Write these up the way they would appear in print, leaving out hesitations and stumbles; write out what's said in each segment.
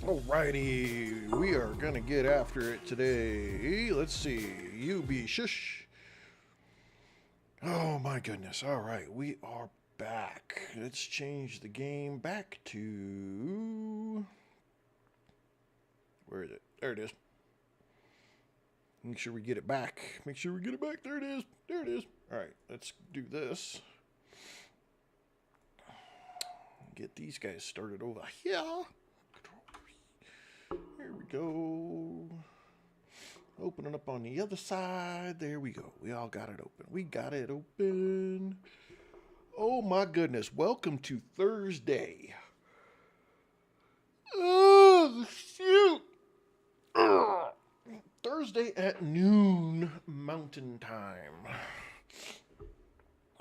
Alrighty, we are gonna get after it today. Let's see, you be shush. Oh my goodness, alright, we are back. Let's change the game back to... Where is it? There it is. Make sure we get it back. Make sure we get it back. There it is. There it is. Alright, let's do this. Get these guys started over here. Here we go. Opening up on the other side. There we go. We all got it open. We got it open. Oh my goodness. Welcome to Thursday. Oh, shoot. Ugh. Thursday at noon Mountain Time.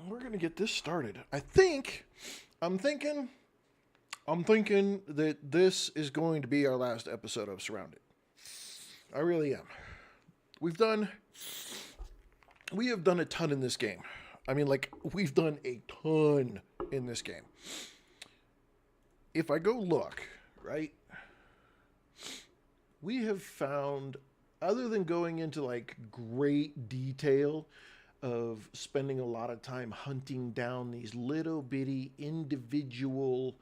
We're going to get this started. I'm thinking that this is going to be our last episode of SurrounDead. I really am. We have done a ton in this game. I mean, like, we've done a ton in this game. If I go look, right, we have found, other than going into, like, great detail of spending a lot of time hunting down these little bitty individual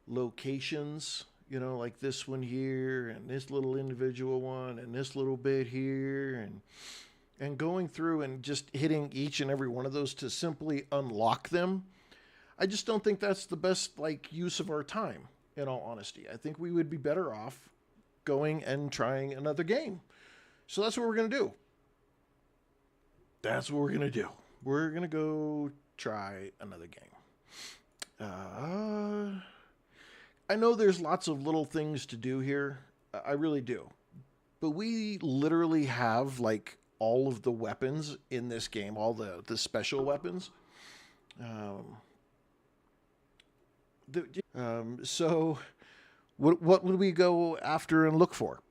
locations, you know, like this one here and this little individual one and this little bit here, and going through and just hitting each and every one of those to simply unlock them. I just don't think that's the best, like, use of our time, in all honesty. I think we would be better off going and trying another game. So that's what we're going to do. That's what we're going to do. We're going to go try another game. I know there's lots of little things to do here. I really do. But we literally have, like, all of the weapons in this game, all the special weapons. So what would we go after and look for?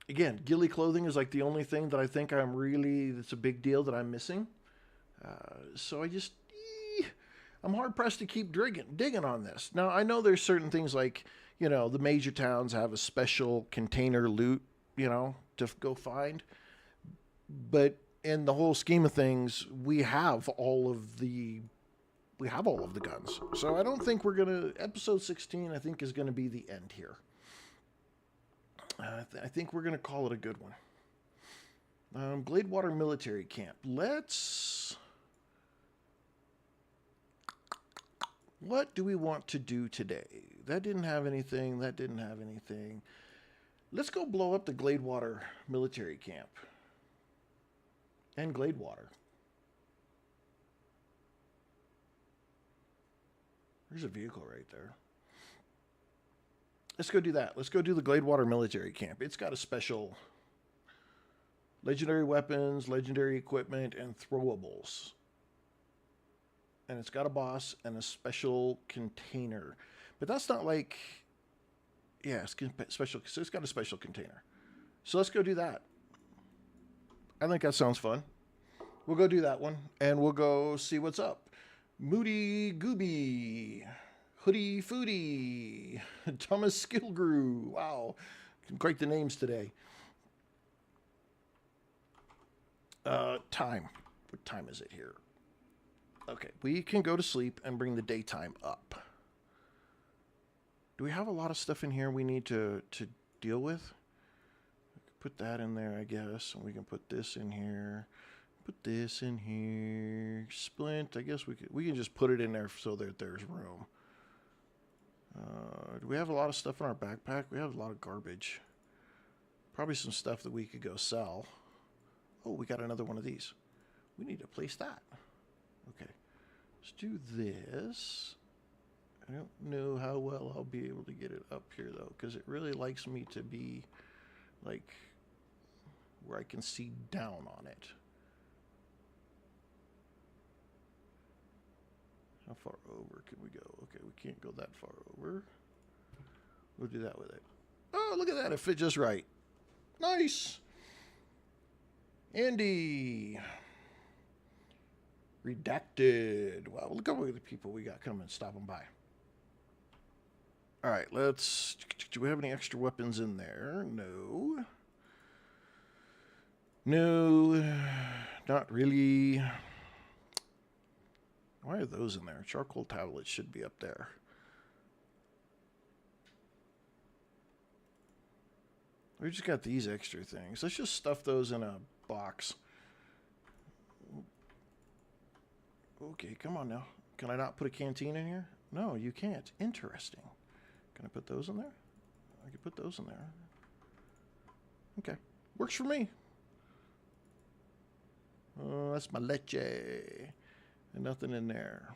Again, ghillie clothing is like the only thing that I think that's a big deal that I'm missing. So I'm hard pressed to keep digging on this. Now, I know there's certain things like, you know, the major towns have a special container loot, you know, to go find. But in the whole scheme of things, we have all of the guns. So I don't think episode 16, I think, is gonna be the end here. I think we're gonna call it a good one. Gladewater Military Camp. What do we want to do today? That didn't have anything. That didn't have anything. Let's go blow up the Gladewater Military Camp. And Gladewater. There's a vehicle right there. Let's go do that. Let's go do the Gladewater Military Camp. It's got a special legendary weapons, legendary equipment, and throwables. And it's got a boss and a special container. But that's not like... Yeah, special. So it's got a special container. So let's go do that. I think that sounds fun. We'll go do that one. And we'll go see what's up. Moody Gooby. Hoodie Foodie. Thomas Skillgrew. Wow. Quite the names today. Time. What time is it here? Okay, we can go to sleep and bring the daytime up. Do we have a lot of stuff in here we need to deal with? Put that in there, I guess. And we can put this in here. Put this in here. Splint. I guess we can just put it in there so that there's room. Do we have a lot of stuff in our backpack? We have a lot of garbage. Probably some stuff that we could go sell. Oh, we got another one of these. We need to place that. Okay. Let's do this. I don't know how well I'll be able to get it up here, though, because it really likes me to be, like, where I can see down on it. How far over can we go? Okay, we can't go that far over. We'll do that with it. Oh, look at that. It fit just right. Nice. Andy. Redacted. Wow, look at the people we got coming stopping by. All right, let's... Do we have any extra weapons in there? No. No, not really. Why are those in there? Charcoal tablets should be up there. We just got these extra things. Let's just stuff those in a box. Okay, come on now. Can I not put a canteen in here? No, you can't. Interesting. Can I put those in there? I can put those in there. Okay. Works for me. Oh, that's my leche. And nothing in there.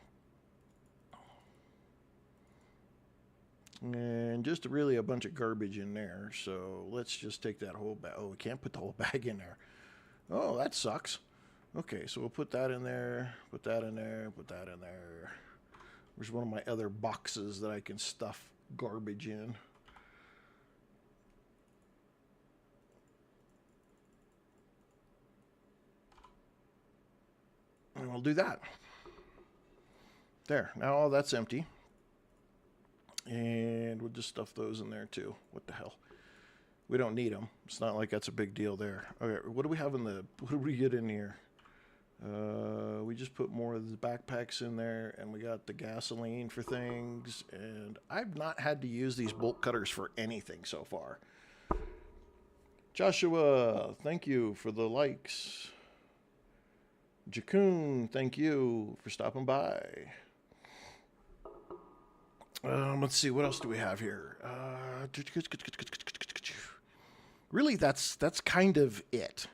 And just really a bunch of garbage in there. So let's just take that whole bag. Oh, we can't put the whole bag in there. Oh, that sucks. Okay, so we'll put that in there. Put that in there. Put that in there. Where's one of my other boxes that I can stuff garbage in? And we'll do that. There. Now all that's empty. And we'll just stuff those in there too. What the hell? We don't need them. It's not like that's a big deal there. Okay, what do we have in the... What do we get in here? We just put more of the backpacks in there, and we got the gasoline for things, and I've not had to use these bolt cutters for anything so far. Joshua, thank you for the likes. Jakun, thank you for stopping by. Let's see, what else do we have here? Really, that's kind of it.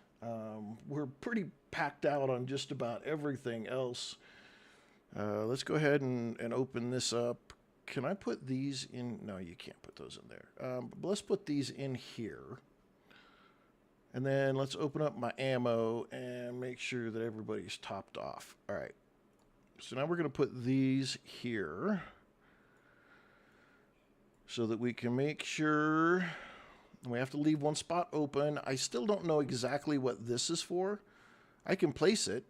We're pretty packed out on just about everything else. Let's go ahead and open this up. Can I put these in? No, you can't put those in there. Let's put these in here. And then let's open up my ammo and make sure that everybody's topped off. All right. So now we're going to put these here so that we can make sure... We have to leave one spot open. I still don't know exactly what this is for. I can place it.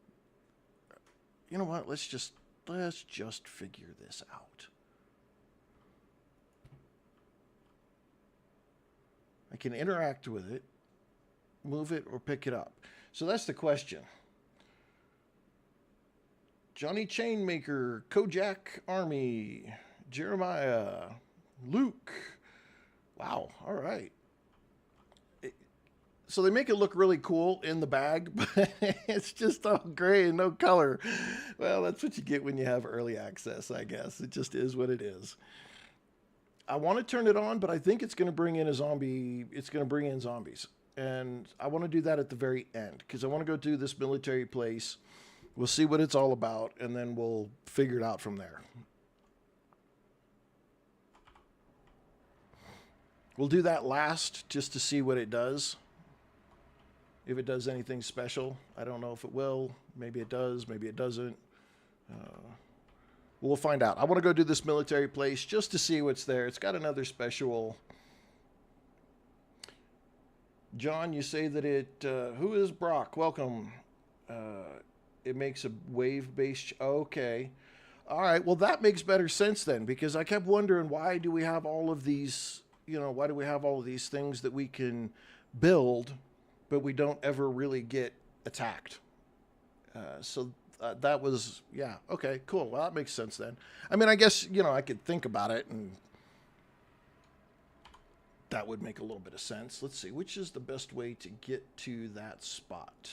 You know what? Let's just figure this out. I can interact with it, move it, or pick it up. So that's the question. Johnny Chainmaker, Kojak Army, Jeremiah, Luke. Wow. All right. So they make it look really cool in the bag, but it's just all gray and no color. Well, that's what you get when you have early access, I guess. It just is what it is. I want to turn it on, but I think it's going to bring in a zombie. It's going to bring in zombies. And I want to do that at the very end because I want to go to this military place. We'll see what it's all about, and then we'll figure it out from there. We'll do that last just to see what it does. If it does anything special. I don't know if it will. Maybe it does. Maybe it doesn't. We'll find out. I want to go do this military place just to see what's there. It's got another special. John, you say that it... who is Brock? Welcome. It makes a wave-based... Okay. All right. Well, that makes better sense then, because I kept wondering, why do we have all of these... You know, why do we have all of these things that we can build... but we don't ever really get attacked. So that was, yeah, okay, cool. Well, that makes sense then. I mean, I guess, you know, I could think about it, and that would make a little bit of sense. Let's see, which is the best way to get to that spot?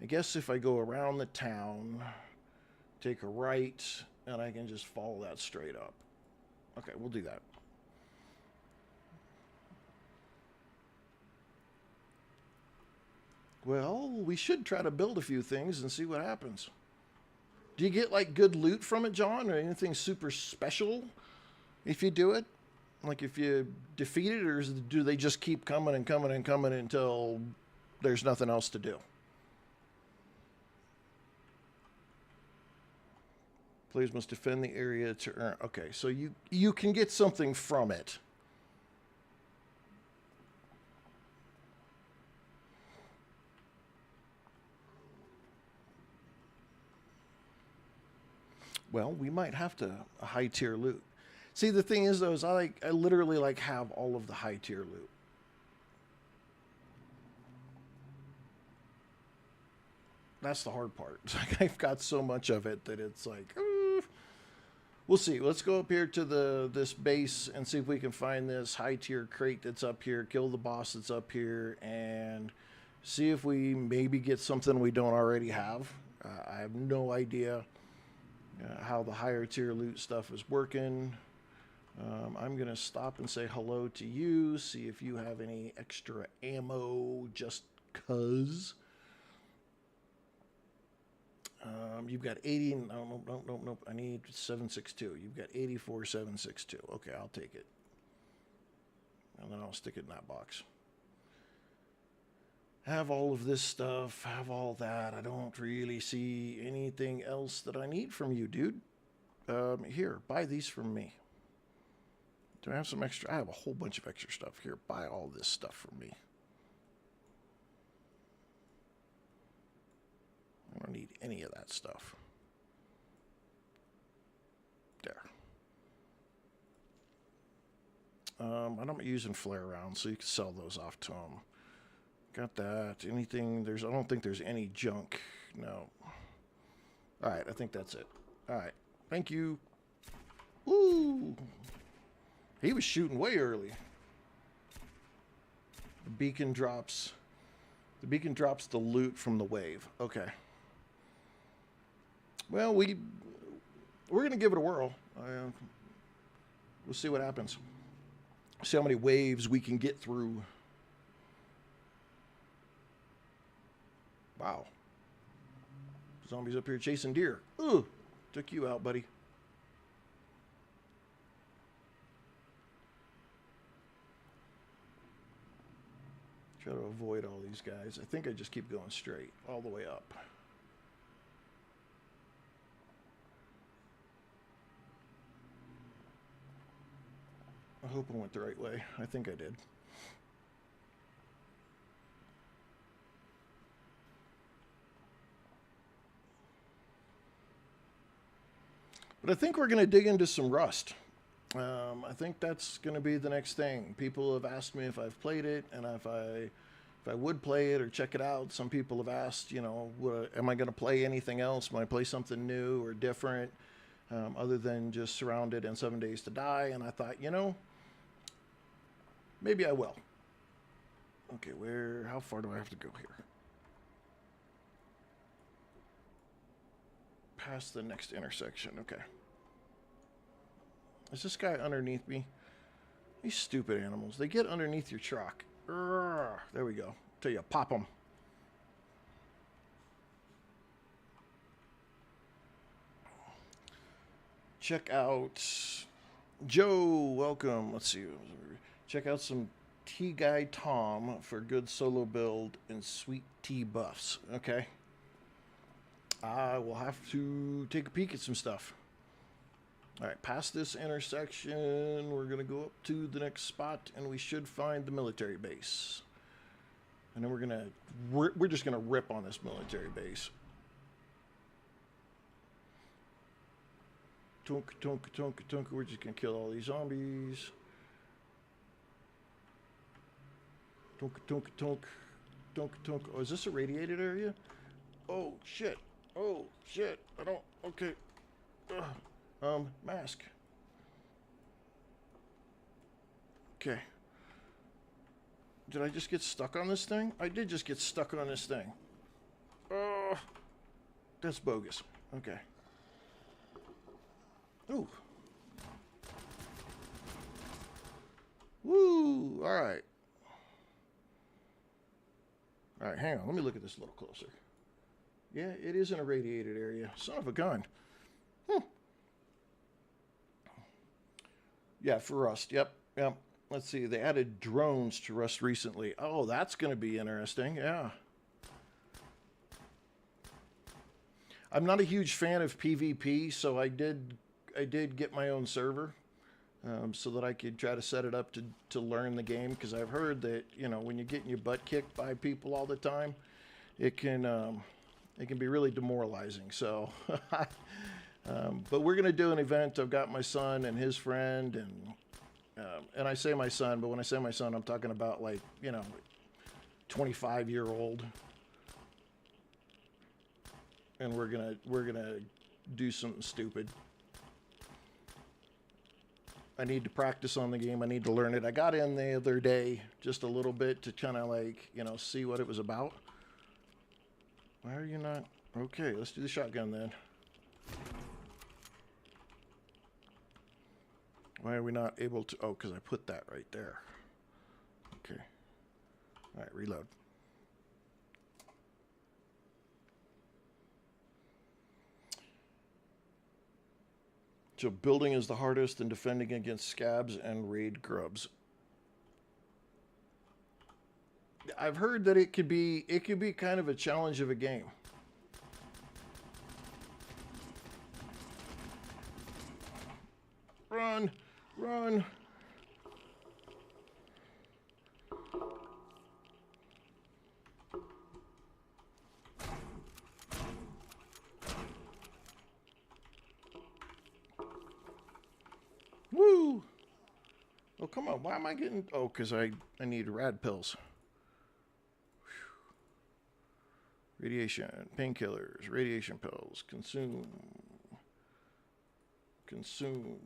I guess if I go around the town, take a right, and I can just follow that straight up. Okay, we'll do that. Well, we should try to build a few things and see what happens. Do you get, like, good loot from it, John, or anything super special if you do it? Like, if you defeat it, or do they just keep coming and coming and coming until there's nothing else to do? Players must defend the area to earn... Okay, so you can get something from it. Well, we might have to high-tier loot. See, the thing is, though, is I literally like have all of the high tier loot. That's the hard part. It's like I've got so much of it that it's like, we'll see. Let's go up here to this base and see if we can find this high tier crate that's up here, kill the boss that's up here, and see if we maybe get something we don't already have. I have no idea how the higher tier loot stuff is working. I'm going to stop and say hello to you, see if you have any extra ammo just cuz. You've got 80. Nope. I need 762. You've got 84, 762. Okay, I'll take it. And then I'll stick it in that box. Have all of this stuff. Have all that. I don't really see anything else that I need from you, dude. Here, buy these from me. Do I have some extra? I have a whole bunch of extra stuff. Here, buy all this stuff from me. I don't need any of that stuff. There. I'm not using flare rounds, so you can sell those off to them. Got that. Anything? I don't think there's any junk. No. All right, I think that's it. All right. Thank you. Ooh. He was shooting way early. The beacon drops. The beacon drops the loot from the wave. Okay. Well, we're going to give it a whirl. We'll see what happens. See how many waves we can get through. Wow. Zombies up here chasing deer. Ooh, took you out, buddy. Try to avoid all these guys. I think I just keep going straight all the way up. I hope I went the right way. I think I did. But I think we're going to dig into some Rust. I think that's going to be the next thing. People have asked me if I've played it and if I would play it or check it out. Some people have asked, you know, am I going to play anything else? Might I play something new or different other than just SurrounDead and 7 Days to Die? And I thought, you know, maybe I will. Okay, how far do I have to go here? Past the next intersection, okay. Is this guy underneath me? These stupid animals. They get underneath your truck. Urgh, there we go. Tell you, pop them. Check out Joe. Welcome. Let's see. Check out some Tea Guy Tom for good solo build and sweet tea buffs. Okay. I will have to take a peek at some stuff. All right, past this intersection, we're going to go up to the next spot, and we should find the military base. And then we're just going to rip on this military base. Tunk, tunk, tunk, tunk. We're just going to kill all these zombies. Tunk, tunk, tunk, tunk, tunk. Oh, is this a radiated area? Oh, shit. Oh, shit. I don't... Okay. Mask. Okay. Did I just get stuck on this thing? I did just get stuck on this thing. Oh, that's bogus. Okay. Ooh. Woo! All right. All right, hang on. Let me look at this a little closer. Yeah, it is in a radiated area. Son of a gun. Yeah, for Rust. Yep. Let's see. They added drones to Rust recently. Oh, that's going to be interesting. Yeah. I'm not a huge fan of PvP, so I did get my own server so that I could try to set it up to learn the game, because I've heard that, you know, when you're getting your butt kicked by people all the time, it can be really demoralizing. So But we're going to do an event. I've got my son and his friend, and I say my son, but when I say my son, I'm talking about, like, 25-year-old. And we're gonna do something stupid. I need to practice on the game. I need to learn it. I got in the other day just a little bit to kind of, like, see what it was about. Why are you not? Okay, let's do the shotgun then. Why are we not able to? Oh, because I put that right there. Okay. All right, reload. So building is the hardest and defending against scabs and raid grubs. I've heard that it could be kind of a challenge of a game. Run, run. Woo! Oh, come on. Why am I getting... Oh, because I need rad pills. Whew. Radiation, painkillers, radiation pills. Consume. Consume.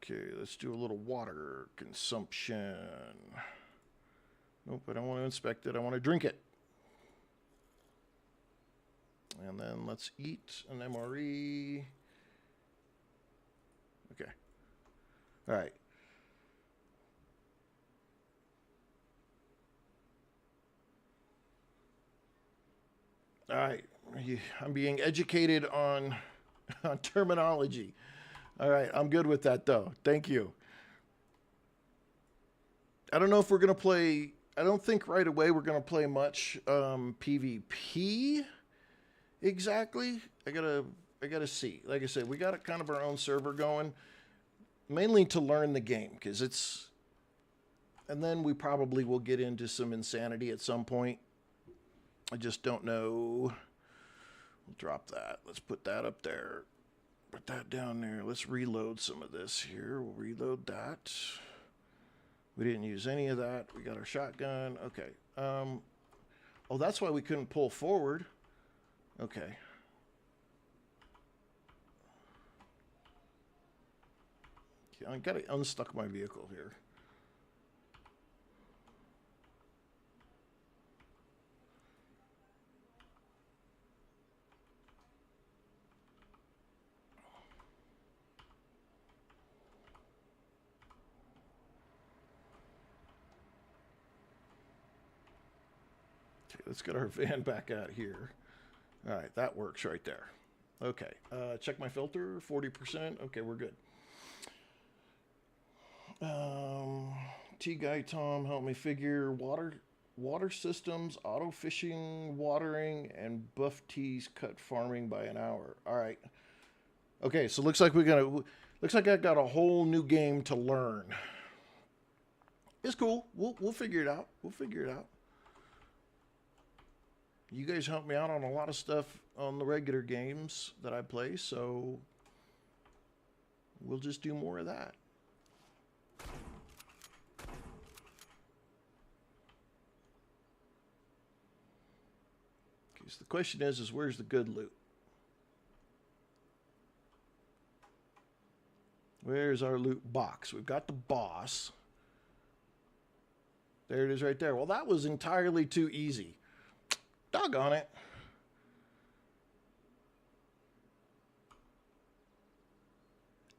Okay, let's do a little water consumption. Nope, I don't want to inspect it. I want to drink it. And then let's eat an MRE. Okay. All right. All right. I'm being educated on terminology. All right. I'm good with that, though. Thank you. I don't know if we're going to play... I don't think right away we're going to play much PvP exactly. I gotta see. Like I said, we got kind of our own server going, mainly to learn the game, because it's... And then we probably will get into some insanity at some point. I just don't know. We'll drop that. Let's put that up there. Put that down there. Let's reload some of this here. We'll reload that. We didn't use any of that. We got our shotgun. Okay. Oh, that's why we couldn't pull forward. Okay. I got to unstuck my vehicle here. Okay, let's get our van back out here. All right, that works right there. Okay, check my filter, 40%. Okay, we're good. T-Guy Tom, help me figure water systems, auto fishing, watering, and buff teas cut farming by an hour. All right. Okay, so looks like I got a whole new game to learn. It's cool. We'll figure it out. We'll figure it out. You guys help me out on a lot of stuff on the regular games that I play, so we'll just do more of that. Okay, so the question is where's the good loot? Where's our loot box? We've got the boss. There it is right there. Well, that was entirely too easy. Doggone it.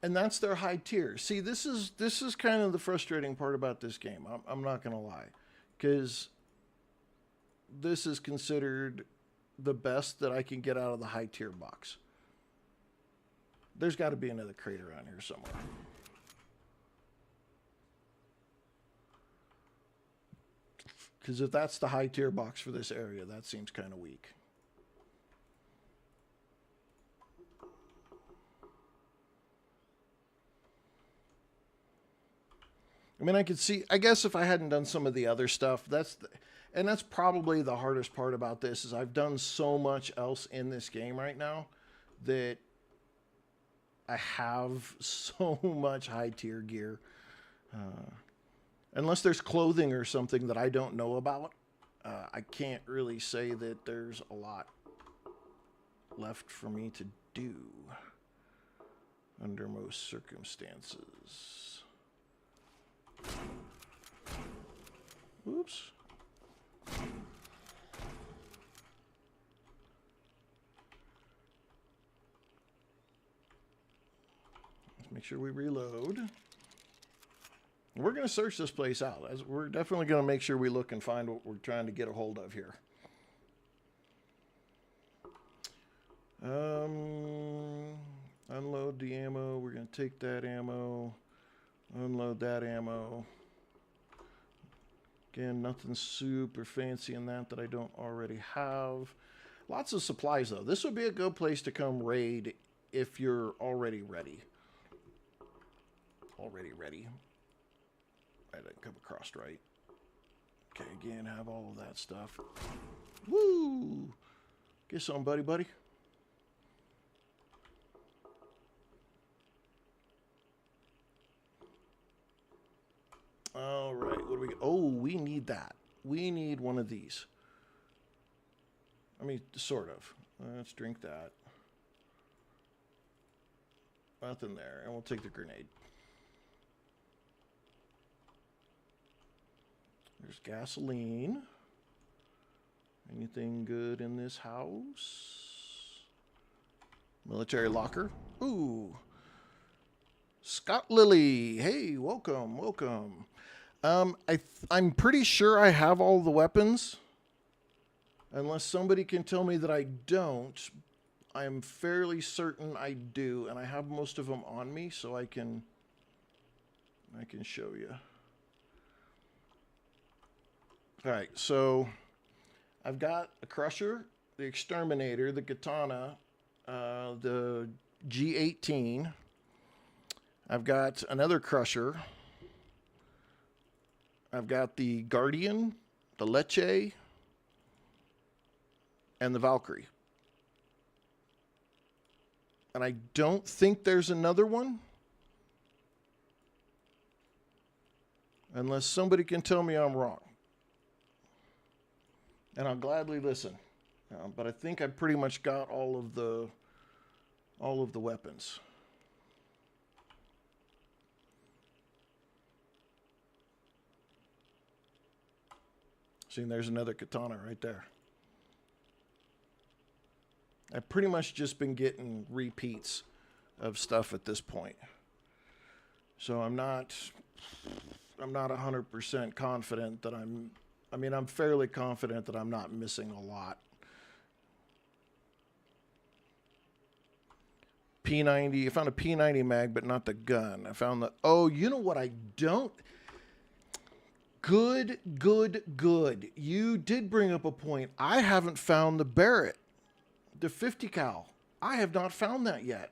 And that's their high tier. See, this is kind of the frustrating part about this game. I'm not going to lie. Because this is considered the best that I can get out of the high tier box. There's got to be another crate around here somewhere. Because if that's the high tier box for this area, that seems kind of weak. I mean, I could see, I guess if I hadn't done some of the other stuff, that's probably the hardest part about this, is I've done so much else in this game right now that I have so much high tier gear. Unless there's clothing or something that I don't know about, I can't really say that there's a lot left for me to do under most circumstances. Oops. Let's make sure we reload. We're going to search this place out. We're definitely going to make sure we look and find what we're trying to get a hold of here. Unload the ammo. We're going to take that ammo. Unload that ammo. Again, nothing super fancy in that I don't already have. Lots of supplies, though. This would be a good place to come raid if you're already ready. Already ready. I didn't come across right. Okay, again, have all of that stuff. Woo! Get some, buddy. All right, what do we get? Oh, we need that. We need one of these. I mean, sort of. Let's drink that. Nothing there, and we'll take the grenade. There's gasoline. Anything good in this house? Military locker. Ooh. Scott Lilly. Hey, welcome. I'm pretty sure I have all the weapons. Unless somebody can tell me that I don't. I'm fairly certain I do, and I have most of them on me, so I can show you. All right, so I've got a crusher, the exterminator, the katana, the G18. I've got another crusher. I've got the Guardian, the Leche, and the Valkyrie. And I don't think there's another one. Unless somebody can tell me I'm wrong. And I'll gladly listen. But I think I pretty much got all of the weapons. See, there's another katana right there. I've pretty much just been getting repeats of stuff at this point. So I'm not 100% confident that I'm fairly confident that I'm not missing a lot. P90, I found a P90 mag, but not the gun. I found the, oh, you know what I don't? Good. You did bring up a point. I haven't found the Barrett, the 50 cal. I have not found that yet.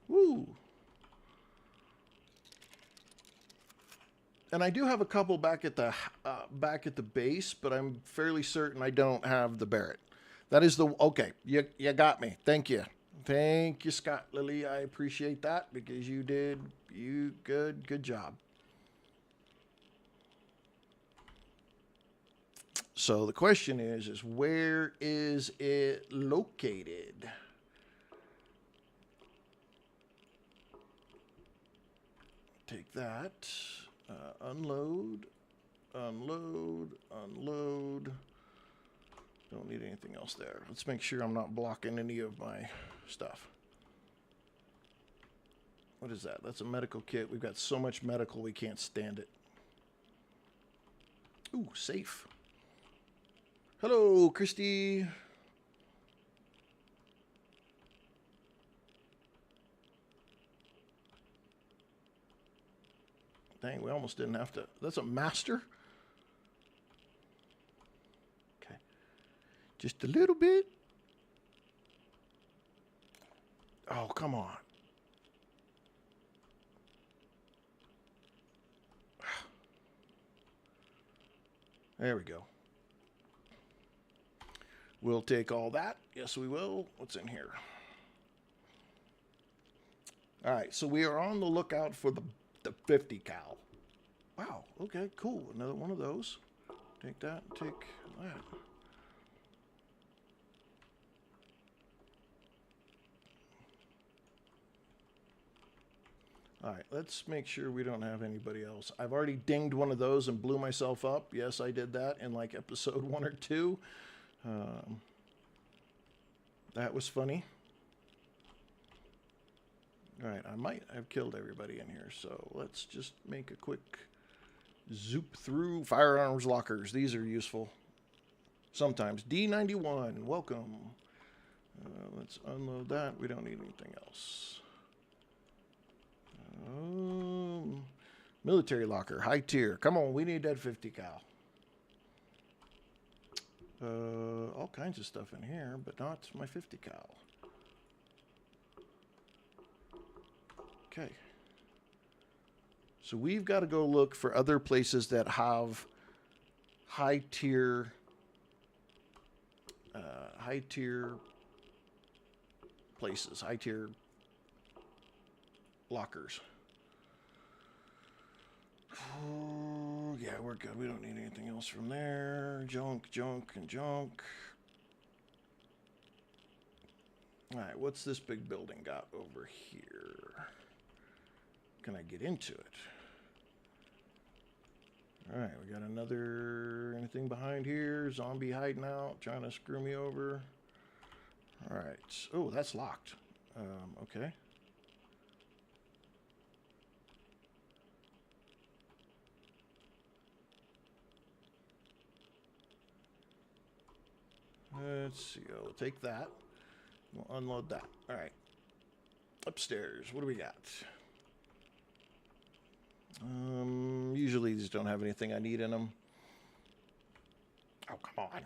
Woo. And I do have a couple back at the base, but I'm fairly certain I don't have the Barrett. That is the, okay, you got me. Thank you, Scott Lilly. I appreciate that because good job. So the question is where is it located? Take that. Unload. Don't need anything else there. Let's make sure I'm not blocking any of my stuff. What is that? That's a medical kit. We've got so much medical we can't stand it. Ooh, safe. Hello, Christy. Dang, we almost didn't have to. That's a master? Okay. Just a little bit. Oh, come on. There we go. We'll take all that. Yes, we will. What's in here? All right, so we are on the lookout for the 50 cal. Wow, okay, cool. Another one of those. Take that, take that. All right, let's make sure we don't have anybody else. I've already dinged one of those and blew myself up. Yes, I did that in like episode 1 or 2. That was funny. All right, I might have killed everybody in here, so let's just make a quick zoop through firearms lockers. These are useful sometimes. D91, welcome. Let's unload that. We don't need anything else. Military locker, high tier. Come on, we need that 50 cal. All kinds of stuff in here, but not my 50 cal. Okay. So we've got to go look for other places that have high tier places, high tier lockers. Oh, yeah, we're good. We don't need anything else from there. Junk, junk, and junk. All right, what's this big building got over here? Can I get into it? All right, we got anything behind here? Zombie hiding out, trying to screw me over. All right. Oh, that's locked. Okay. Let's see. I'll take that. We'll unload that. All right. Upstairs. What do we got? Usually these don't have anything I need in them. Oh, come on.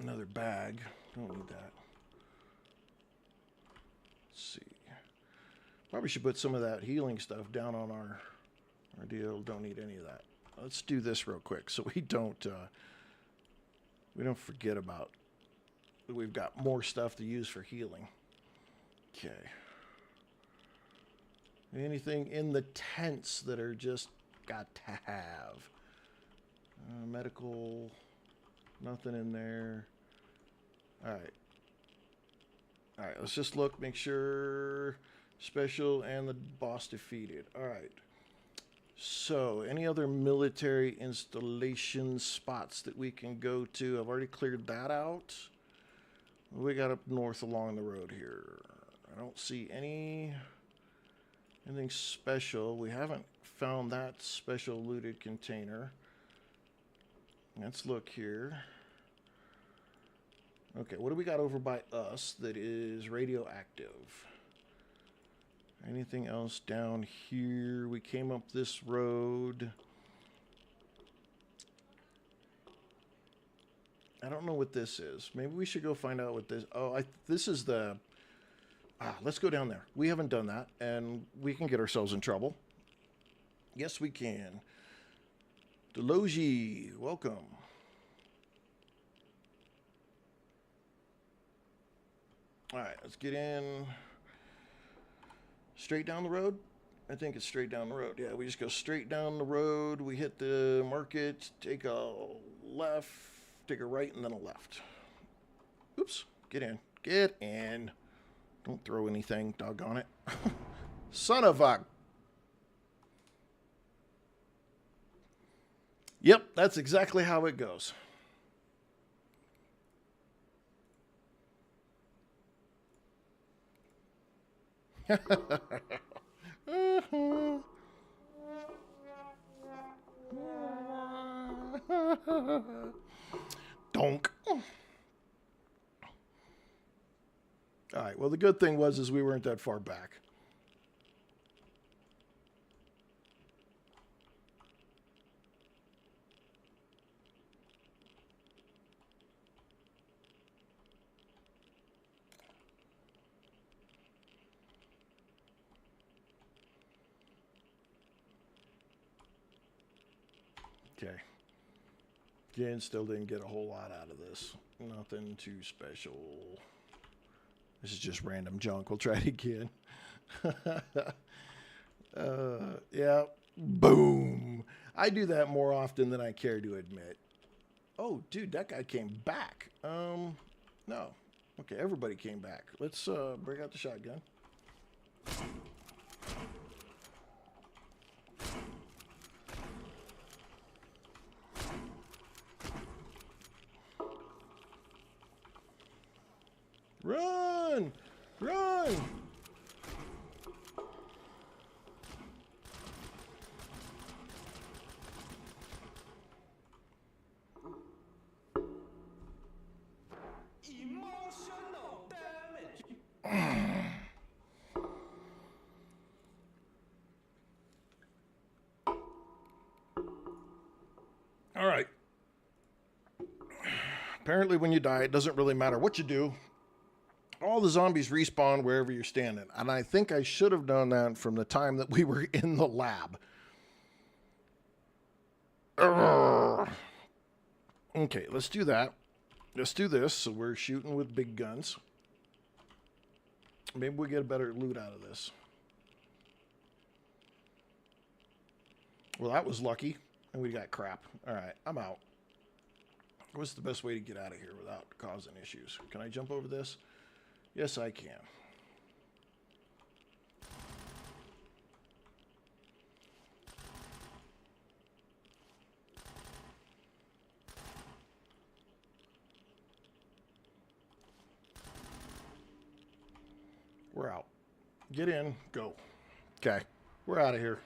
Another bag. Don't need that. Let's see. Probably should put some of that healing stuff down on our deal. Don't need any of that. Let's do this real quick so we don't forget about we've got more stuff to use for healing. Okay. Anything in the tents that are just got to have? Medical, nothing in there. All right. All right, let's just look, make sure special and the boss defeated. All right. So, any other military installation spots that we can go to? I've already cleared that out. What we got up north along the road here? I don't see anything special. We haven't found that special looted container. Let's look here. Okay, what do we got over by us that is radioactive? Anything else down here? We came up this road. I don't know what this is. Maybe we should go find out what this... Oh, this is the... let's go down there. We haven't done that, and we can get ourselves in trouble. Yes, we can. Delogi, welcome. All right, let's get in. Straight down the road? I think it's straight down the road. Yeah, we just go straight down the road. We hit the market, take a left, take a right, and then a left. Oops, get in. Get in. Don't throw anything, doggone it. Son of a... Yep, that's exactly how it goes. Donk. All right, well, the good thing was we weren't that far back. Okay. Again, still didn't get a whole lot out of this. Nothing too special. This is just random junk. We'll try it again. Yeah. Boom. I do that more often than I care to admit. Oh, dude, that guy came back. No. Okay, everybody came back. Let's break out the shotgun. Run! Run! Emotional damage. All right. Apparently when you die, it doesn't really matter what you do. All the zombies respawn wherever you're standing. And I think I should have done that from the time that we were in the lab. Urgh. Okay, let's do that. Let's do this. So we're shooting with big guns. Maybe we get a better loot out of this. Well, that was lucky. And we got crap. All right, I'm out. What's the best way to get out of here without causing issues? Can I jump over this? Yes, I can. We're out. Get in, go. Okay, we're out of here.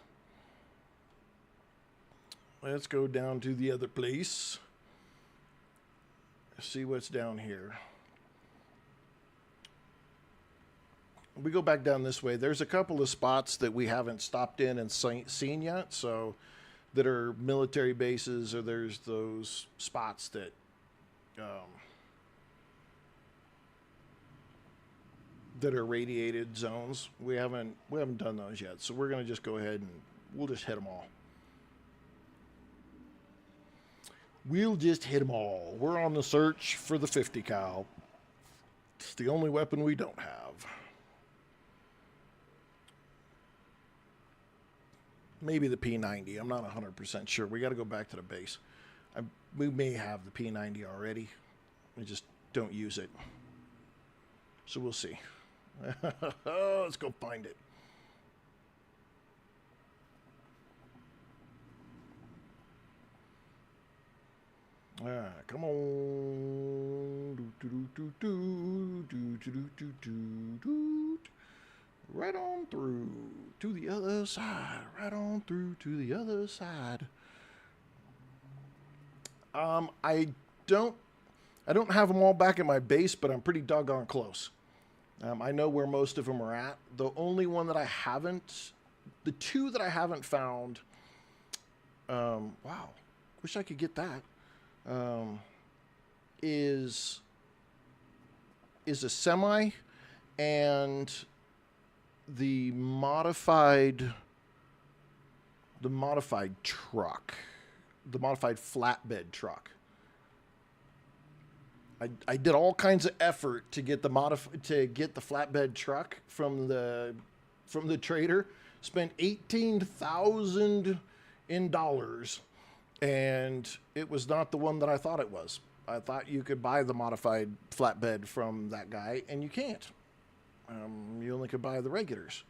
Let's go down to the other place. See what's down here. We go back down this way. There's a couple of spots that we haven't stopped in and seen yet, so that are military bases, or there's those spots that that are radiated zones. We haven't done those yet, so we're gonna just go ahead and we'll just hit them all. We'll just hit them all. We're on the search for the 50 cal. It's the only weapon we don't have. Maybe the P90. I'm not 100% sure. We got to go back to the base. We may have the P90 already. We just don't use it. So we'll see. Let's go find it. Come on. Right on through to the other side. Right on through to the other side. I don't have them all back at my base, but I'm pretty doggone close. I know where most of them are at. The only one that I haven't, the two that I haven't found, wow, wish I could get that, is a semi and the modified truck, the modified flatbed truck. I did all kinds of effort to get the flatbed truck from the trader. Spent $18,000 in dollars, and it was not the one that I thought it was. I thought you could buy the modified flatbed from that guy, and you can't. You only could buy the regulars.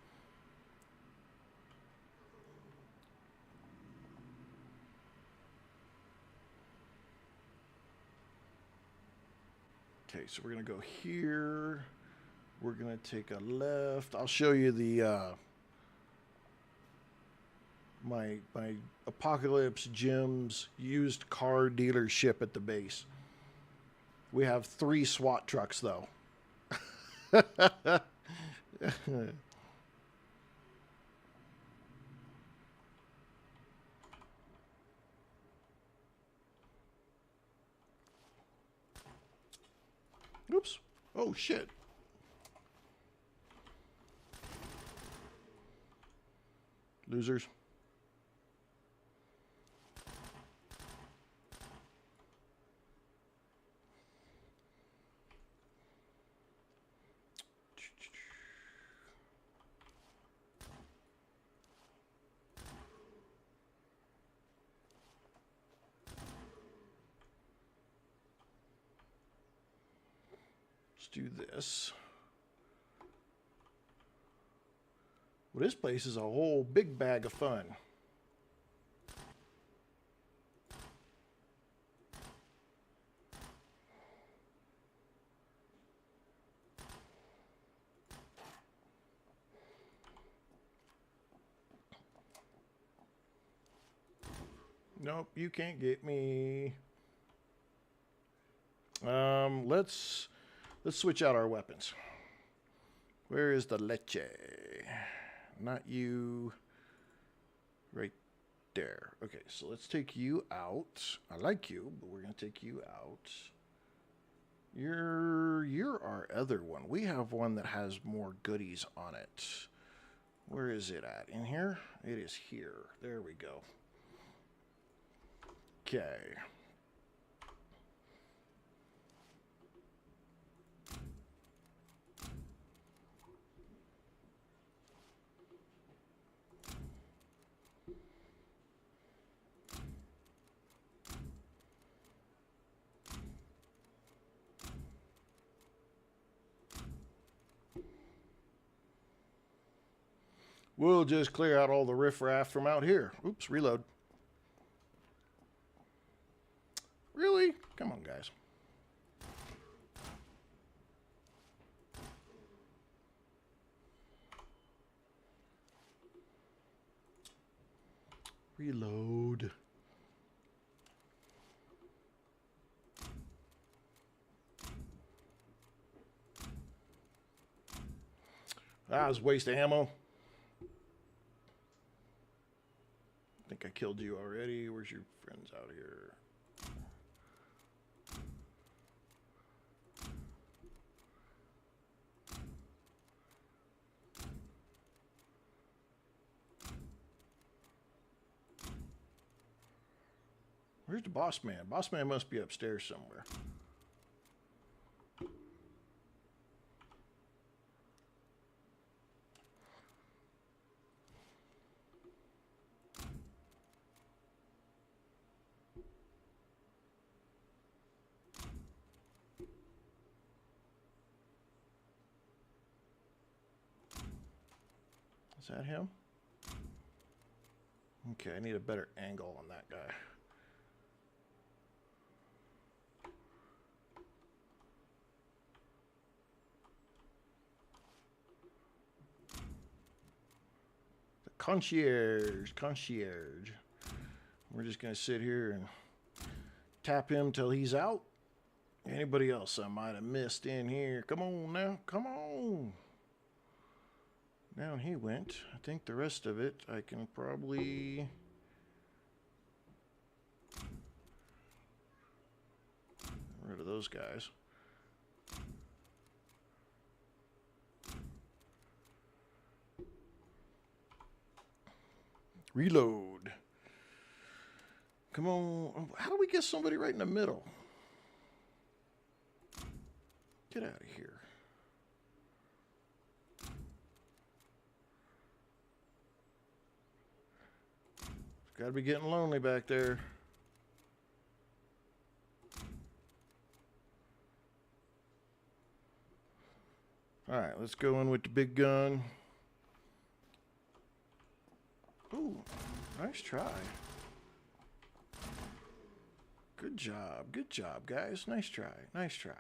Okay, so we're going to go here. We're going to take a left. I'll show you the my Apocalypse Jim's used car dealership at the base. We have 3 SWAT trucks, though. Oops. Oh, shit. Let's do this. Well, this place is a whole big bag of fun. Nope, you can't get me. Let's switch out our weapons. Where is the leche? Not you. Right there. Okay, so let's take you out. I like you, but we're gonna take you out. You're our other one. We have one that has more goodies on it. Where is it at? In here? It is here. There we go. Okay. We'll just clear out all the riffraff from out here. Oops, reload. Really? Come on, guys. Reload. That was a waste of ammo. I think I killed you already. Where's your friends out here? Where's the boss man? Boss man must be upstairs somewhere. Is that him? Okay, I need a better angle on that guy. The concierge. We're just gonna sit here and tap him till he's out. Anybody else I might have missed in here? Come on now, come on. Down he went. I think the rest of it I can probably... get rid of those guys. Reload. Come on. How do we get somebody right in the middle? Get out of here. It's got to be getting lonely back there. All right, let's go in with the big gun. Ooh, nice try. Good job, guys. Nice try, nice try.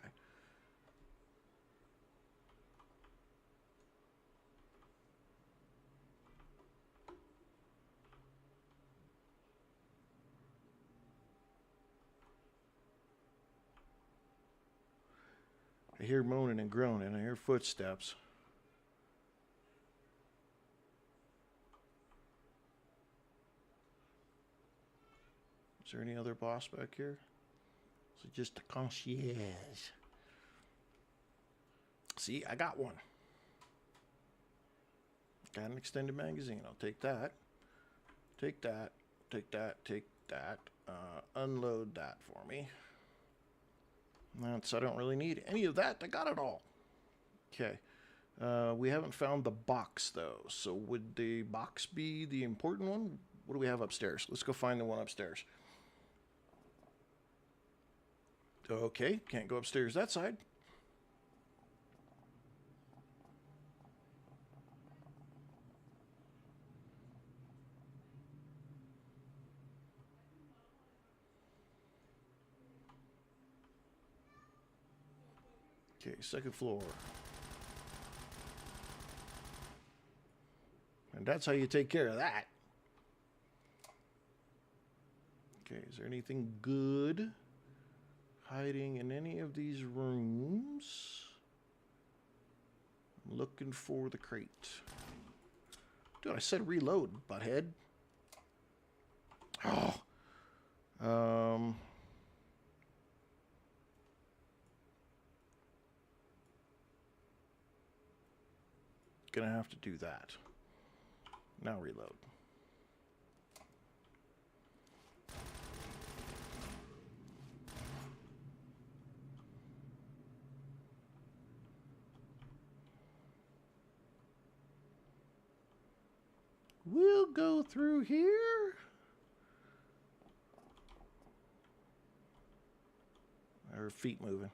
I hear moaning and groaning. I hear footsteps. Is there any other boss back here? Is it just a concierge? See, I got one. Got an extended magazine. I'll take that. Take that. Take that. Take that. Unload that for me. I don't really need any of that. I got it all. Okay. We haven't found the box, though. So would the box be the important one? What do we have upstairs? Let's go find the one upstairs. Okay. Can't go upstairs that side. Okay, second floor. And that's how you take care of that. Okay, is there anything good hiding in any of these rooms? I'm looking for the crate. Dude, I said reload, butthead. Oh. Gonna have to do that. Now reload. We'll go through here. Her feet moving.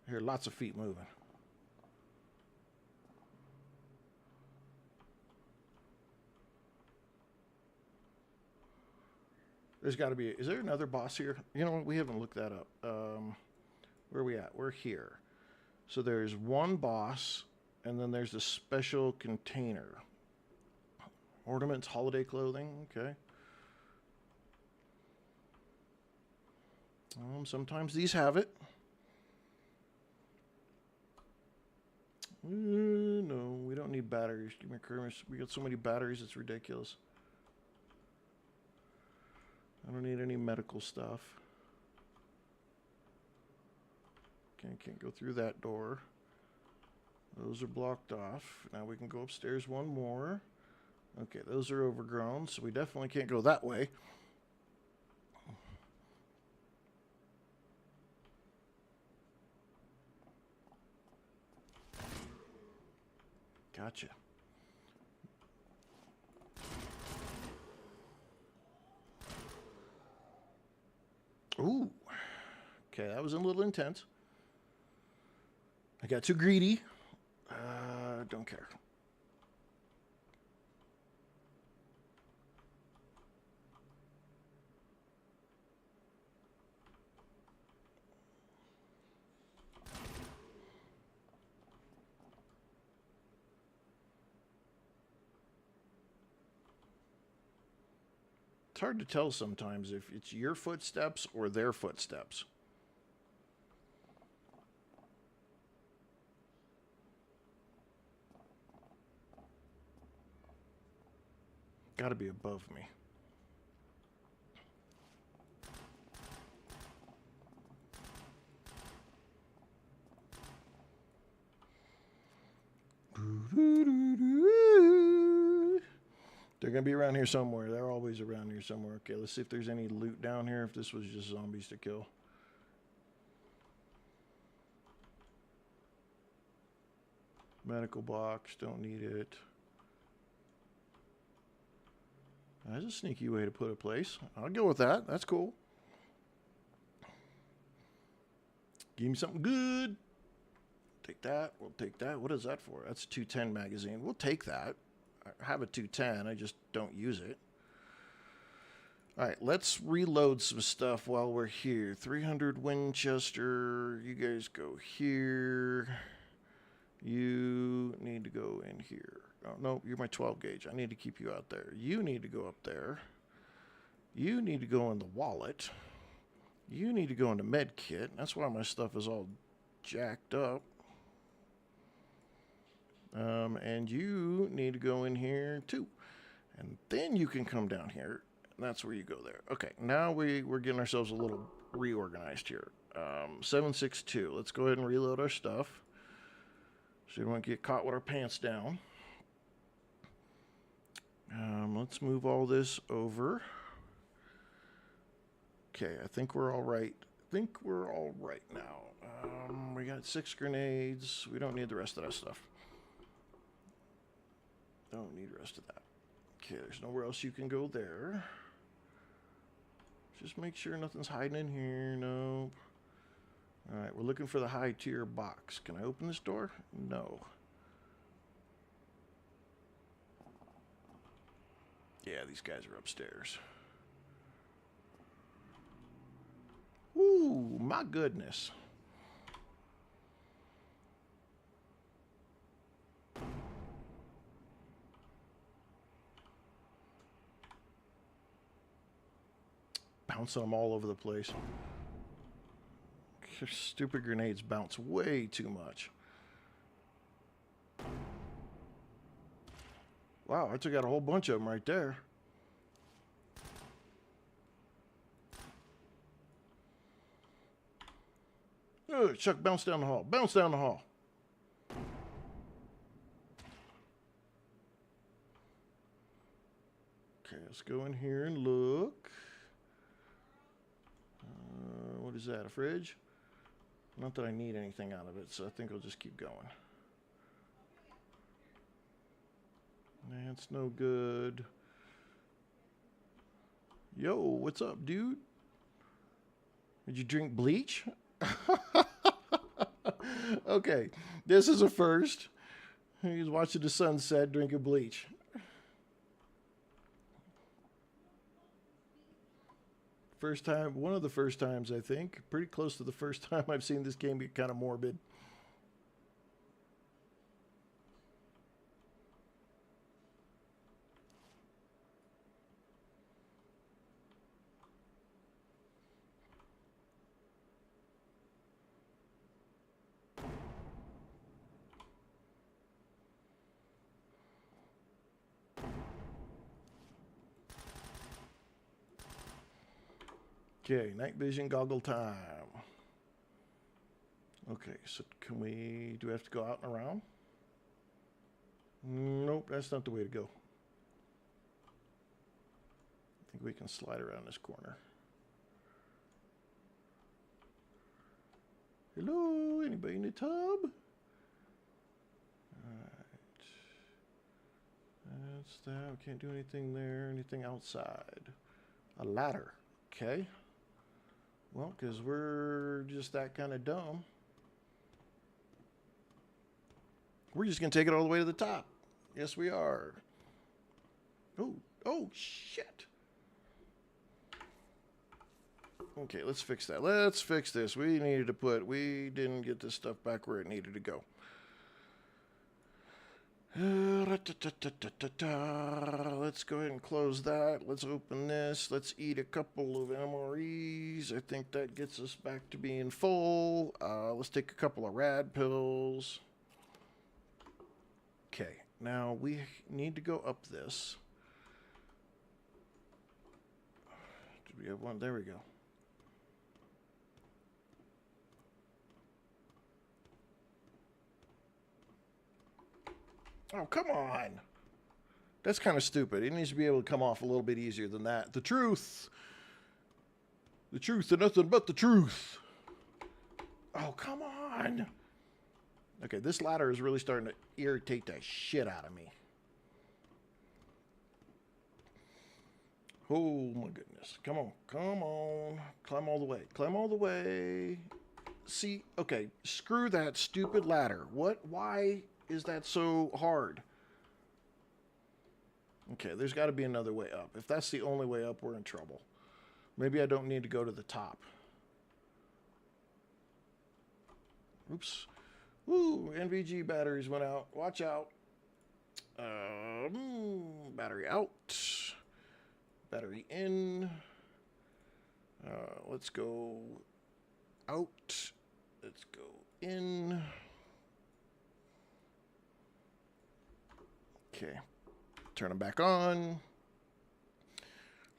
I hear lots of feet moving. There's got to be. Is there another boss here? You know what? We haven't looked that up. Where are we at? We're here. So there's one boss, and then there's the special container. Ornaments, holiday clothing. Okay. Sometimes these have it. No, we don't need batteries. Give me a Christmas. We got so many batteries, it's ridiculous. I don't need any medical stuff. Okay, can't go through that door. Those are blocked off. Now we can go upstairs one more. Okay, those are overgrown, so we definitely can't go that way. Gotcha. Ooh. Okay, that was a little intense. I got too greedy. Don't care. It's hard to tell sometimes if it's your footsteps or their footsteps. Got to be above me. They're going to be around here somewhere. They're always around here somewhere. Okay, let's see if there's any loot down here, if this was just zombies to kill. Medical box, don't need it. That's a sneaky way to put a place. I'll go with that. That's cool. Give me something good. Take that. We'll take that. What is that for? That's a 210 magazine. We'll take that. I have a 210. I just don't use it. All right, let's reload some stuff while we're here. 300 Winchester. You guys go here. You need to go in here. Oh, no, you're my 12 gauge. I need to keep you out there. You need to go up there. You need to go in the wallet. You need to go into med kit. That's why my stuff is all jacked up. And you need to go in here too. And then you can come down here. And that's where you go there. Okay, now we're getting ourselves a little reorganized here. 762. Let's go ahead and reload our stuff. So we don't get caught with our pants down. Let's move all this over. Okay, I think we're all right. Now. We got 6 grenades. We don't need the rest of that stuff. Don't need the rest of that. Okay, there's nowhere else you can go there. Just make sure nothing's hiding in here. Nope. All right, we're looking for the high tier box. Can I open this door? No. Yeah, these guys are upstairs. Ooh, my goodness. Bouncing them all over the place. Stupid grenades bounce way too much. Wow, I took out a whole bunch of them right there. Oh, Chuck, bounce down the hall. Bounce down the hall. Okay, let's go in here and look. What is that, a fridge? Not that I need anything out of it, so I think I'll just keep going. That's no good. Yo, what's up, dude? Did you drink bleach? Okay, this is a first. He's watching the sunset, drinking bleach. First time, one of the first times, I think. Pretty close to the first time I've seen this game get kind of morbid. Okay, night vision goggle time. Okay, so can we, do we have to go out and around? Nope, that's not the way to go. I think we can slide around this corner. Hello, anybody in the tub? Alright. That's that, we can't do anything there, anything outside. A ladder, okay. Well, because we're just that kind of dumb. We're just going to take it all the way to the top. Yes, we are. Oh, shit. Okay, let's fix that. Let's fix this. We didn't get this stuff back where it needed to go. Let's go ahead and close that. Let's open this. Let's eat a couple of MREs. I think that gets us back to being full. Let's take a couple of rad pills. Okay, now we need to go up this. Did we have one? There we go. Oh, come on. That's kind of stupid. It needs to be able to come off a little bit easier than that. The truth. The truth and nothing but the truth. Oh, come on. Okay, this ladder is really starting to irritate the shit out of me. Oh, my goodness. Come on. Come on. Climb all the way. Climb all the way. See, okay, screw that stupid ladder. What? Why is that so hard? Okay, there's got to be another way up. If that's the only way up, we're in trouble. Maybe I don't need to go to the top. Oops. Ooh, NVG batteries went out. Watch out. Battery out. Battery in. Let's go out. Let's go in. Okay. Turn them back on.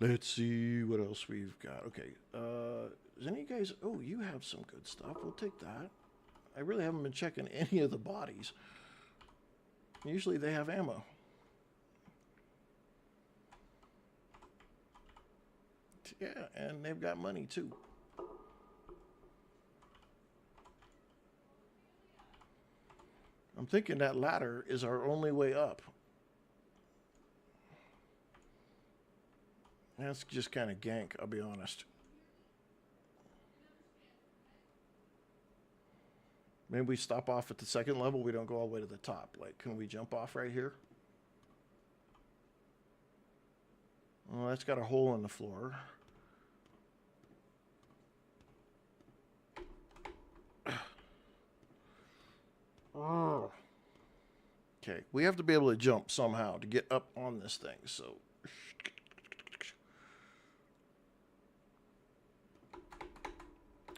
Let's see what else we've got. Okay. Does any of you guys... Oh, you have some good stuff. We'll take that. I really haven't been checking any of the bodies. Usually they have ammo. Yeah, and they've got money too. I'm thinking that ladder is our only way up. That's just kind of gank, I'll be honest. Maybe we stop off at the second level, we don't go all the way to the top. Like, can we jump off right here? Well, that's got a hole in the floor. Okay, we have to be able to jump somehow to get up on this thing, so...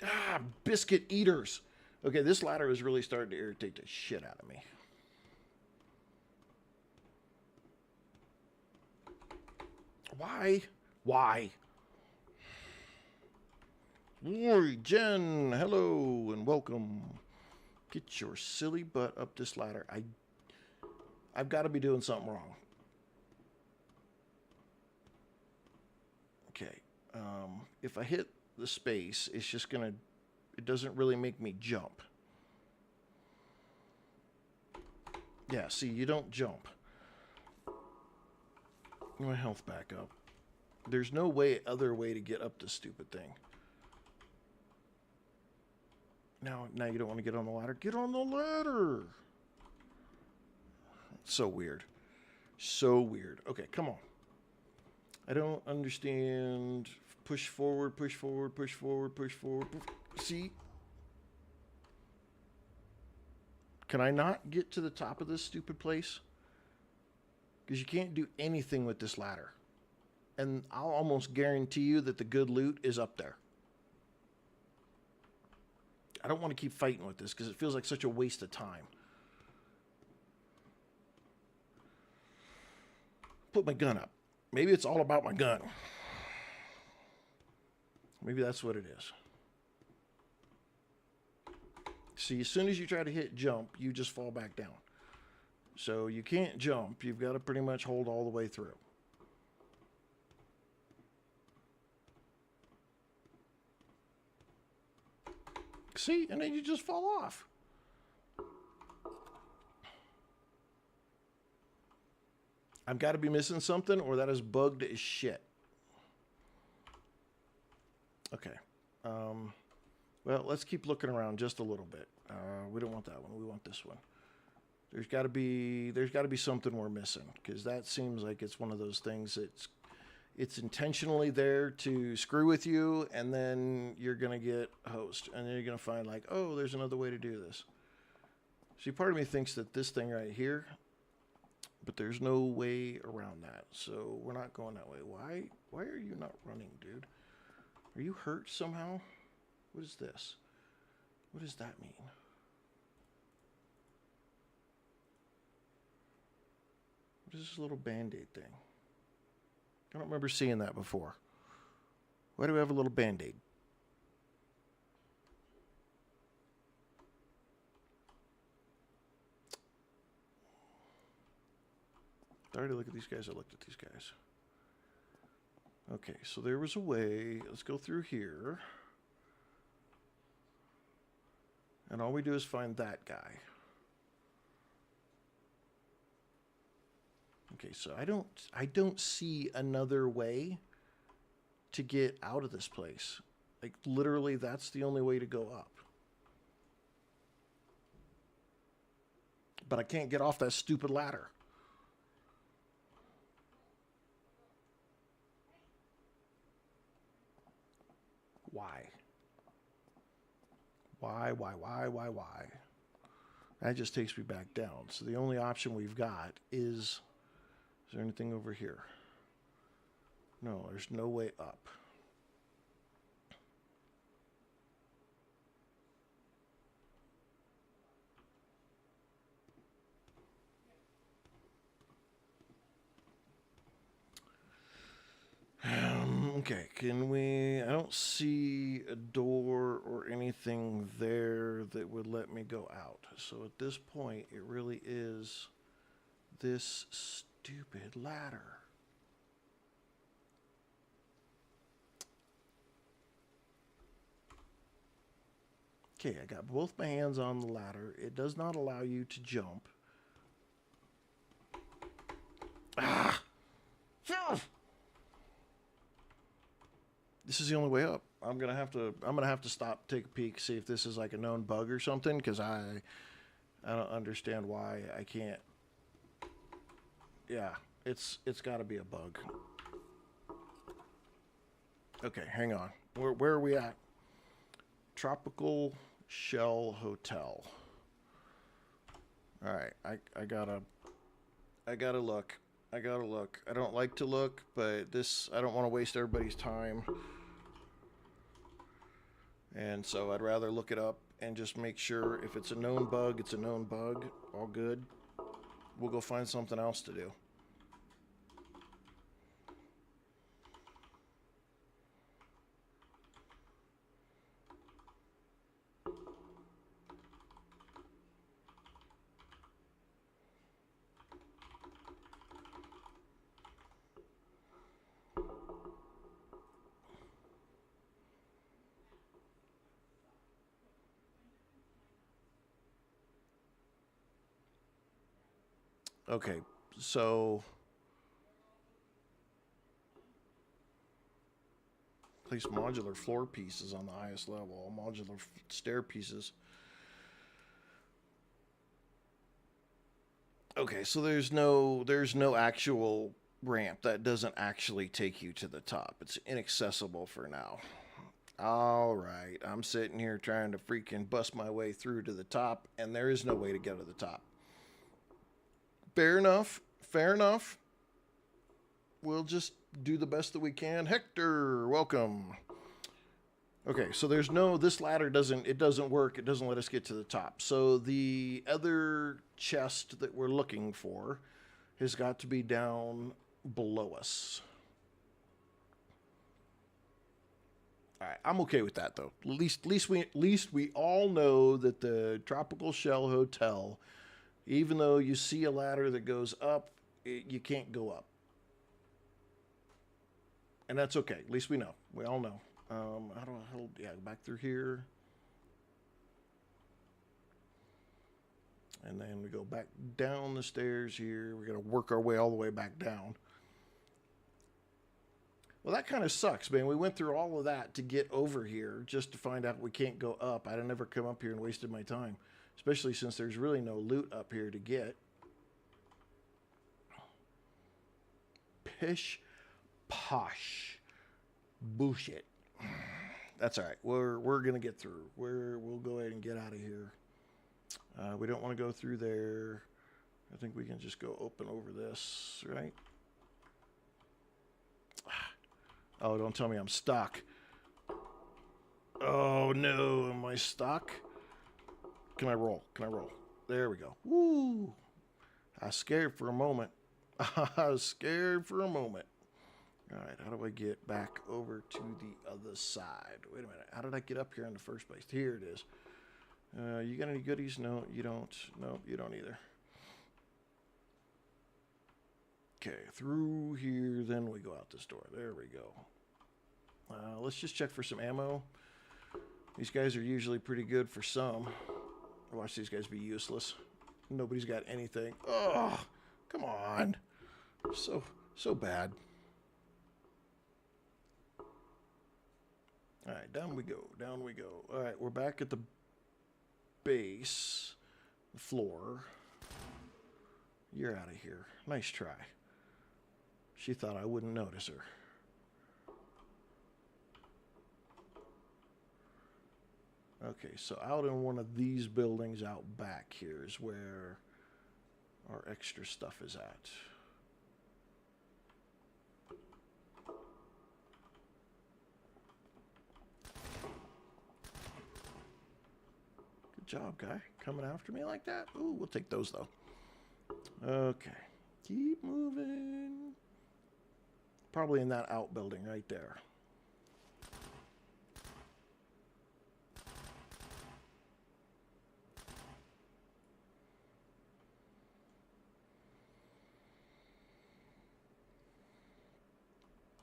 Ah, biscuit eaters. Okay, this ladder is really starting to irritate the shit out of me. Why? Why? Hey, Jen, hello and welcome. Get your silly butt up this ladder. I've got to be doing something wrong. Okay. If I hit the space, it's just gonna... It doesn't really make me jump. Yeah, see, you don't jump. My health back up. There's no other way to get up this stupid thing. Now you don't want to get on the ladder? Get on the ladder! So weird. So weird. Okay, come on. I don't understand. Push forward, push forward, push forward, push forward. See? Can I not get to the top of this stupid place? Because you can't do anything with this ladder. And I'll almost guarantee you that the good loot is up there. I don't want to keep fighting with this because it feels like such a waste of time. Put my gun up. Maybe it's all about my gun. Maybe that's what it is. See, as soon as you try to hit jump, you just fall back down. So you can't jump. You've got to pretty much hold all the way through. See? And then you just fall off. I've got to be missing something, or that is bugged as shit. Okay. Well, let's keep looking around just a little bit. We don't want that one. We want this one. There's got to be something we're missing, because that seems like it's one of those things that's it's intentionally there to screw with you, and then you're gonna get hosed, and then you're gonna find like, oh, there's another way to do this. See, part of me thinks that this thing right here, but there's no way around that, so we're not going that way. Why are you not running, dude? Are you hurt somehow? What is this? What does that mean? What is this little band-aid thing? I don't remember seeing that before. Why do we have a little band-aid? I already looked at these guys. I looked at these guys. Okay, so there was a way. Let's go through here. And all we do is find that guy. Okay, so I don't see another way to get out of this place. Like, literally, that's the only way to go up. But I can't get off that stupid ladder. Why? Why? That just takes me back down. So the only option we've got is there anything over here? No, there's no way up. Okay, can we... I don't see a door or anything there that would let me go out. So at this point, it really is this stupid ladder. Okay, I got both my hands on the ladder. It does not allow you to jump. Ah! This is the only way up. I'm gonna have to stop, take a peek, see if this is like a known bug or something, because I don't understand why I can't. Yeah, it's got to be a bug. Okay, hang on. Where are we at? Tropical Shell Hotel. All right, I gotta look. I gotta look. I don't like to look, but this, I don't want to waste everybody's time. And so I'd rather look it up and just make sure if it's a known bug, it's a known bug. All good. We'll go find something else to do. Okay, so place modular floor pieces on the highest level. Modular stair pieces. Okay, so there's no actual ramp that doesn't actually take you to the top. It's inaccessible for now. All right, I'm sitting here trying to freaking bust my way through to the top, and there is no way to get to the top. Fair enough. Fair enough. We'll just do the best that we can. Hector, welcome. Okay, so there's no, this ladder doesn't work. It doesn't let us get to the top. So the other chest that we're looking for has got to be down below us. All right, I'm okay with that though. At least we all know that the Tropical Shell Hotel, even though you see a ladder that goes up, you can't go up. And that's okay. At least we know. We all know. How do I hold? Yeah, back through here. And then we go back down the stairs here. We're going to work our way all the way back down. Well, that kind of sucks, man. We went through all of that to get over here just to find out we can't go up. I'd have never come up here and wasted my time, especially since there's really no loot up here to get. Pish posh bullshit. That's all right. We're gonna get through. We'll go ahead and get out of here. We don't want to go through there. I think we can just go open over this, right? Oh, don't tell me I'm stuck. Oh no, am I stuck? Can I roll? Can I roll? There we go. Woo! I was scared for a moment. I was scared for a moment. All right, how do I get back over to the other side? Wait a minute. How did I get up here in the first place? Here it is. You got any goodies? No, you don't. No, you don't either. Okay, through here, then we go out this door. There we go. Let's just check for some ammo. These guys are usually pretty good for some. Watch these guys be useless. Nobody's got anything. Oh, come on. So bad. All right, down we go. Down we go. All right, we're back at the base, the floor. You're out of here. Nice try. She thought I wouldn't notice her. Okay, so out in one of these buildings out back here is where our extra stuff is at. Good job, guy. Coming after me like that? Ooh, we'll take those, though. Okay. Keep moving. Probably in that outbuilding right there.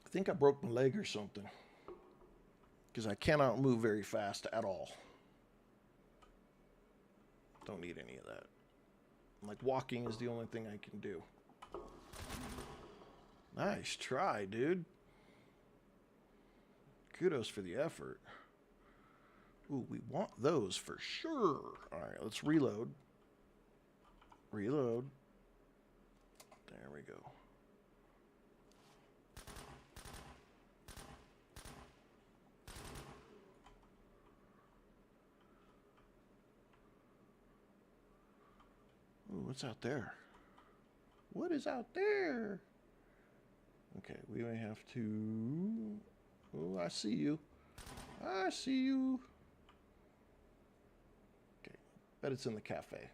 I think I broke my leg or something, because I cannot move very fast at all. Don't need any of that. Like, walking is the only thing I can do. Nice try, dude. Kudos for the effort. Ooh, we want those for sure. All right, let's reload. Reload. There we go. What's out there? What is out there? Okay, we may have to... Oh, I see you. I see you. Okay, bet it's in the cafe.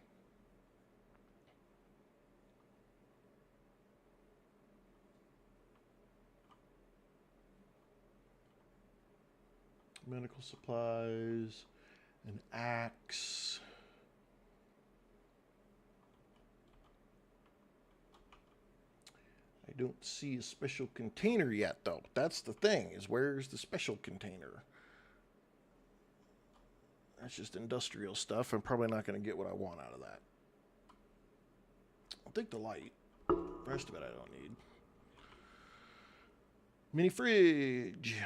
Medical supplies, an axe. I don't see a special container yet, though. That's the thing, is where's the special container? That's just industrial stuff. I'm probably not going to get what I want out of that. I'll take the light. The rest of it I don't need. Mini fridge.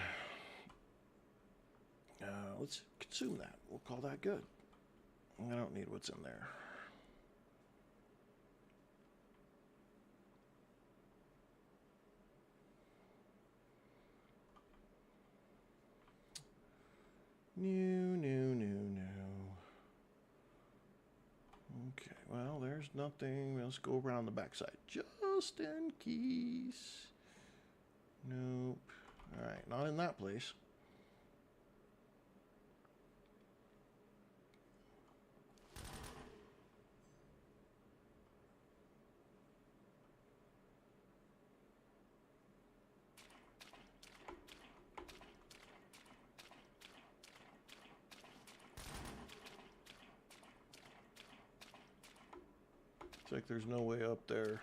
Let's consume that. We'll call that good. I don't need what's in there. No. Okay, well, there's nothing. Let's go around the backside just in case. Nope. All right, not in that place. It's like there's no way up there.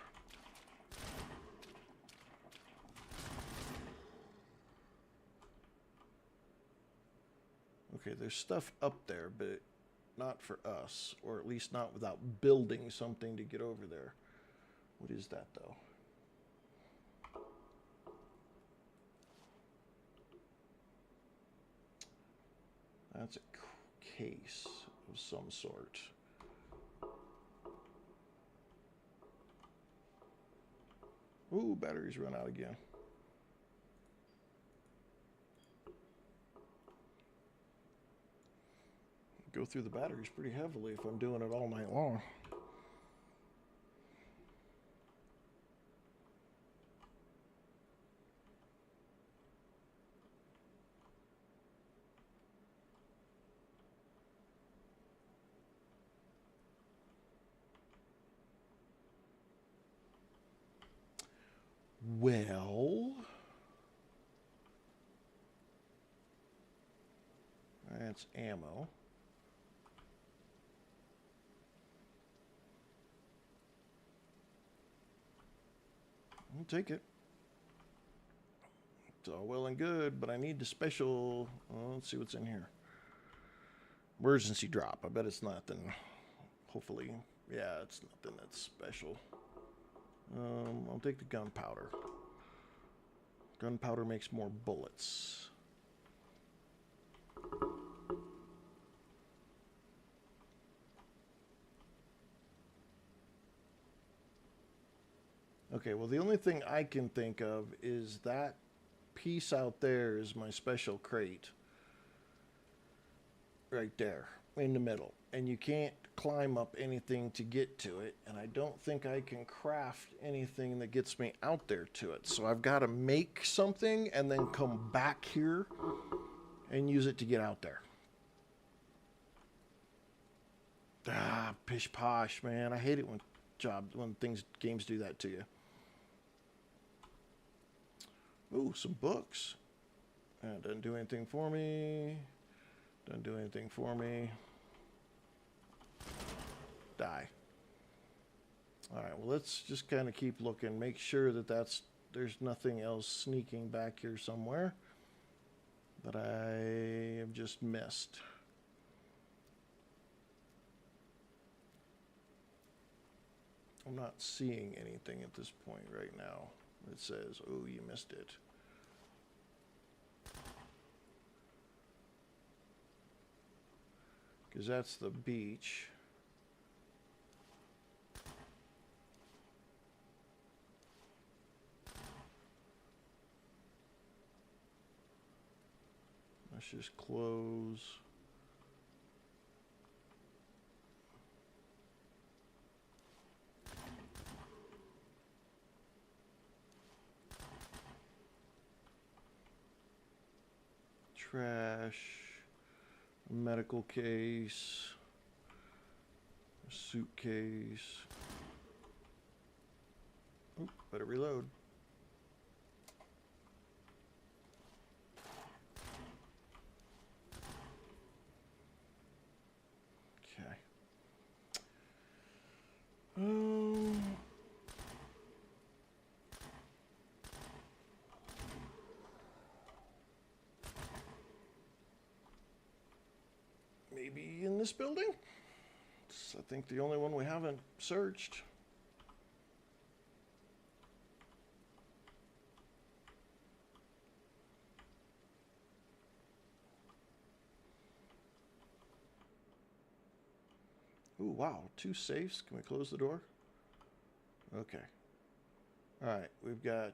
Okay, there's stuff up there, but not for us, or at least not without building something to get over there. What is that, though? That's a case of some sort. Ooh, batteries run out again. Go through the batteries pretty heavily if I'm doing it all night long. Well, that's ammo. I'll take it. It's all well and good, but I need the special. Well, let's see what's in here. Emergency drop. I bet it's nothing. Hopefully, yeah, it's nothing that's special. I'll take the gunpowder. Gunpowder makes more bullets. Okay, well, the only thing I can think of is that piece out there is my special crate. Right there, in the middle. And you can't climb up anything to get to it, and I don't think I can craft anything that gets me out there to it. So I've got to make something and then come back here and use it to get out there. Ah, pish posh, man. I hate it when games do that to you. Ooh, some books. Doesn't do anything for me. Doesn't do anything for me. Die. All right, well, let's just kind of keep looking. Make sure that there's nothing else sneaking back here somewhere that I have just missed. I'm not seeing anything at this point right now that says, oh, you missed it. Because that's the beach. Let's just close. trash, a medical case, a suitcase. Oop, better reload. Okay. Maybe in this building? It's, I think, the only one we haven't searched. Ooh, wow, 2 safes. Can we close the door? Okay. All right, we've got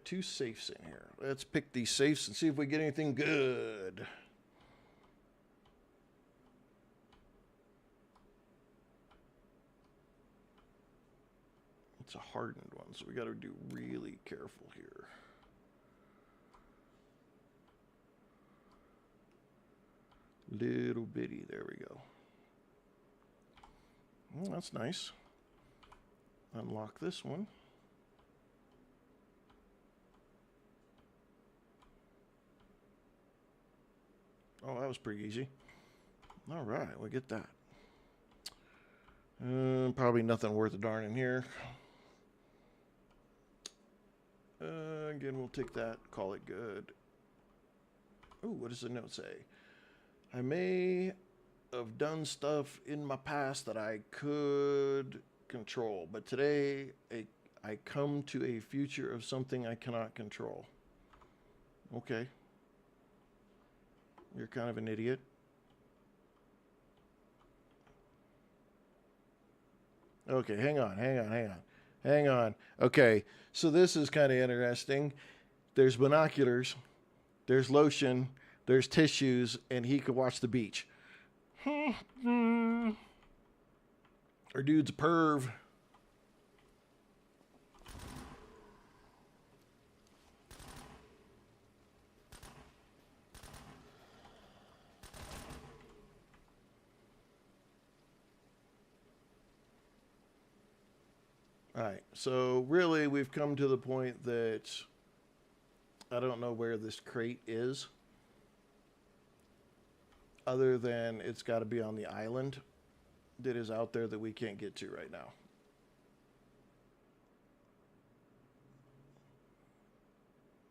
2 safes in here. Let's pick these safes and see if we get anything good. It's a hardened one, so we got to do really careful here. Little bitty, there we go. Oh, that's nice. Unlock this one. Oh, that was pretty easy. All right, we'll get that. Probably nothing worth a darn in here. Again, we'll take that, call it good. Ooh, what does the note say? I may have done stuff in my past that I could control, but today I come to a future of something I cannot control. Okay. You're kind of an idiot. Okay, hang on. Okay, so this is kind of interesting. There's binoculars, there's lotion, there's tissues, and he could watch the beach. Our dude's a perv. All right, so really we've come to the point that I don't know where this crate is, other than it's got to be on the island that is out there that we can't get to right now.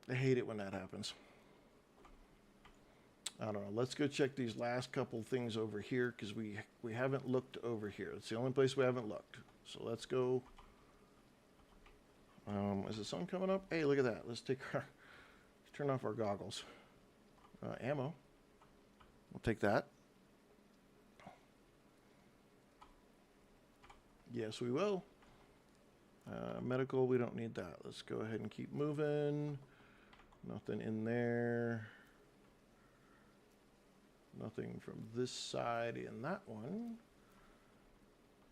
I hate it when that happens. I don't know. Let's go check these last couple things over here because we haven't looked over here. It's the only place we haven't looked. So let's go. Is the sun coming up? Hey, look at that. Let's turn off our goggles. Ammo. We'll take that. Yes, we will. Medical, we don't need that. Let's go ahead and keep moving. Nothing in there. Nothing from this side in that one.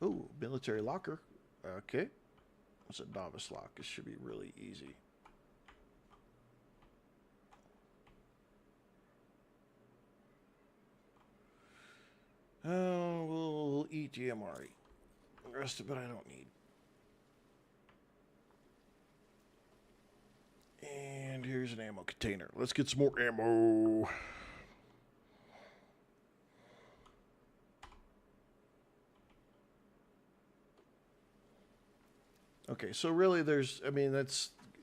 Ooh, military locker. Okay. It's a novice lock. This should be really easy. We'll eat the MRE. The rest of it I don't need. And here's an ammo container. Let's get some more ammo. Okay, so really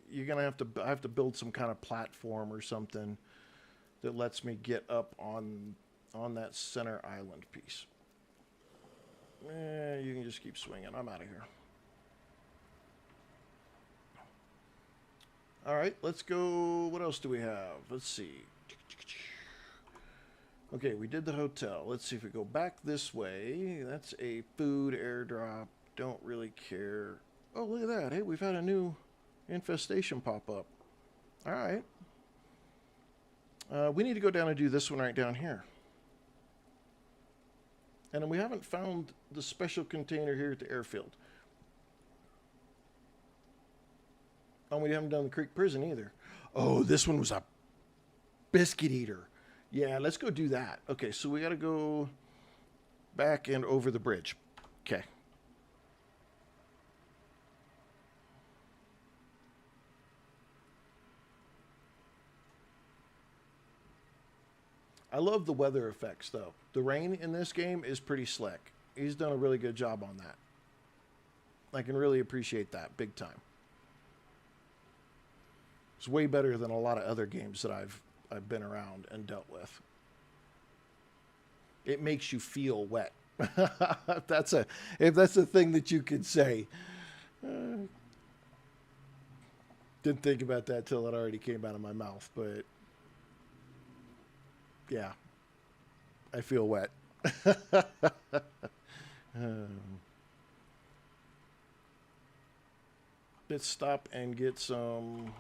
you're gonna have to build some kind of platform or something that lets me get up on that center island piece. You can just keep swinging. I'm out of here. All right, let's go. What else do we have? Let's see. Okay, we did the hotel. Let's see if we go back this way. That's a food airdrop. Don't really care. Oh, look at that. Hey, we've had a new infestation pop up. All right. We need to go down and do this one right down here. And then we haven't found the special container here at the airfield. And we haven't done the Creek Prison either. Oh, this one was a Biscuit eater. Yeah, let's go do that. Okay, so we got to go back and over the bridge. Okay. I love the weather effects, though. The rain in this game is pretty slick. He's done a really good job on that. I can really appreciate that big time. It's way better than a lot of other games that I've been around and dealt with. It makes you feel wet. if that's a thing that you could say. Didn't think about that till it already came out of my mouth, but yeah, I feel wet. Let's stop and get some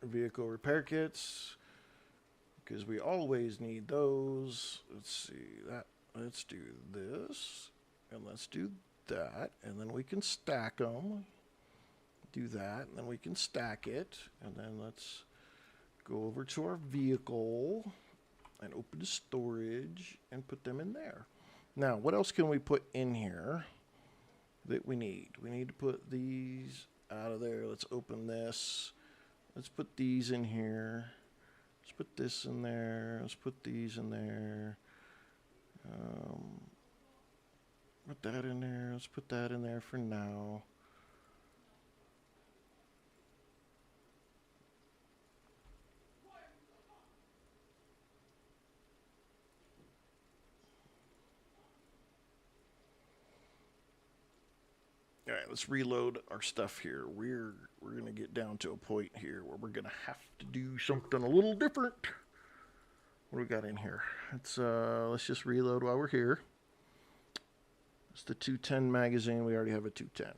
vehicle repair kits because we always need those. Let's see that. Let's do this and let's do that, and then we can stack them. Do that, and then we can stack it, and then let's go over to our vehicle and open the storage and put them in there. Now, what else can we put in here that we need? We need to put these out of there. Let's open this. Let's put these in here. Let's put this in there. Let's put these in there. Put that in there. Let's put that in there for now. All right, let's reload our stuff here. We're gonna get down to a point here where we're gonna have to do something a little different. What do we got in here? Let's just reload while we're here. It's the 210 magazine. We already have a 210.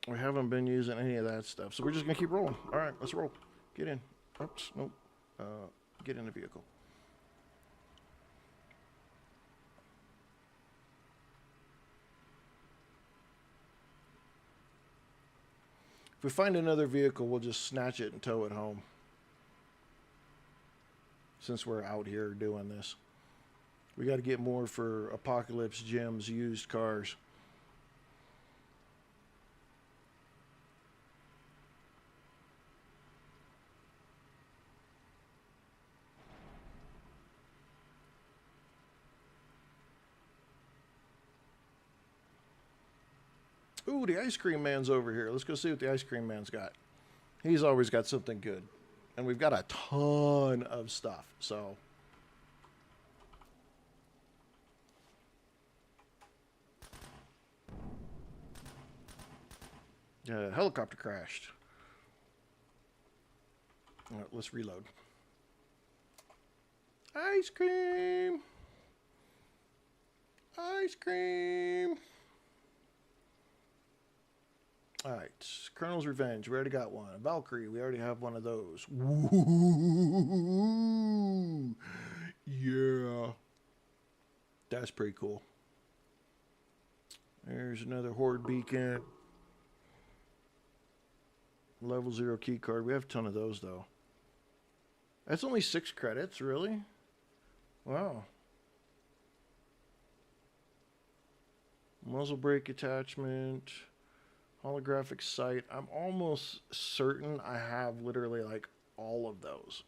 We haven't been using any of that stuff, so we're just gonna keep rolling. All right, let's roll. Get in. Oops, nope. Get in the vehicle. If we find another vehicle, we'll just snatch it and tow it home. Since we're out here doing this. We got to get more for Apocalypse Jim's used cars. Ooh, the ice cream man's over here. Let's go see what the ice cream man's got. He's always got something good. And we've got a ton of stuff, so. Helicopter crashed. All right, let's reload. Ice cream! Ice cream! All right, Colonel's Revenge. We already got one. Valkyrie. We already have one of those. Woo! Yeah. That's pretty cool. There's another Horde beacon. Level 0 key card. We have a ton of those, though. That's only 6 credits, really? Wow. Muzzle brake attachment. Holographic sight. I'm almost certain I have literally like all of those.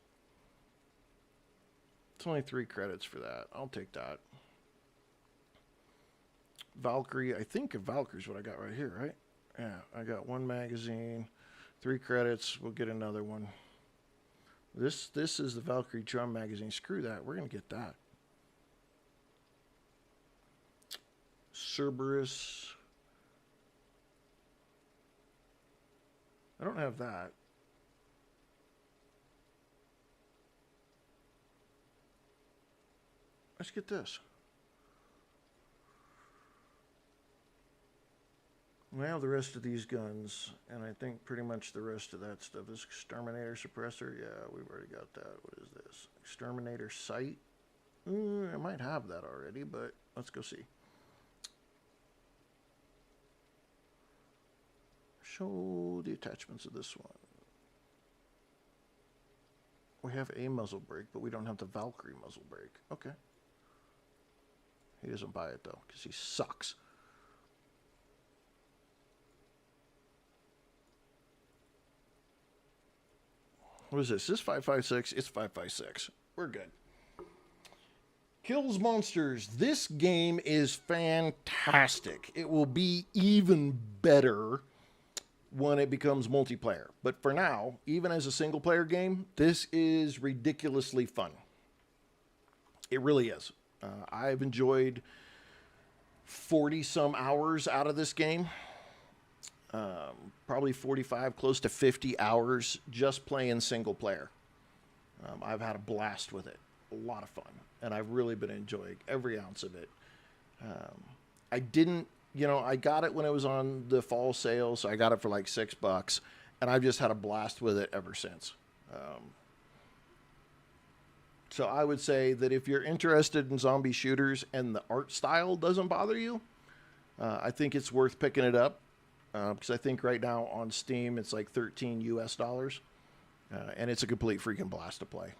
It's only 3 credits for that. I'll take that. Valkyrie. I think Valkyrie's what I got right here, right? Yeah, I got 1 magazine. 3 credits. We'll get another one. This is the Valkyrie drum magazine. Screw that. We're going to get that. Cerberus. I don't have that. Let's get this. We have the rest of these guns, and I think pretty much the rest of that stuff. This Exterminator Suppressor, yeah, we've already got that. What is this? Exterminator Sight? I might have that already, but let's go see. Show the attachments of this one. We have a muzzle brake, but we don't have the Valkyrie muzzle brake. Okay. He doesn't buy it, though, because he sucks. What is this? Is this 5.56? It's 5.56. We're good. Kills Monsters. This game is fantastic. It will be even better when it becomes multiplayer. But for now, even as a single-player game, this is ridiculously fun. It really is. I've enjoyed 40-some hours out of this game. Probably 45, close to 50 hours just playing single player. I've had a blast with it. A lot of fun. And I've really been enjoying every ounce of it. I didn't, I got it when it was on the fall sale, so I got it for like $6. And I've just had a blast with it ever since. So I would say that if you're interested in zombie shooters and the art style doesn't bother you, I think it's worth picking it up. Because I think right now on Steam it's like $13 US. And it's a complete freaking blast to play.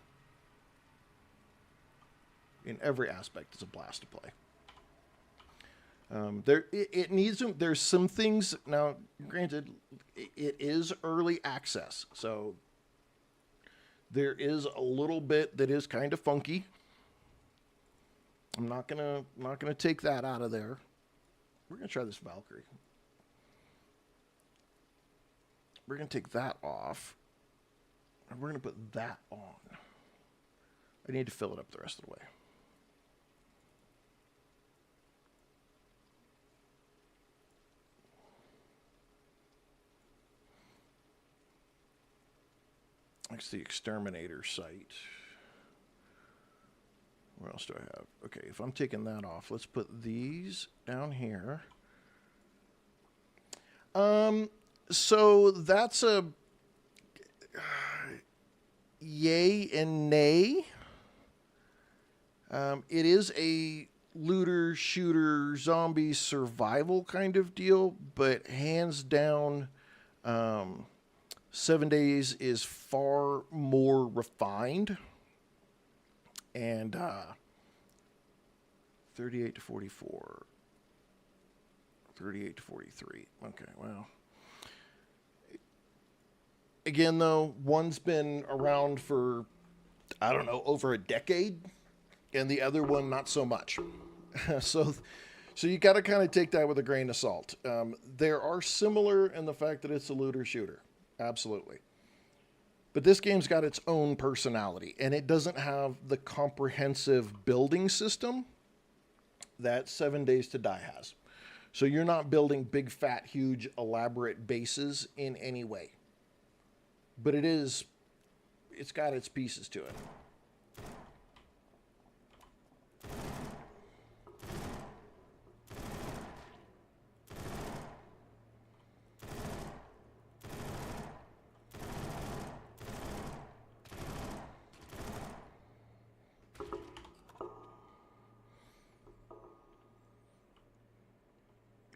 In every aspect, it's a blast to play. It needs them. There's some things now. Granted, it is early access, so there is a little bit that is kind of funky. I'm not gonna take that out of there. We're gonna try this Valkyrie. We're going to take that off, and we're going to put that on. I need to fill it up the rest of the way. That's the exterminator site. What else do I have? Okay, if I'm taking that off, let's put these down here. So that's a yay and nay. It is a looter, shooter, zombie survival kind of deal, but hands down, 7 Days is far more refined. And 38 to 44. 38 to 43. Okay, well. Again, though, one's been around for, I don't know, over a decade, and the other one not so much. So you got to kind of take that with a grain of salt. There are similar in the fact that it's a looter shooter, absolutely. But this game's got its own personality, and it doesn't have the comprehensive building system that 7 Days to Die has. So you're not building big, fat, huge, elaborate bases in any way. But it's got its pieces to it.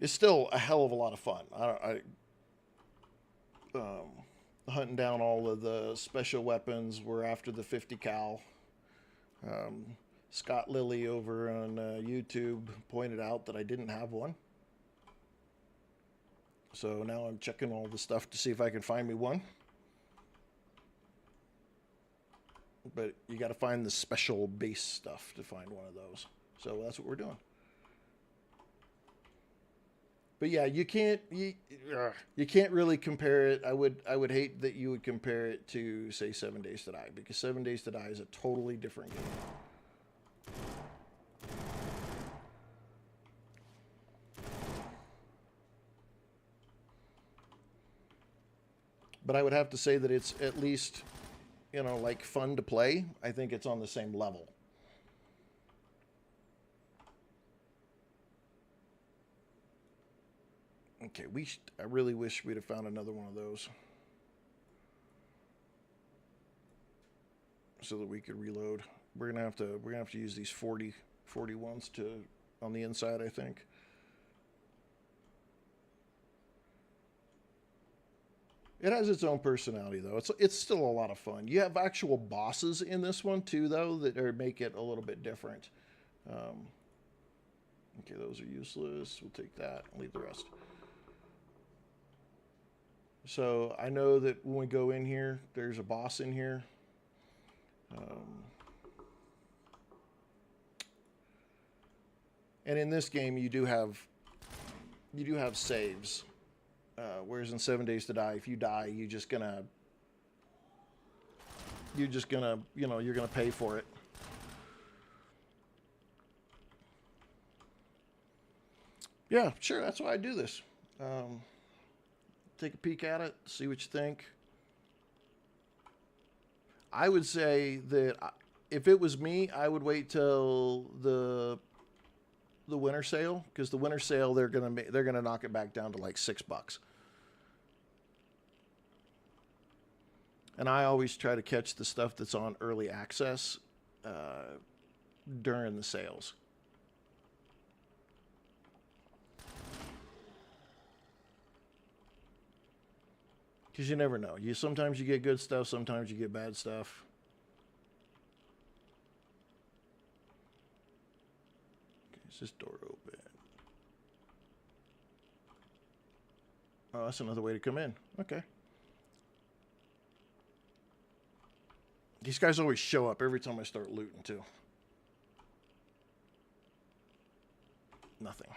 It's still a hell of a lot of fun. Hunting down all of the special weapons. We're after the 50 cal. Scott Lilly over on YouTube pointed out that I didn't have one. So now I'm checking all the stuff to see if I can find me one. But you got to find the special base stuff to find one of those. So that's what we're doing. But yeah, you can't really compare it. I would hate that you would compare it to, say, 7 Days to Die, because 7 Days to Die is a totally different game. But I would have to say that it's at least, like fun to play. I think it's on the same level. Okay, I really wish we'd have found another one of those so that we could reload. We're gonna have to use these 41s on the inside, I think. It has its own personality, though. It's still a lot of fun. You have actual bosses in this one too, though, that make it a little bit different. Um, okay, those are useless. We'll take that and leave the rest. So I know that when we go in here, there's a boss in here. And in this game, you do have saves. Whereas in 7 Days to Die, if you die, you're just gonna you're gonna pay for it. Yeah, sure. That's why I do this. Take a peek at it, see what you think. I would say that if it was me, I would wait till the winter sale, because the winter sale they're gonna knock it back down to like $6. And I always try to catch the stuff that's on early access during the sales. Because you never know. Sometimes you get good stuff, sometimes you get bad stuff. Okay, is this door open? Oh, that's another way to come in. Okay. These guys always show up every time I start looting, too. Nothing.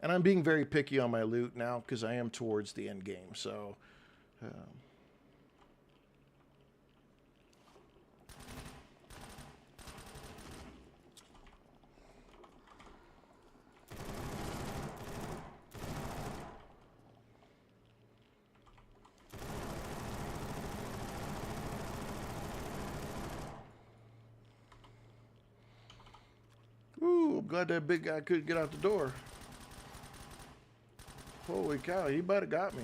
And I'm being very picky on my loot now because I am towards the end game, so... Ooh, I'm glad that big guy couldn't get out the door. Holy cow, he might have got me.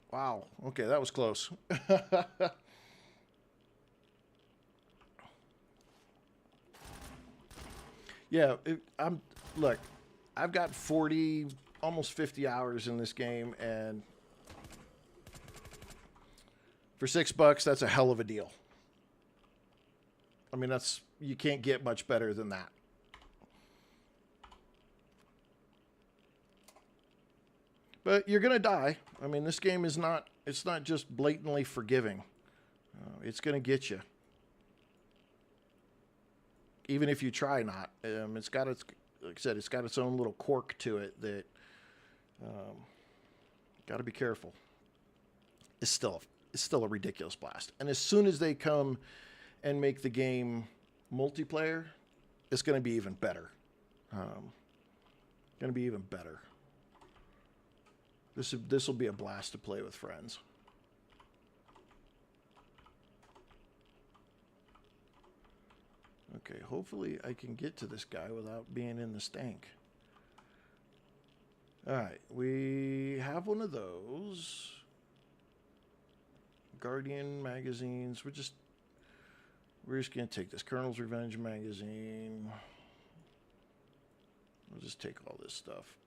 Wow, okay, that was close. Yeah, look, I've got 40, almost 50 hours in this game, and for $6, that's a hell of a deal. I mean, you can't get much better than that. But you're gonna die. I mean, this game is not. It's not just blatantly forgiving. It's gonna get you. Even if you try not. It's got its. Like I said, it's got its own little quirk to it that. Got to be careful. It's still a ridiculous blast. And as soon as they come and make the game multiplayer, it's going to be even better. Going to be even better. This will be a blast to play with friends. Okay, hopefully I can get to this guy without being in the stank. Alright, we have one of those. Guardian magazines. We're just going to take this. Colonel's Revenge magazine. We'll just take all this stuff.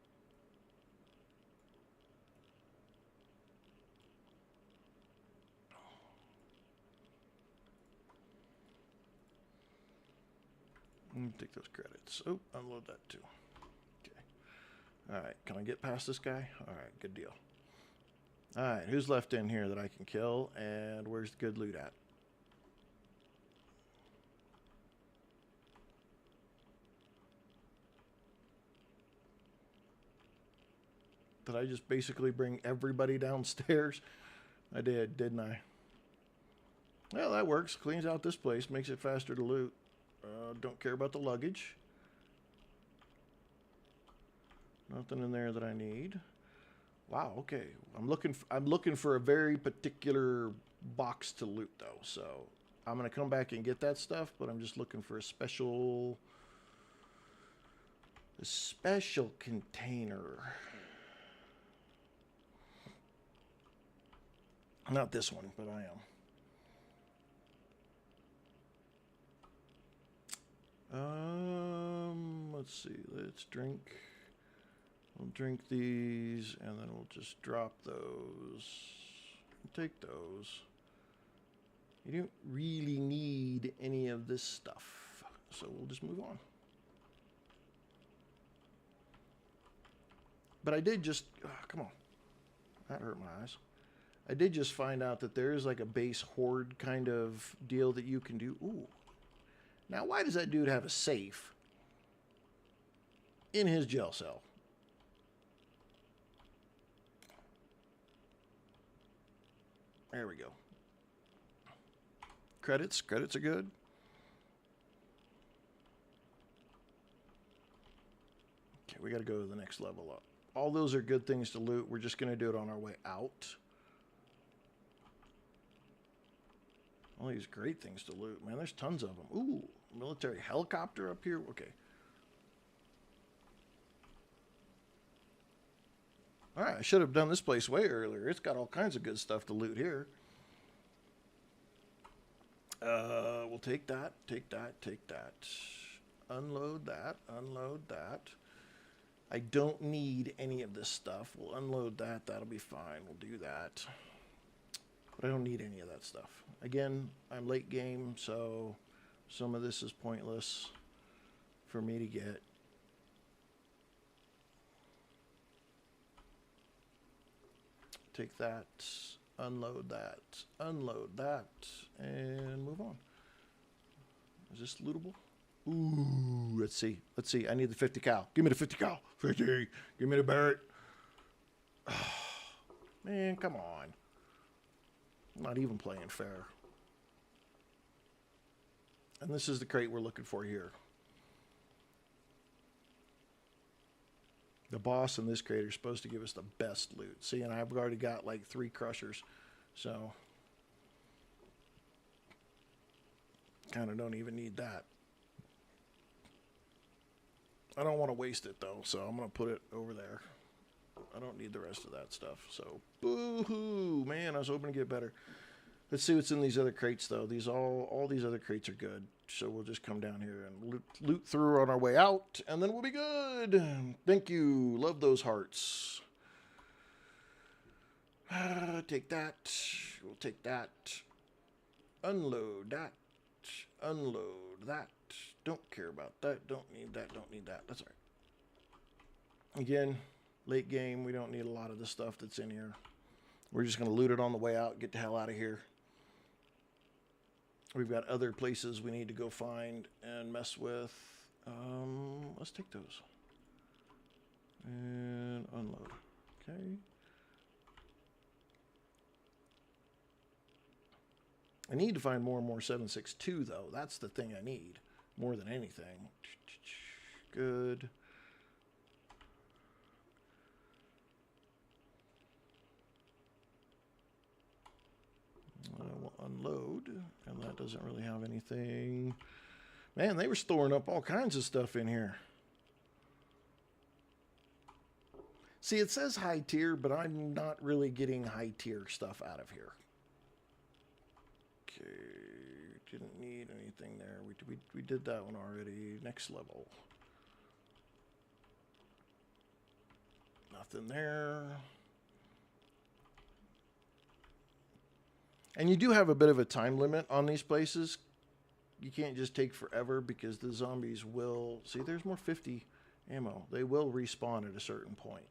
Take those credits. Oh, unload that too. Okay. Alright, can I get past this guy? Alright, good deal. Alright, who's left in here that I can kill? And where's the good loot at? Did I just basically bring everybody downstairs? I did, didn't I? Well, that works. Cleans out this place. Makes it faster to loot. Don't care about the luggage. Nothing in there that I need. Wow, okay. I'm looking for a very particular box to loot, though. So I'm going to come back and get that stuff, but I'm just looking for a special container. Not this one, but I am. Let's see. Let's drink. We'll drink these, and then we'll just drop those. Take those. You don't really need any of this stuff, so we'll just move on. But I did just, come on, that hurt my eyes. I did just find out that there is like a base horde kind of deal that you can do. Ooh. Now, why does that dude have a safe in his jail cell? There we go. Credits are good. Okay, we got to go to the next level up. All those are good things to loot. We're just going to do it on our way out. All these great things to loot, man. There's tons of them. Ooh, military helicopter up here. Okay. All right, I should have done this place way earlier. It's got all kinds of good stuff to loot here. We'll take that, take that, take that. Unload that, unload that. I don't need any of this stuff. We'll unload that. That'll be fine. We'll do that. But I don't need any of that stuff. Again, I'm late game, so some of this is pointless for me to get. Take that, unload that, and move on. Is this lootable? Ooh, let's see. Let's see. I need the 50 cal. Give me the 50 cal. 50. Give me the Barrett. Oh, man, come on. I'm not even playing fair. And this is the crate we're looking for here. The boss in this crate is supposed to give us the best loot. See, and I've already got like 3 crushers. So, kind of don't even need that. I don't want to waste it though, so I'm going to put it over there. I don't need the rest of that stuff. So, boo-hoo, man, I was hoping to get better. Let's see what's in these other crates though. These all these other crates are good. So we'll just come down here and loot through on our way out, and then we'll be good. Thank you. Love those hearts. Take that. We'll take that. Unload that. Unload that. Don't care about that. Don't need that. Don't need that. That's all right. Again, late game. We don't need a lot of the stuff that's in here. We're just going to loot it on the way out. Get the hell out of here. We've got other places we need to go find and mess with. Let's take those. And unload. Okay. I need to find more and more 7.62 though. That's the thing I need more than anything. Good. We'll unload, and that doesn't really have anything. Man, they were storing up all kinds of stuff in here. See, it says high tier, but I'm not really getting high tier stuff out of here. Okay, didn't need anything there. We did that one already. Next level. Nothing there. And you do have a bit of a time limit on these places. You can't just take forever because the zombies will... See, there's more 50 ammo. They will respawn at a certain point.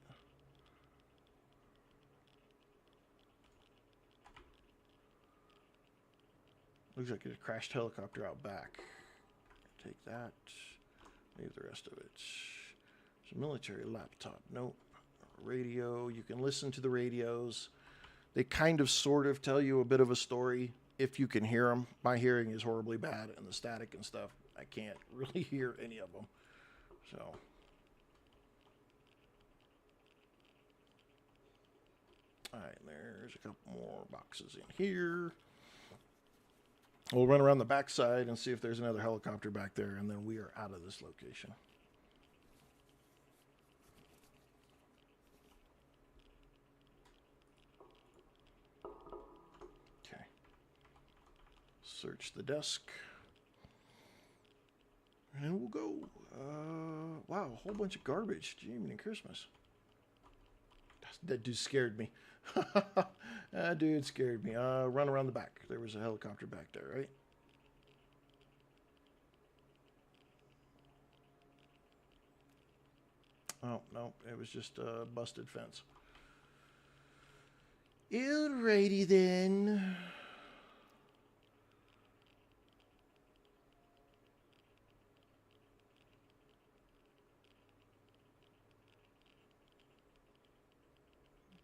Looks like a crashed helicopter out back. Take that. Leave the rest of it. It's a military laptop. Nope. Radio. You can listen to the radios. They kind of sort of tell you a bit of a story if you can hear them. My hearing is horribly bad, and the static and stuff, I can't really hear any of them. So, all right, there's a couple more boxes in here. We'll run around the backside and see if there's another helicopter back there, and then we are out of this location. Search the desk. And we'll go. Wow, a whole bunch of garbage. Jiminy Christmas. That dude scared me. That dude scared me. Run around the back. There was a helicopter back there, right? Oh, no. It was just a busted fence. Alrighty then.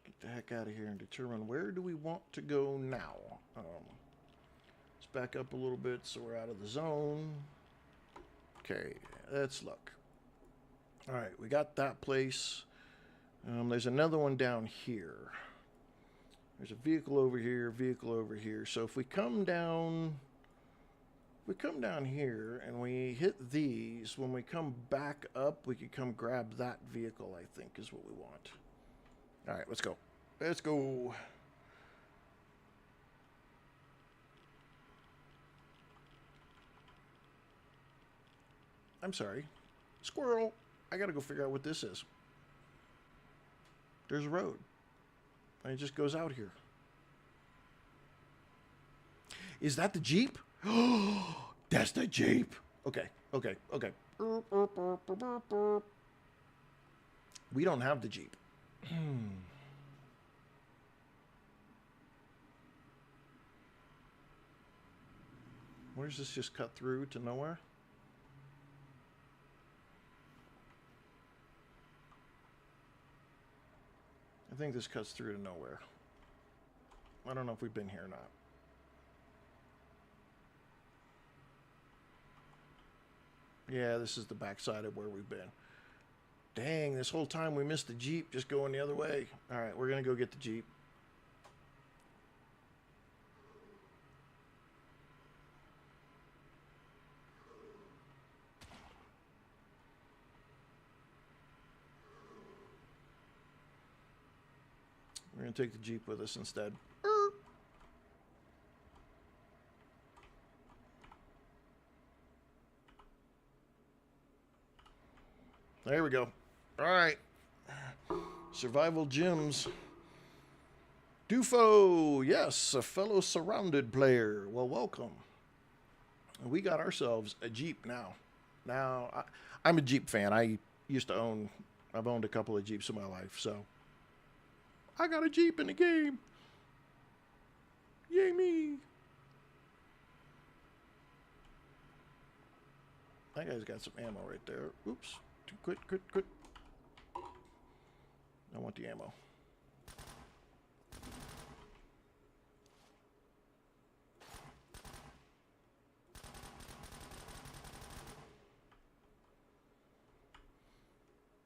Get the heck out of here and determine where do we want to go now. Let's back up a little bit so we're out of the zone. Okay, let's look. All right, we got that place. There's another one down here. There's a vehicle over here, vehicle over here. So if we come down here and we hit these, when we come back up, we could come grab that vehicle, I think, is what we want. All right, let's go. Let's go. I'm sorry. Squirrel. I gotta go figure out what this is. There's a road. And it just goes out here. Is that the Jeep? That's the Jeep. Okay, okay, okay. We don't have the Jeep. Where's this just cut through to nowhere? I think this cuts through to nowhere. I don't know if we've been here or not. Yeah, this is the backside of where we've been. Dang, this whole time we missed the Jeep just going the other way. All right, we're going to go get the Jeep. We're going to take the Jeep with us instead. There we go. All right. Survival gyms. Dufo, yes, a fellow SurrounDead player. Well, welcome. We got ourselves a Jeep now. Now, I'm a Jeep fan. I've owned a couple of Jeeps in my life, so I got a Jeep in the game. Yay me. That guy's got some ammo right there. Oops. Quit. I want the ammo.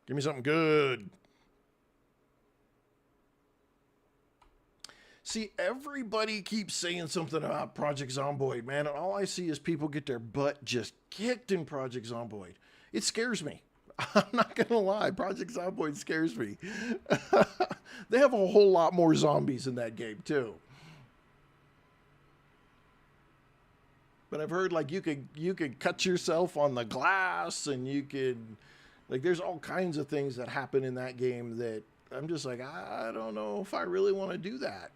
Give me something good. See, everybody keeps saying something about Project Zomboid, man, and all I see is people get their butt just kicked in Project Zomboid. It scares me. I'm not going to lie. Project Zomboid scares me. They have a whole lot more zombies in that game, too. But I've heard, like, you could cut yourself on the glass, and you could... Like, there's all kinds of things that happen in that game that I'm just like, I don't know if I really want to do that.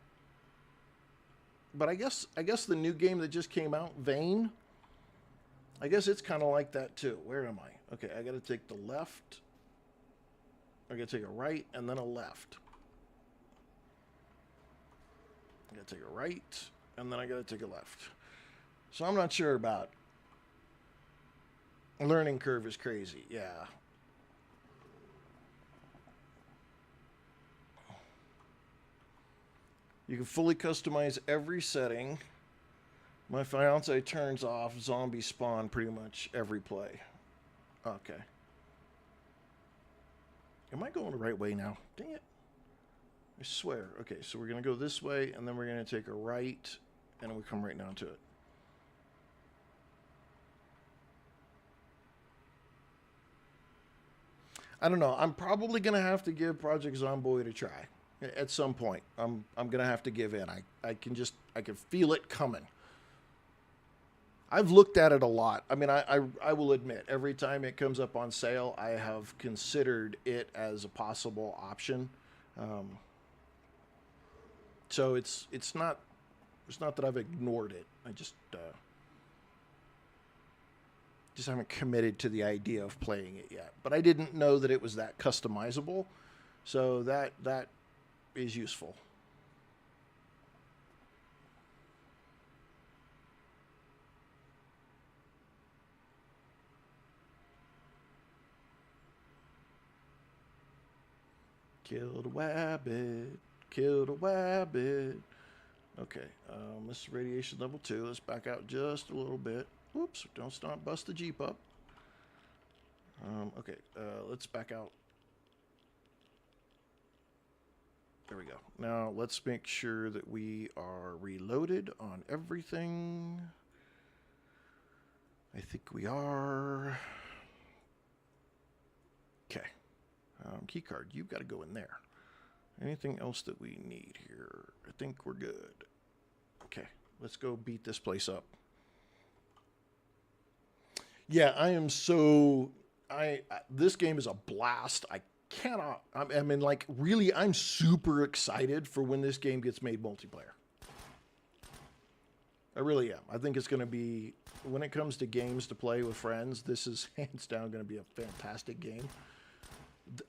But I guess the new game that just came out, Vane, I guess it's kind of like that too. Where am I? Okay, I got to take the left. I got to take a right and then a left. I got to take a right and then I got to take a left. So I'm not sure about... Learning curve is crazy, yeah. You can fully customize every setting. My fiance turns off zombie spawn pretty much every play. Okay. Am I going the right way now? Dang it. I swear. Okay, so we're going to go this way, and then we're going to take a right, and we come right down to it. I don't know. I'm probably going to have to give Project Zomboid a try. At some point, I'm gonna have to give in. I can feel it coming. I've looked at it a lot. I mean, I will admit, every time it comes up on sale, I have considered it as a possible option. So it's not that I've ignored it. I just haven't committed to the idea of playing it yet. But I didn't know that it was that customizable, so that is useful. Killed a wabbit. Killed a wabbit. Okay, this is radiation level 2. Let's back out just a little bit. Whoops, don't stop, bust the Jeep up. Okay, let's back out. There we go. Now let's make sure that we are reloaded on everything. I think we are. Okay. Key card, you've got to go in there. Anything else that we need here? I think we're good. Okay, let's go beat this place up. Yeah, I am so... this game is a blast. I cannot... I mean, like, really, I'm super excited for when this game gets made multiplayer. I really am. I think it's going to be... When it comes to games to play with friends, this is hands down going to be a fantastic game.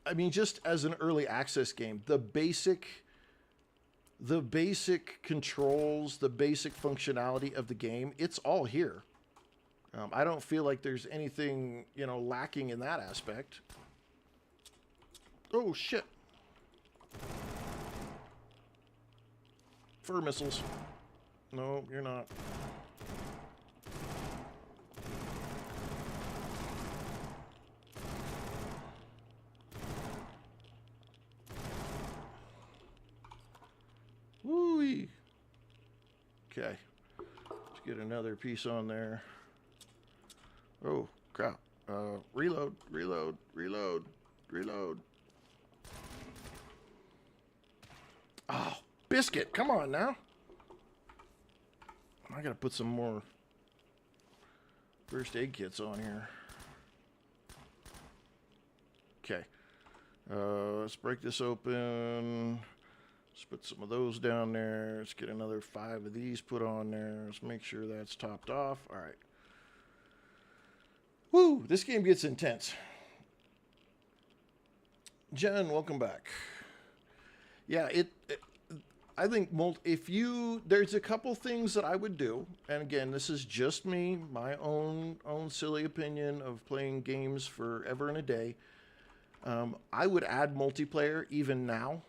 I mean, just as an early access game, the basic controls, the basic functionality of the game, it's all here. I don't feel like there's anything, lacking in that aspect. Oh, shit. Fur missiles. No, you're not. Woo-wee. Okay. Let's get another piece on there. Oh, crap. Reload, reload, reload, reload. Oh, biscuit. Come on now. I gotta put some more first aid kits on here. Okay. Let's break this open. Let's put some of those down there. Let's get another 5 of these put on there. Let's make sure that's topped off. All right. Woo, this game gets intense. Jen, welcome back. Yeah, I think there's a couple things that I would do, and again, this is just me, my own silly opinion of playing games forever and a day. I would add multiplayer even now,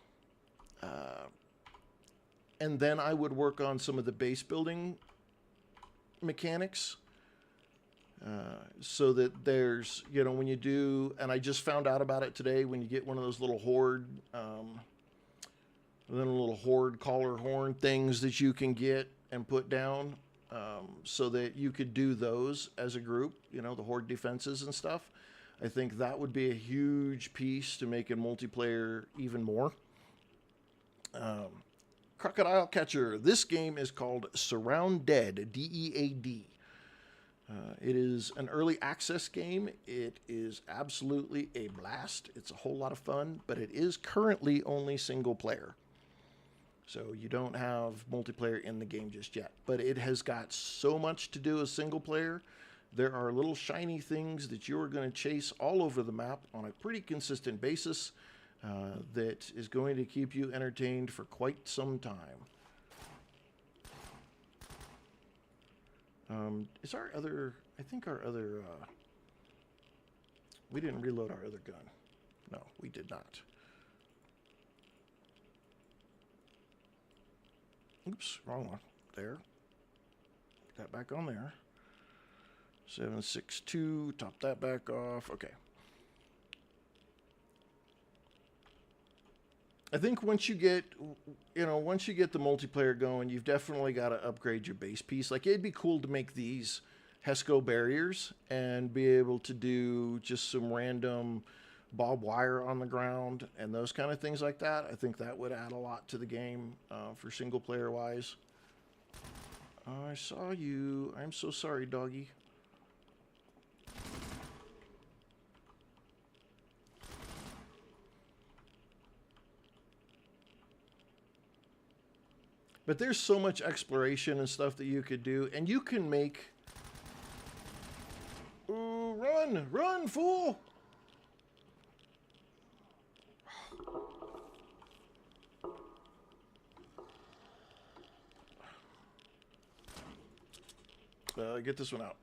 and then I would work on some of the base building mechanics. So that there's, when you do, and I just found out about it today, when you get one of those little horde, collar horn things that you can get and put down, so that you could do those as a group, the horde defenses and stuff. I think that would be a huge piece to making multiplayer even more. Crocodile Catcher. This game is called SurrounDead, D-E-A-D. It is an early access game. It is absolutely a blast. It's a whole lot of fun, but it is currently only single player. So you don't have multiplayer in the game just yet. But it has got so much to do as single player. There are little shiny things that you are going to chase all over the map on a pretty consistent basis that is going to keep you entertained for quite some time. Is our other... I think our other... we didn't reload our other gun. No, we did not. Oops, wrong one. There. Put that back on there. 7.62. Top that back off. Okay. I think once you get the multiplayer going, you've definitely got to upgrade your base piece. Like, it'd be cool to make these HESCO barriers and be able to do just some random barbed wire on the ground and those kind of things like that. I think that would add a lot to the game for single player wise. I saw you. I'm so sorry, doggy. But there's so much exploration and stuff that you could do, and you can make. Ooh, run, fool! Get this one out.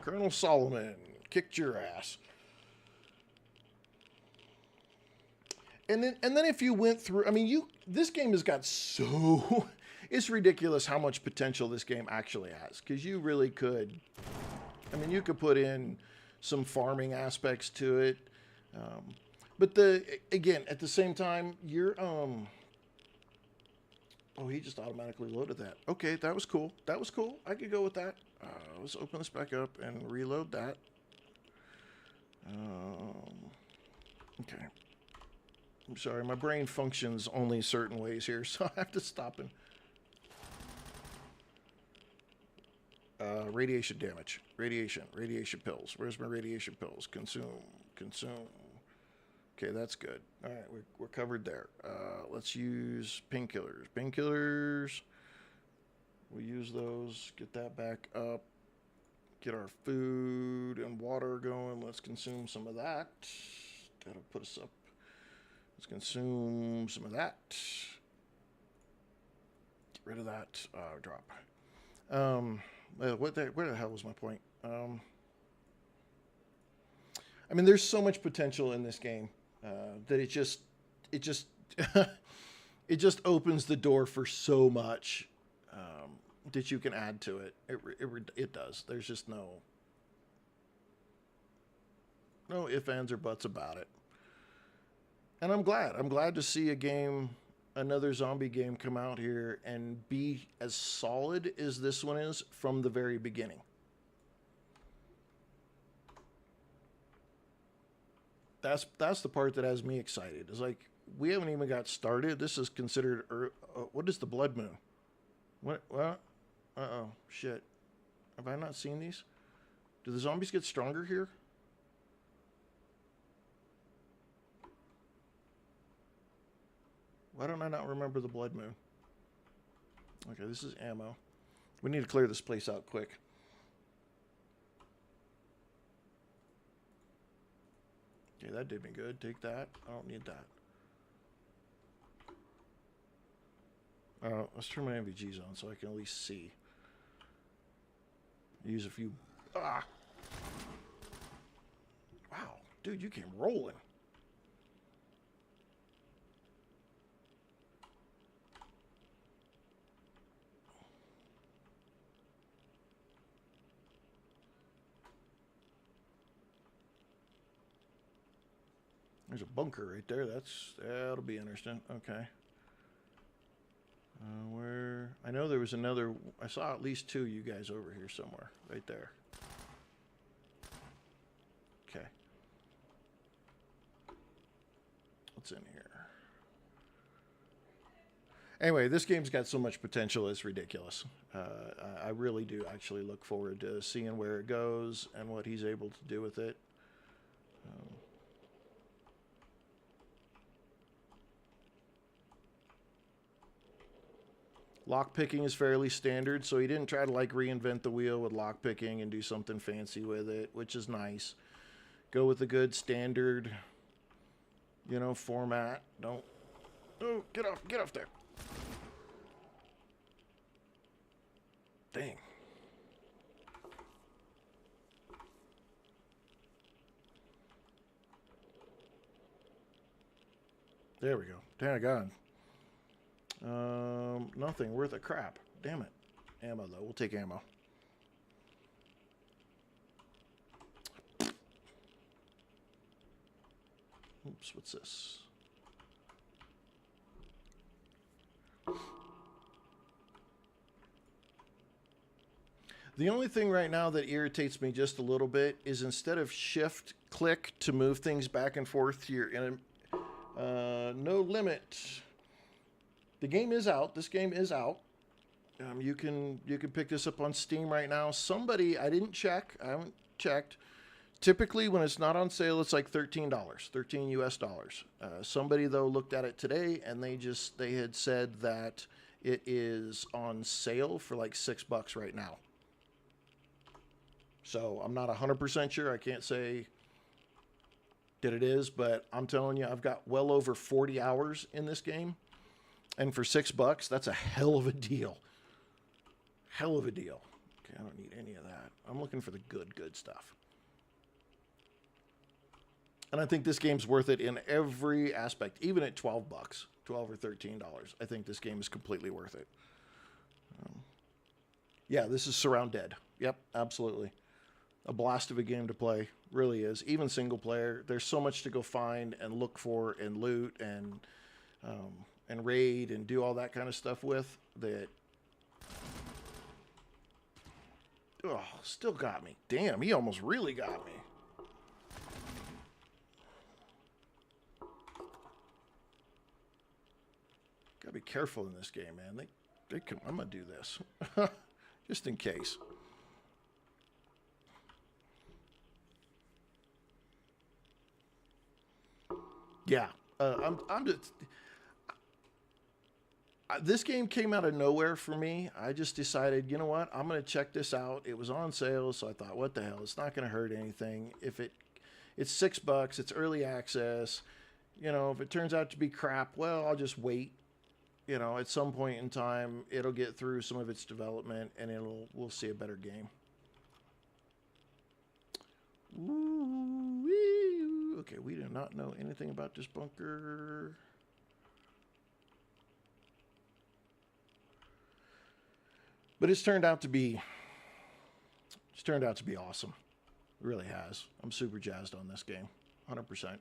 Colonel Solomon kicked your ass. And then if you went through, I mean, this game has got so, it's ridiculous how much potential this game actually has, because you really could, I mean, you could put in some farming aspects to it, but again, at the same time, you're, oh, he just automatically loaded that. Okay, that was cool. That was cool. I could go with that. Let's open this back up and reload that. Okay. I'm sorry, my brain functions only certain ways here, so I have to stop and... radiation damage. Radiation pills. Where's my radiation pills? Consume. Okay, that's good. All right, we're covered there. Let's use painkillers. We'll use those. Get that back up. Get our food and water going. Let's consume some of that. That'll put us up. Let's consume some of that. Get rid of that. Drop. Where the hell was my point? I mean, there's so much potential in this game that it just it just opens the door for so much that you can add to it. It does. There's just no ifs, ands, or buts about it. And I'm glad to see another zombie game come out here and be as solid as this one is from the very beginning. That's the part that has me excited. It's like, we haven't even got started. This is considered, what is the blood moon? What? Uh-oh, shit. Have I not seen these? Do the zombies get stronger here? Why don't I not remember the blood moon? Okay, this is ammo. We need to clear this place out quick. Okay, that did me good. Take that. I don't need that. Let's turn my NVGs on so I can at least see. Use a few. Ah! Wow, dude, you came rolling. There's a bunker right there. That'll be interesting. Okay. Where? I know there was another. I saw at least two of you guys over here somewhere. Right there. Okay. What's in here? Anyway, this game's got so much potential, it's ridiculous. I really do actually look forward to seeing where it goes and what he's able to do with it. Lockpicking is fairly standard, so he didn't try to like reinvent the wheel with lockpicking and do something fancy with it, which is nice. Go with a good standard, format. Don't. Oh, get off there. Dang. There we go. Damn God. Nothing worth a crap. Damn it. Ammo, though. We'll take ammo. Oops, what's this? The only thing right now that irritates me just a little bit is instead of shift click to move things back and forth, you're in no limit. The game is out. This game is out. You can pick this up on Steam right now. Somebody, I didn't check. I haven't checked. Typically, when it's not on sale, it's like $13, 13 US dollars. Somebody though looked at it today, and they had said that it is on sale for like $6 right now. So I'm not 100% sure. I can't say that it is, but I'm telling you, I've got well over 40 hours in this game, and for $6, that's a hell of a deal. Hell of a deal. Okay, I don't need any of that. I'm looking for the good stuff. And I think this game's worth it in every aspect, even at $12, $12 or $13. I think this game is completely worth it. Yeah, this is SurrounDead. Yep, absolutely. A blast of a game to play. Really is. Even single player. There's so much to go find and look for and loot and raid and do all that kind of stuff with that. Oh, still got me. Damn, he almost really got me. Gotta be careful in this game, man. They can. I'm gonna do this, just in case. Yeah, I'm just. This game came out of nowhere for me. I just decided, you know what? I'm gonna check this out. It was on sale, so I thought, what the hell? It's not gonna hurt anything. It's $6. It's early access. You know, if it turns out to be crap, well, I'll just wait. You know, at some point in time, it'll get through some of its development, and we'll see a better game. Ooh, okay, we do not know anything about this bunker. But it's turned out to be awesome. It really has. I'm super jazzed on this game. 100%.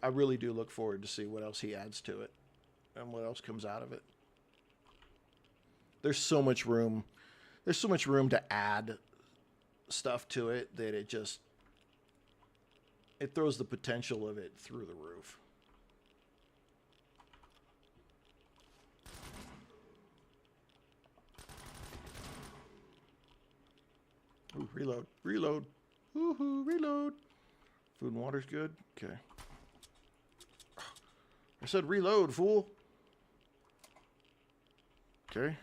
I really do look forward to see what else he adds to it and what else comes out of it. There's so much room. There's so much room to add stuff to it that it throws the potential of it through the roof. Ooh, reload. Woohoo, reload. Food and water's good. Okay. I said reload, fool. Okay.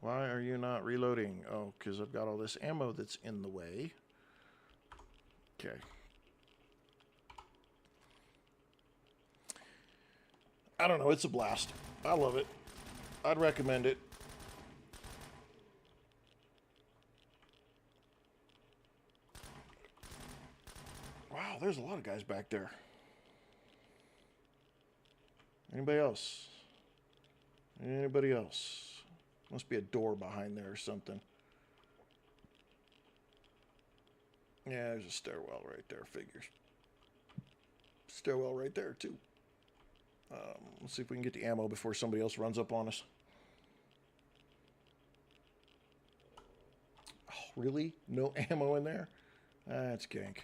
Why are you not reloading? Oh, because I've got all this ammo that's in the way. Okay. I don't know. It's a blast. I love it. I'd recommend it. Wow, there's a lot of guys back there. Anybody else? Anybody else? Must be a door behind there or something. Yeah, there's a stairwell right there, figures. Stairwell right there, too. Let's see if we can get the ammo before somebody else runs up on us. Oh, really? No ammo in there? That's gank.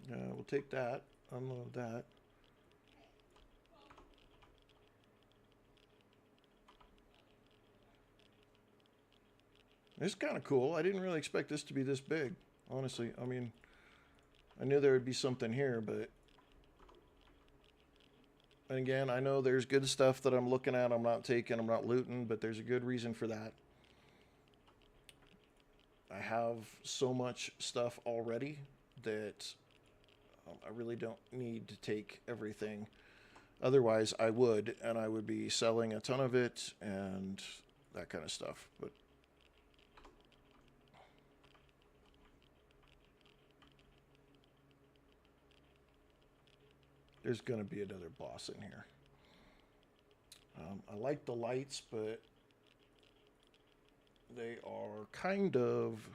We'll take that. Unload that. It's kind of cool. I didn't really expect this to be this big, honestly. I mean, I knew there would be something here, but... And again, I know there's good stuff that I'm looking at. I'm not taking, I'm not looting, but there's a good reason for that. I have so much stuff already that I really don't need to take everything. Otherwise, I would, and I would be selling a ton of it and that kind of stuff. But there's going to be another boss in here. I like the lights, but they are kind of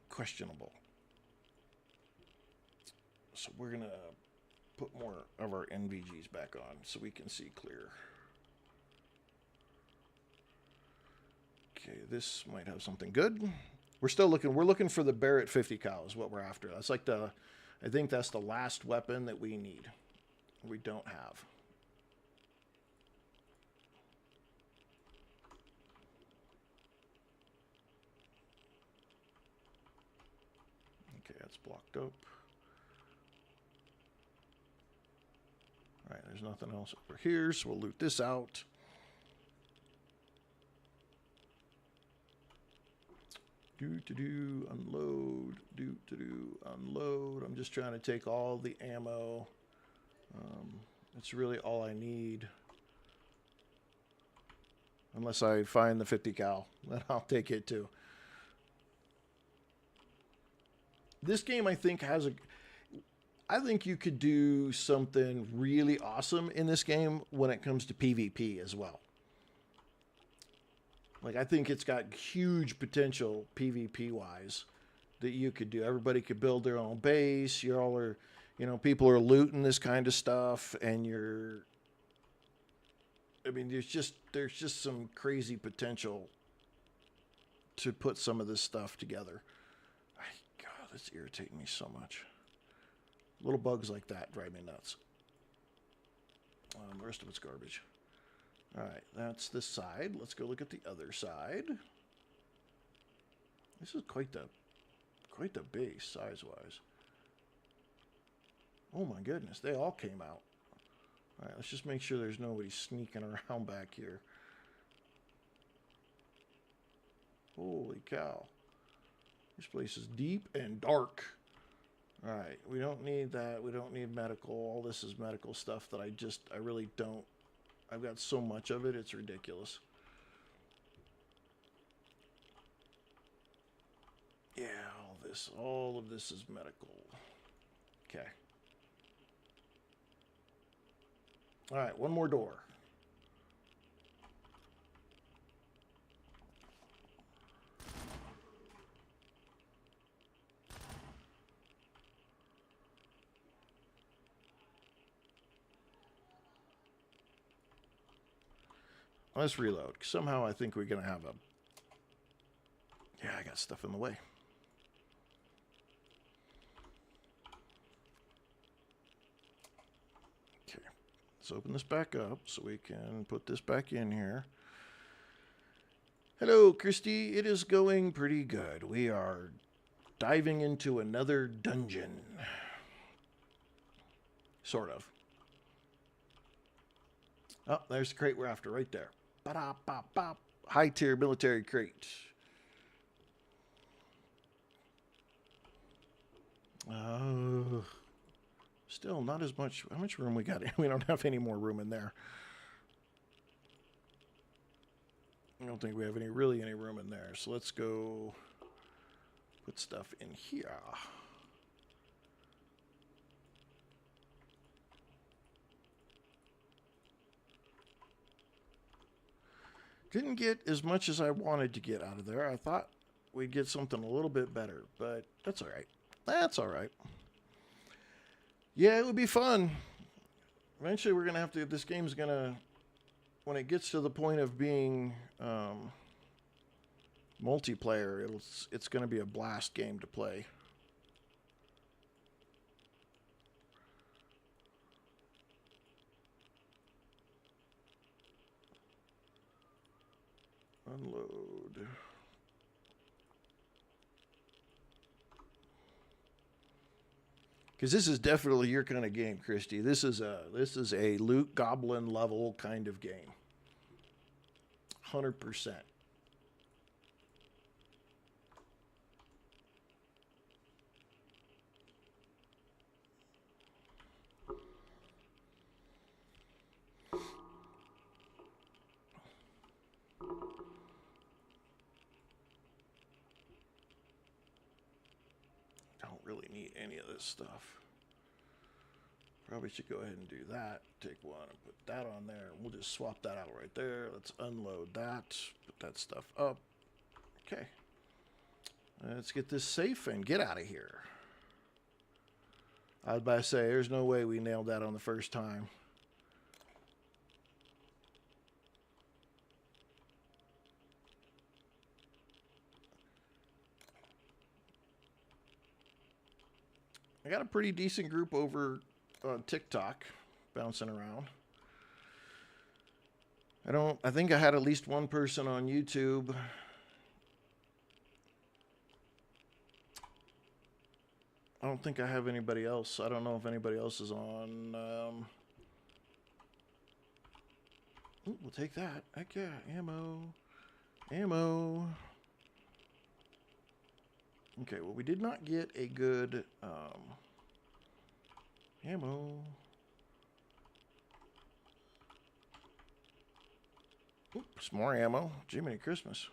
questionable. So we're going to put more of our NVGs back on so we can see clear. Okay, this might have something good. We're still looking. We're looking for the Barrett 50 cal is what we're after. That's like the, I think that's the last weapon that we need. We don't have. Okay, that's blocked up. All right, there's nothing else over here, so we'll loot this out. Unload, unload. I'm just trying to take all the ammo. It's really all I need. Unless I find the 50 cal, then I'll take it too. This game, I think, has a... I think you could do something really awesome in this game when it comes to PvP as well. Like, I think it's got huge potential PvP-wise that you could do. Everybody could build their own base. You all are, you know, people are looting this kind of stuff, and you're... I mean, there's just some crazy potential to put some of this stuff together. God, that's irritating me so much. Little bugs like that drive me nuts. The rest of it's garbage. All right, that's this side. Let's go look at the other side. This is quite the base size-wise. Oh my goodness, they all came out. All right, let's just make sure there's nobody sneaking around back here. Holy cow. This place is deep and dark. All right, we don't need that. We don't need medical. All this is medical stuff that I really don't. I've got so much of it, it's ridiculous. Yeah, all of this is medical. Okay. All right, one more door. Let's reload. Somehow I think we're going to have a... Yeah, I got stuff in the way. Okay. Let's open this back up so we can put this back in here. Hello, Christy. It is going pretty good. We are diving into another dungeon. Sort of. Oh, there's the crate we're after right there. Ba-da-ba-ba. High-tier military crate. Still not as much. How much room we got? We don't have any more room in there. I don't think we have any room in there. So let's go put stuff in here. Didn't get as much as I wanted to get out of there. I thought we'd get something a little bit better, but that's all right. That's all right. Yeah, it would be fun. Eventually, we're going to have to... This game's going to... When it gets to the point of being multiplayer, it's going to be a blast game to play. Unload. Because this is definitely your kind of game, Christy. This is a loot goblin level kind of game. 100%. Really need any of this stuff. Probably should go ahead and do that. Take one and put that on there. We'll just swap that out right there. Let's unload that. Put that stuff up. Okay. Let's get this safe and get out of here. I was about to say, there's no way we nailed that on the first time. I got a pretty decent group over on TikTok bouncing around. I think I had at least one person on YouTube. I don't think I have anybody else. I don't know if anybody else is on. Ooh, we'll take that. Heck yeah. Ammo. Ammo. Okay, well, we did not get a good ammo. Oops, more ammo. Jiminy Christmas.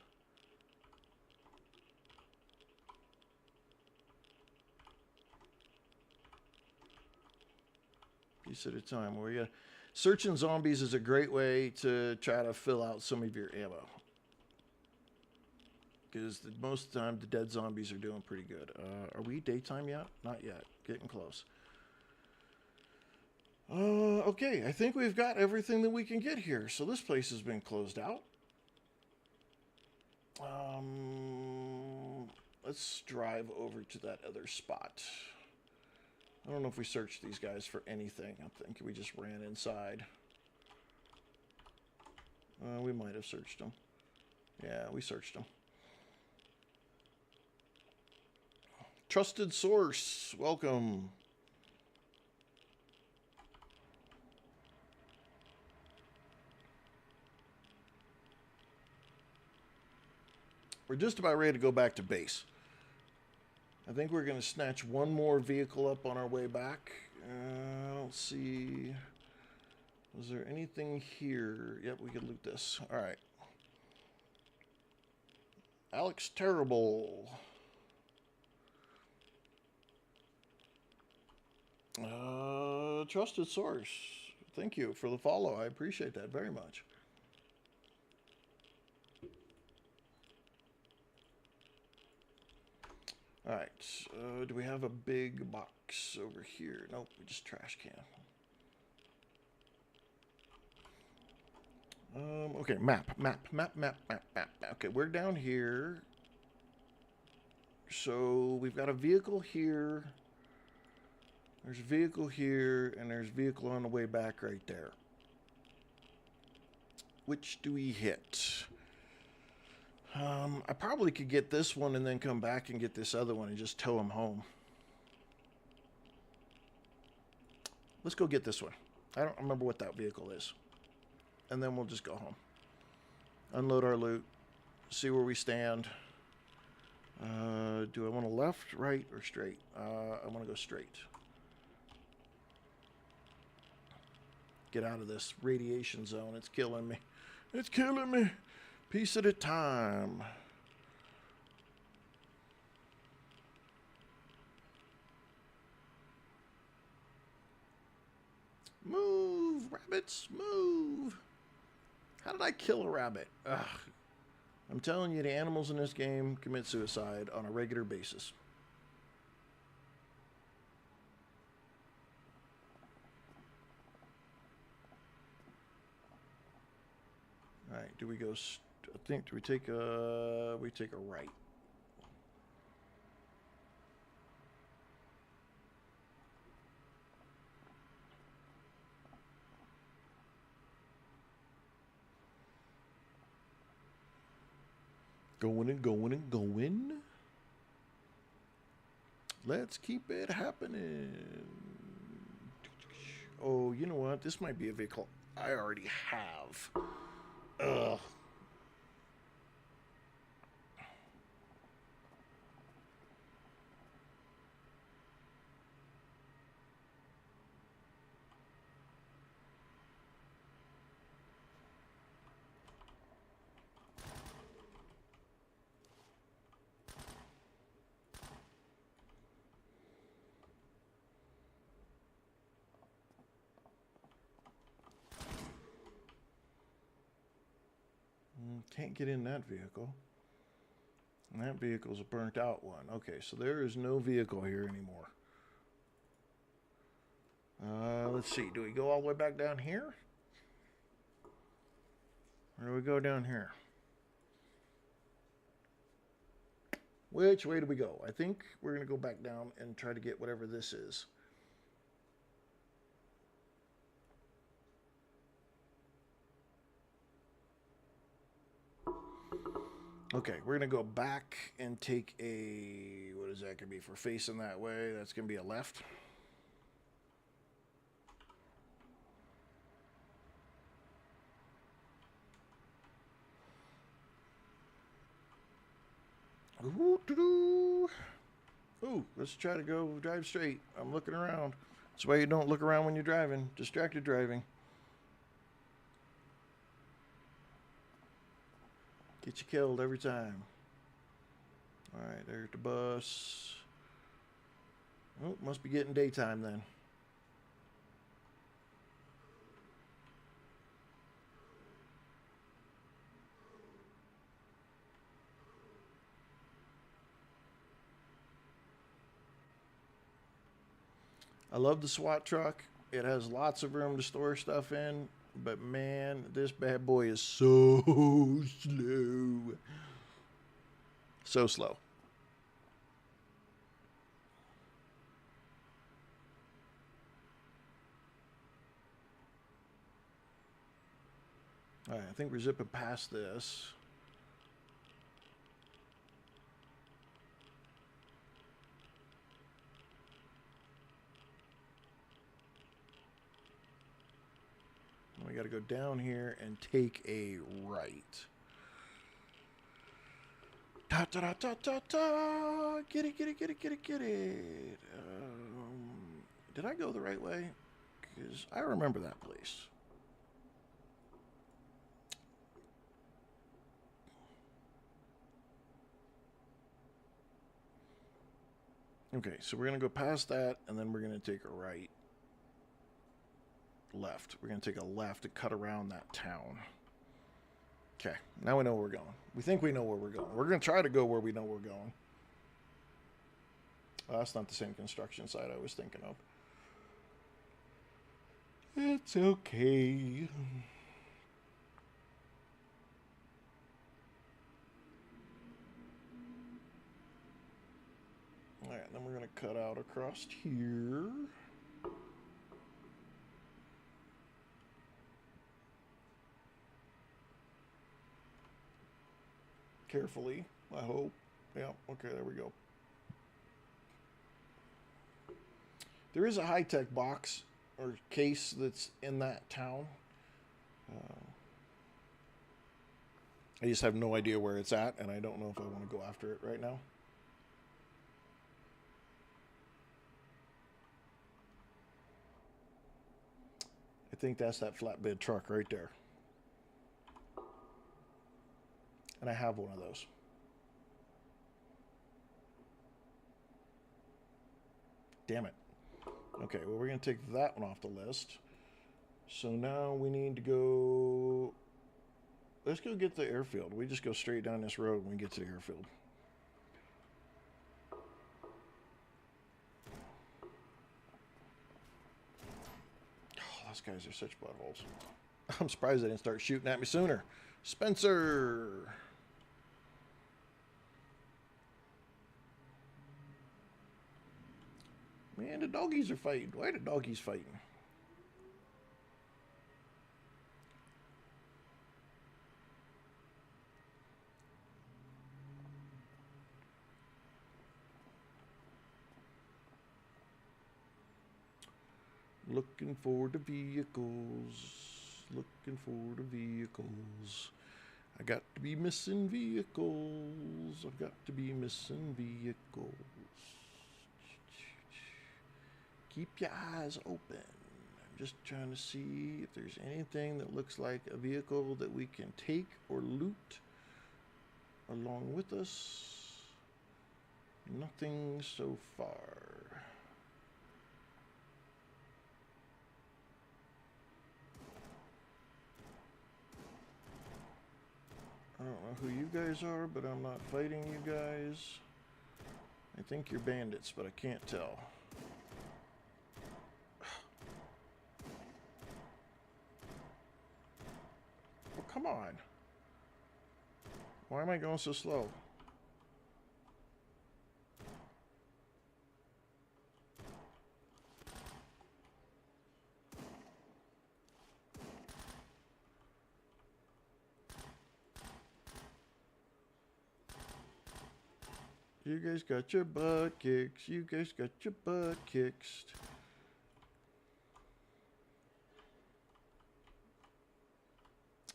Piece at a time. Where you searching zombies is a great way to try to fill out some of your ammo. Because most of the time, the dead zombies are doing pretty good. Are we daytime yet? Not yet. Getting close. Okay, I think we've got everything that we can get here. So this place has been closed out. Let's drive over to that other spot. I don't know if we searched these guys for anything. I think we just ran inside. We might have searched them. Yeah, we searched them. Trusted source, welcome. We're just about ready to go back to base. I think we're going to snatch one more vehicle up on our way back. I don't see... Was there anything here? Yep, we could loot this. All right. Alex Terrible. Trusted source. Thank you for the follow. I appreciate that very much. All right. Do we have a big box over here? Nope, we just trash can. Okay, map. Okay, we're down here. So we've got a vehicle here. There's a vehicle here, and there's a vehicle on the way back right there. Which do we hit? I probably could get this one and then come back and get this other one and just tow them home. Let's go get this one. I don't remember what that vehicle is. And then we'll just go home. Unload our loot. See where we stand. Do I want to left, right, or straight? I want to go straight. Get out of this radiation zone. It's killing me. It's killing me. Piece at a time. Move, rabbits, move. How did I kill a rabbit? Ugh. I'm telling you, the animals in this game commit suicide on a regular basis. All right, do we go... I think, do we take a right. Going and going and going. Let's keep it happening. Oh, you know what? This might be a vehicle I already have. Ugh. Can't get in that vehicle. And that vehicle's a burnt out one. Okay, so there is no vehicle here anymore. Let's see. Do we go all the way back down here? Or do we go down here? Which way do we go? I think we're going to go back down and try to get whatever this is. Okay, we're going to go back and take a... What is that going to be? If we're facing that way, that's going to be a left. Ooh, let's try to go drive straight. I'm looking around. That's why you don't look around when you're driving. Distracted driving. Get you killed every time. Alright, there's the bus. Oh, must be getting daytime then. I love the SWAT truck. It has lots of room to store stuff in. But man, this bad boy is so slow. So slow. Alright, I think we're zipping past this. We got to go down here and take a right. Ta ta ta ta ta ta! Get it, get it, get it, get it, get it. Did I go the right way? Because I remember that place. Okay, so we're going to go past that, and then we're going to take a right. Left. We're going to take a left to cut around that town. Okay, now we know where we're going. We think we know where we're going. We're going to try to go where we know we're going. Oh, that's not the same construction site I was thinking of. It's okay. Alright, then we're going to cut out across here. Carefully, I hope. Yeah, okay, there we go. There is a high-tech box or case that's in that town. I just have no idea where it's at, and I don't know if I want to go after it right now. I think that's that flatbed truck right there. And I have one of those. Damn it. Okay, well, we're going to take that one off the list. So now we need to go... Let's go get the airfield. We just go straight down this road when we get to the airfield. Oh, those guys are such buttholes. I'm surprised they didn't start shooting at me sooner. Spencer! Man, the doggies are fighting. Why are the doggies fighting? Looking for the vehicles. Looking for the vehicles. I got to be missing vehicles. I've got to be missing vehicles. Keep your eyes open. I'm just trying to see if there's anything that looks like a vehicle that we can take or loot along with us. Nothing so far. I don't know who you guys are, but I'm not fighting you guys. I think you're bandits, but I can't tell. Well, come on. Why am I going so slow? You guys got your butt kicks. You guys got your butt kicks.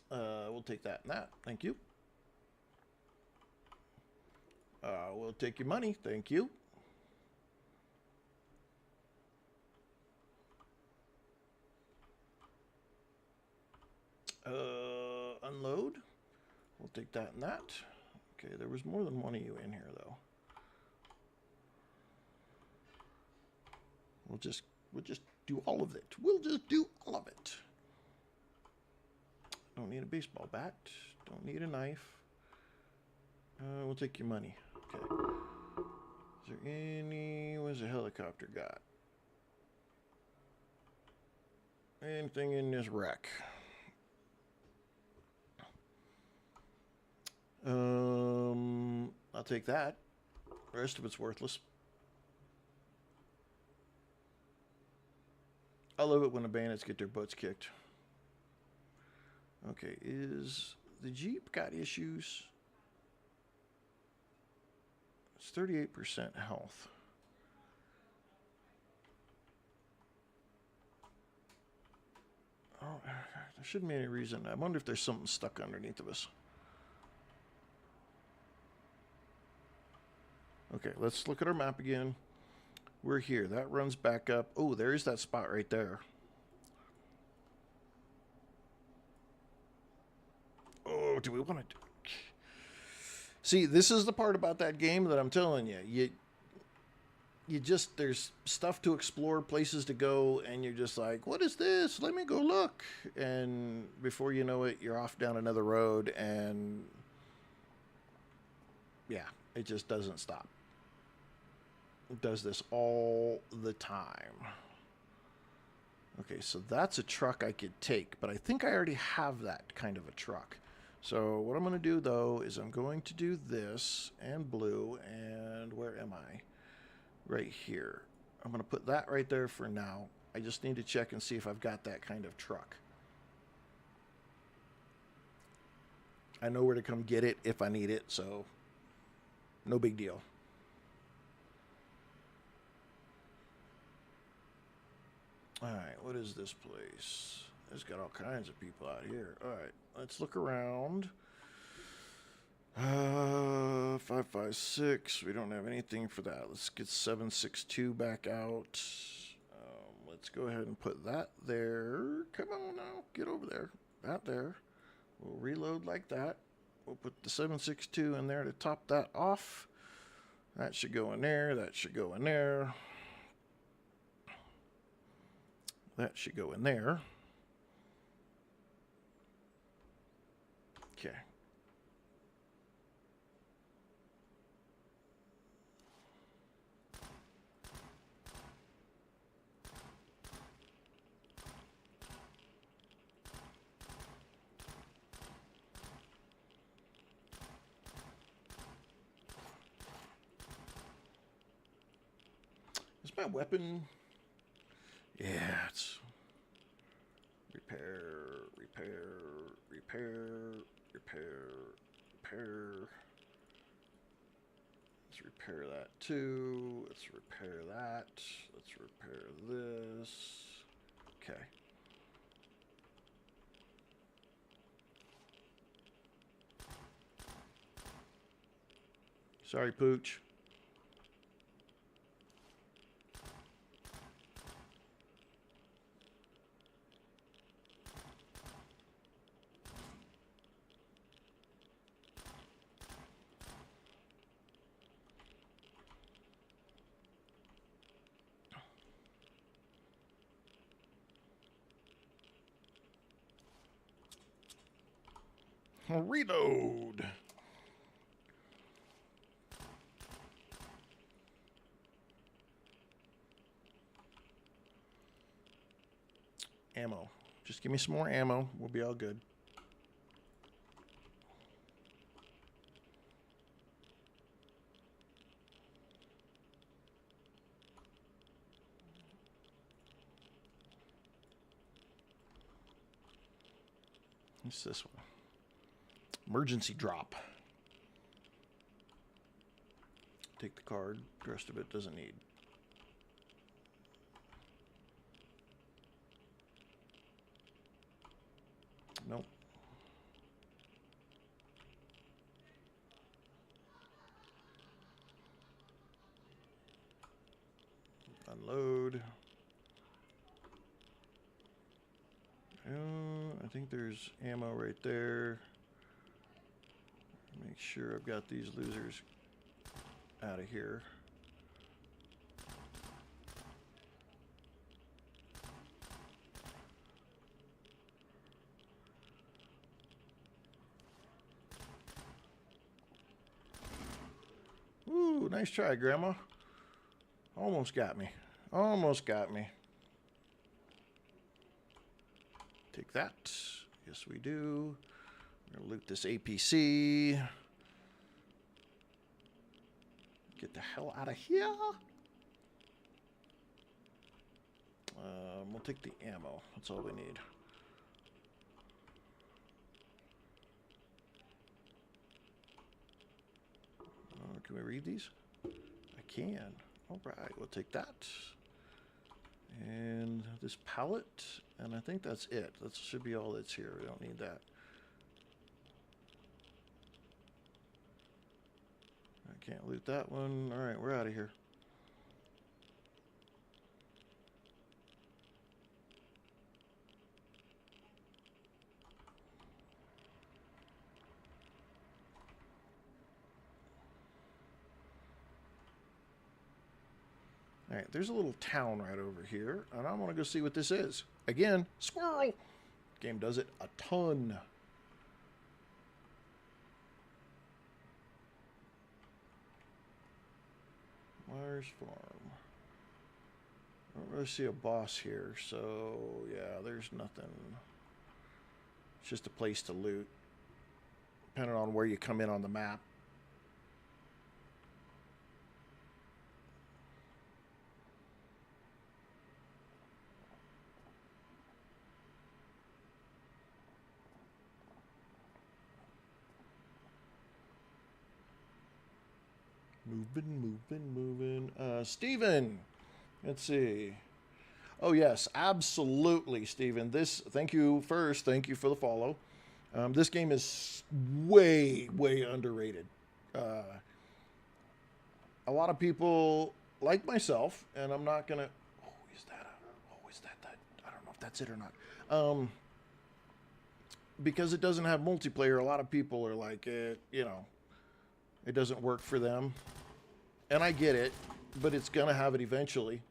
We'll take that and that. Thank you. We'll take your money. Thank you. Unload. We'll take that and that. Okay, there was more than one of you in here, though. We'll just do all of it. We'll just do all of it. Don't need a baseball bat. Don't need a knife. We'll take your money. Okay. Is there any... What's a helicopter got? Anything in this wreck? I'll take that. The rest of it's worthless. I love it when the bandits get their butts kicked. Okay, is the Jeep got issues? It's 38% health. Oh, there shouldn't be any reason. I wonder if there's something stuck underneath of us. Okay, let's look at our map again. We're here. That runs back up. Oh, there is that spot right there. Oh, do we want to... See, this is the part about that game that I'm telling you. You just... There's stuff to explore, places to go, and you're just like, what is this? Let me go look. And before you know it, you're off down another road, and... Yeah, it just doesn't stop. It does this all the time. Okay, so that's a truck I could take, but I think I already have that kind of a truck. So what I'm going to do, though, is I'm going to do this and blue, and where am I? Right here. I'm going to put that right there for now. I just need to check and see if I've got that kind of truck. I know where to come get it if I need it, so no big deal. Alright, what is this place? It's got all kinds of people out here. Alright, let's look around. 556. We don't have anything for that. Let's get 762 back out. Let's go ahead and put that there. Come on now. Get over there. That there. We'll reload like that. We'll put the 762 in there to top that off. That should go in there. That should go in there. That should go in there. Okay. Is my weapon... Yeah, it's... Repair, repair, repair, repair, repair. Let's repair that too. Let's repair that. Let's repair this. Okay. Sorry, Pooch. Reload. Ammo. Just give me some more ammo. We'll be all good. What's this one? Emergency drop. take the card. The rest of it doesn't need. Nope. Unload. I think there's ammo right there. Make sure I've got these losers out of here. Ooh, nice try, Grandma. Almost got me. Almost got me. Take that. Yes, we do. We're gonna loot this APC. Get the hell out of here. We'll take the ammo. That's all we need. Can we read these? I can. All right, we'll take that. And this pallet, and I think that's it. That should be all that's here. We don't need that. I can't loot that one. All right, we're out of here. All right, there's a little town right over here, and I want to go see what this is. Again, squirrel. Game does it a ton. Myers Farm. I don't really see a boss here, so yeah, there's nothing. It's just a place to loot, depending on where you come in on the map. Moving. Steven, let's see. Oh yes, absolutely, Steven. Thank you for the follow. This game is way underrated. A lot of people, like myself, and I'm not gonna. Is that? I don't know if that's it or not. Because it doesn't have multiplayer, a lot of people are like, it doesn't work for them. And I get it, but it's going to have it eventually.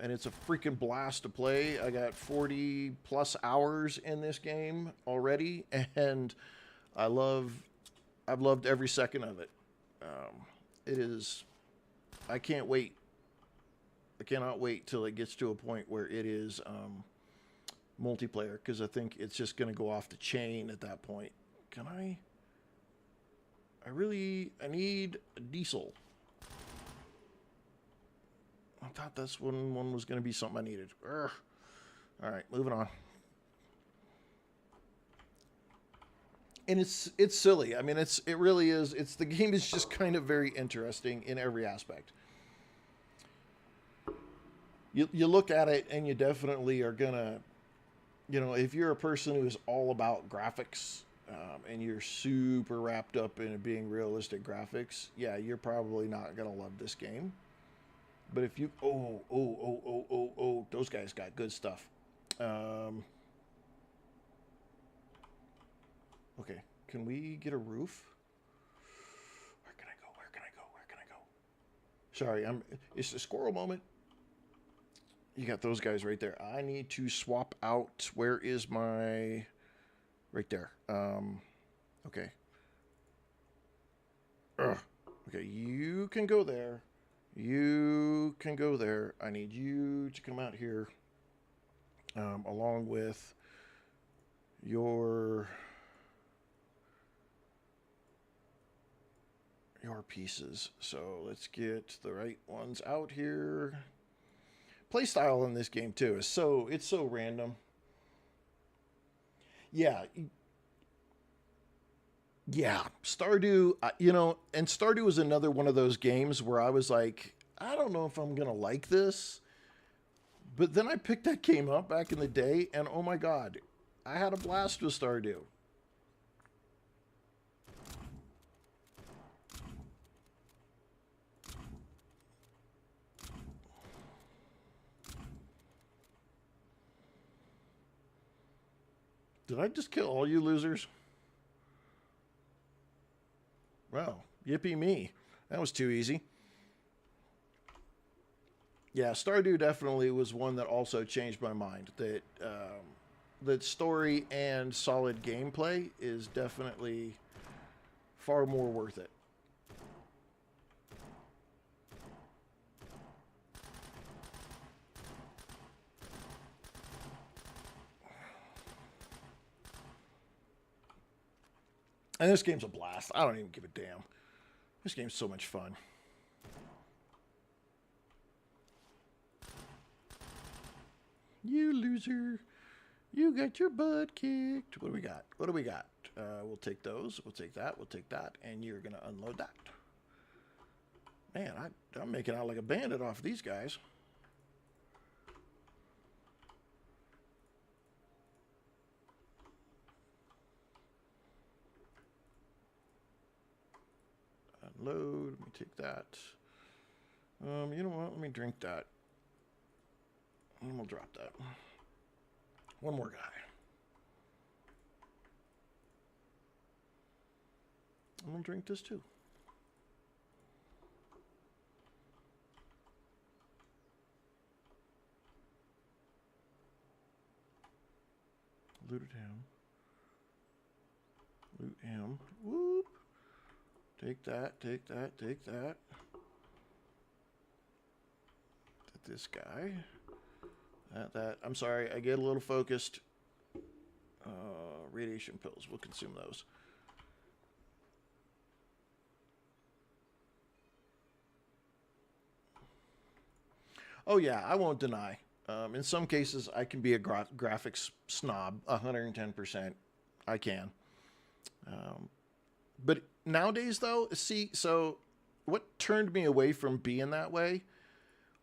And it's a freaking blast to play. I got 40 plus hours in this game already, and I've loved every second of it. It is, I can't wait. I cannot wait till it gets to a point where it is multiplayer, because I think it's just going to go off the chain at that point. Can I need a diesel. I thought this one was going to be something I needed. Urgh. All right, moving on. And it's silly. I mean, it really is. The game is just kind of very interesting in every aspect. You look at it and you definitely are gonna, if you're a person who is all about graphics, and you're super wrapped up in it being realistic graphics, yeah, you're probably not gonna love this game. But if you, those guys got good stuff. Okay, can we get a roof? Where can I go? Sorry, it's a squirrel moment. You got those guys right there. I need to swap out. Where is my, right there. Okay. Okay, you can go there. You can go there. I need you to come out here, along with your pieces. So let's get the right ones out here. Playstyle in this game too is it's so random. Yeah, Yeah, Stardew, you know, and Stardew was another one of those games where I was like, I don't know if I'm going to like this. But then I picked that game up back in the day, and oh my god, I had a blast with Stardew. Did I just kill all you losers? Wow, yippee me. That was too easy. Yeah, Stardew definitely was one that also changed my mind. That story and solid gameplay is definitely far more worth it. And this game's a blast. I don't even give a damn. This game's so much fun. You loser. You got your butt kicked. What do we got? What do we got? We'll take those. We'll take that. We'll take that. And you're going to unload that. Man, I'm making out like a bandit off of these guys. Unload. Let me take that. You know what? Let me drink that. And we'll drop that. One more guy. I'm going to drink this too. Looted him. Loot him. Whoop. Take that, take that, take that. This guy. That. I'm sorry, I get a little focused. Radiation pills. We'll consume those. Oh yeah, I won't deny. In some cases, I can be a graphics snob, 110%. I can. But nowadays, though, see, so what turned me away from being that way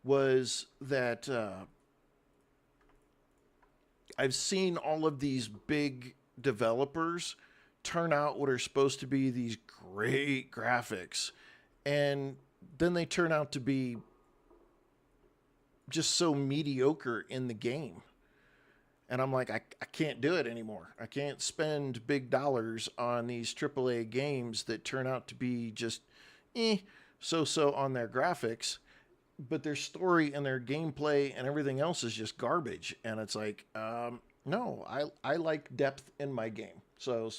was that I've seen all of these big developers turn out what are supposed to be these great graphics, and then they turn out to be just so mediocre in the game. And I'm like, I can't do it anymore. I can't spend big dollars on these AAA games that turn out to be just so on their graphics, but their story and their gameplay and everything else is just garbage. And it's like, no, I like depth in my game. So,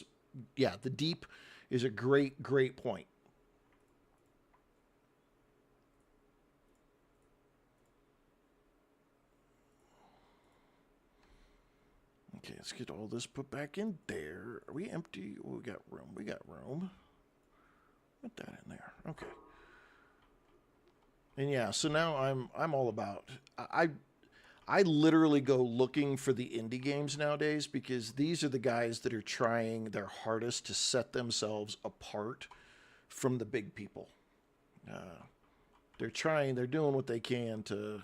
yeah, the deep is a great point. Okay, let's get all this put back in there. Are we empty? Oh, we got room. We got room. Put that in there. Okay. And yeah, so now I'm all about I literally go looking for the indie games nowadays because these are the guys that are trying their hardest to set themselves apart from the big people. Uh, they're doing what they can to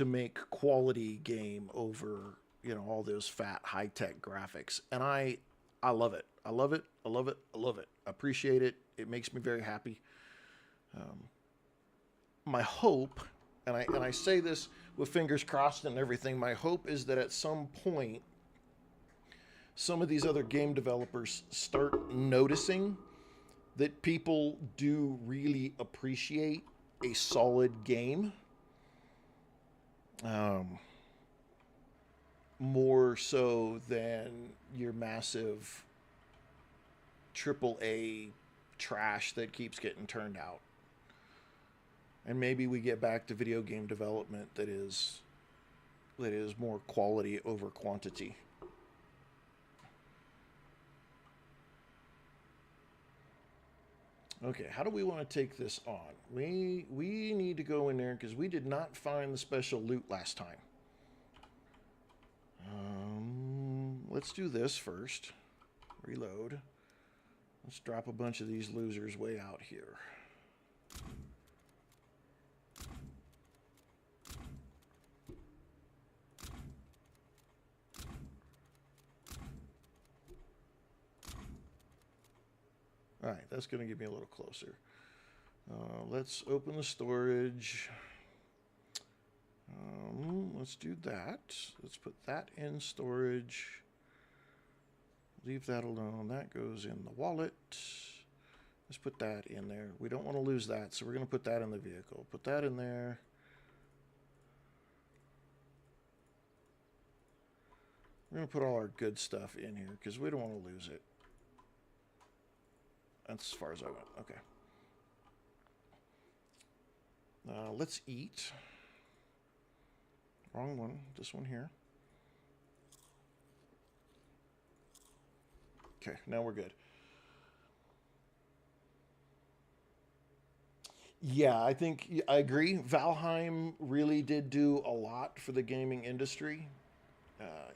make quality game over, you know, all those fat high tech graphics, and I love it. I love it. I love it. I love it. I appreciate it. It makes me very happy. My hope, and I say this with fingers crossed and everything, my hope is that at some point some of these other game developers start noticing that people do really appreciate a solid game, um, more so than your massive triple A trash that keeps getting turned out. And maybe we get back to video game development that is more quality over quantity. Okay, how do we want to take this on? We need to go in there because we did not find the special loot last time. Let's do this first. Reload. Let's drop a bunch of these losers way out here. All right, that's going to get me a little closer. Let's open the storage. Let's do that. Let's put that in storage. Leave that alone. That goes in the wallet. Let's put that in there. We don't want to lose that, so we're going to put that in the vehicle. Put that in there. We're going to put all our good stuff in here because we don't want to lose it. That's as far as I went. Okay. Let's eat. Wrong one. This one here. Okay, now we're good. Yeah, I think I agree. Valheim really did do a lot for the gaming industry,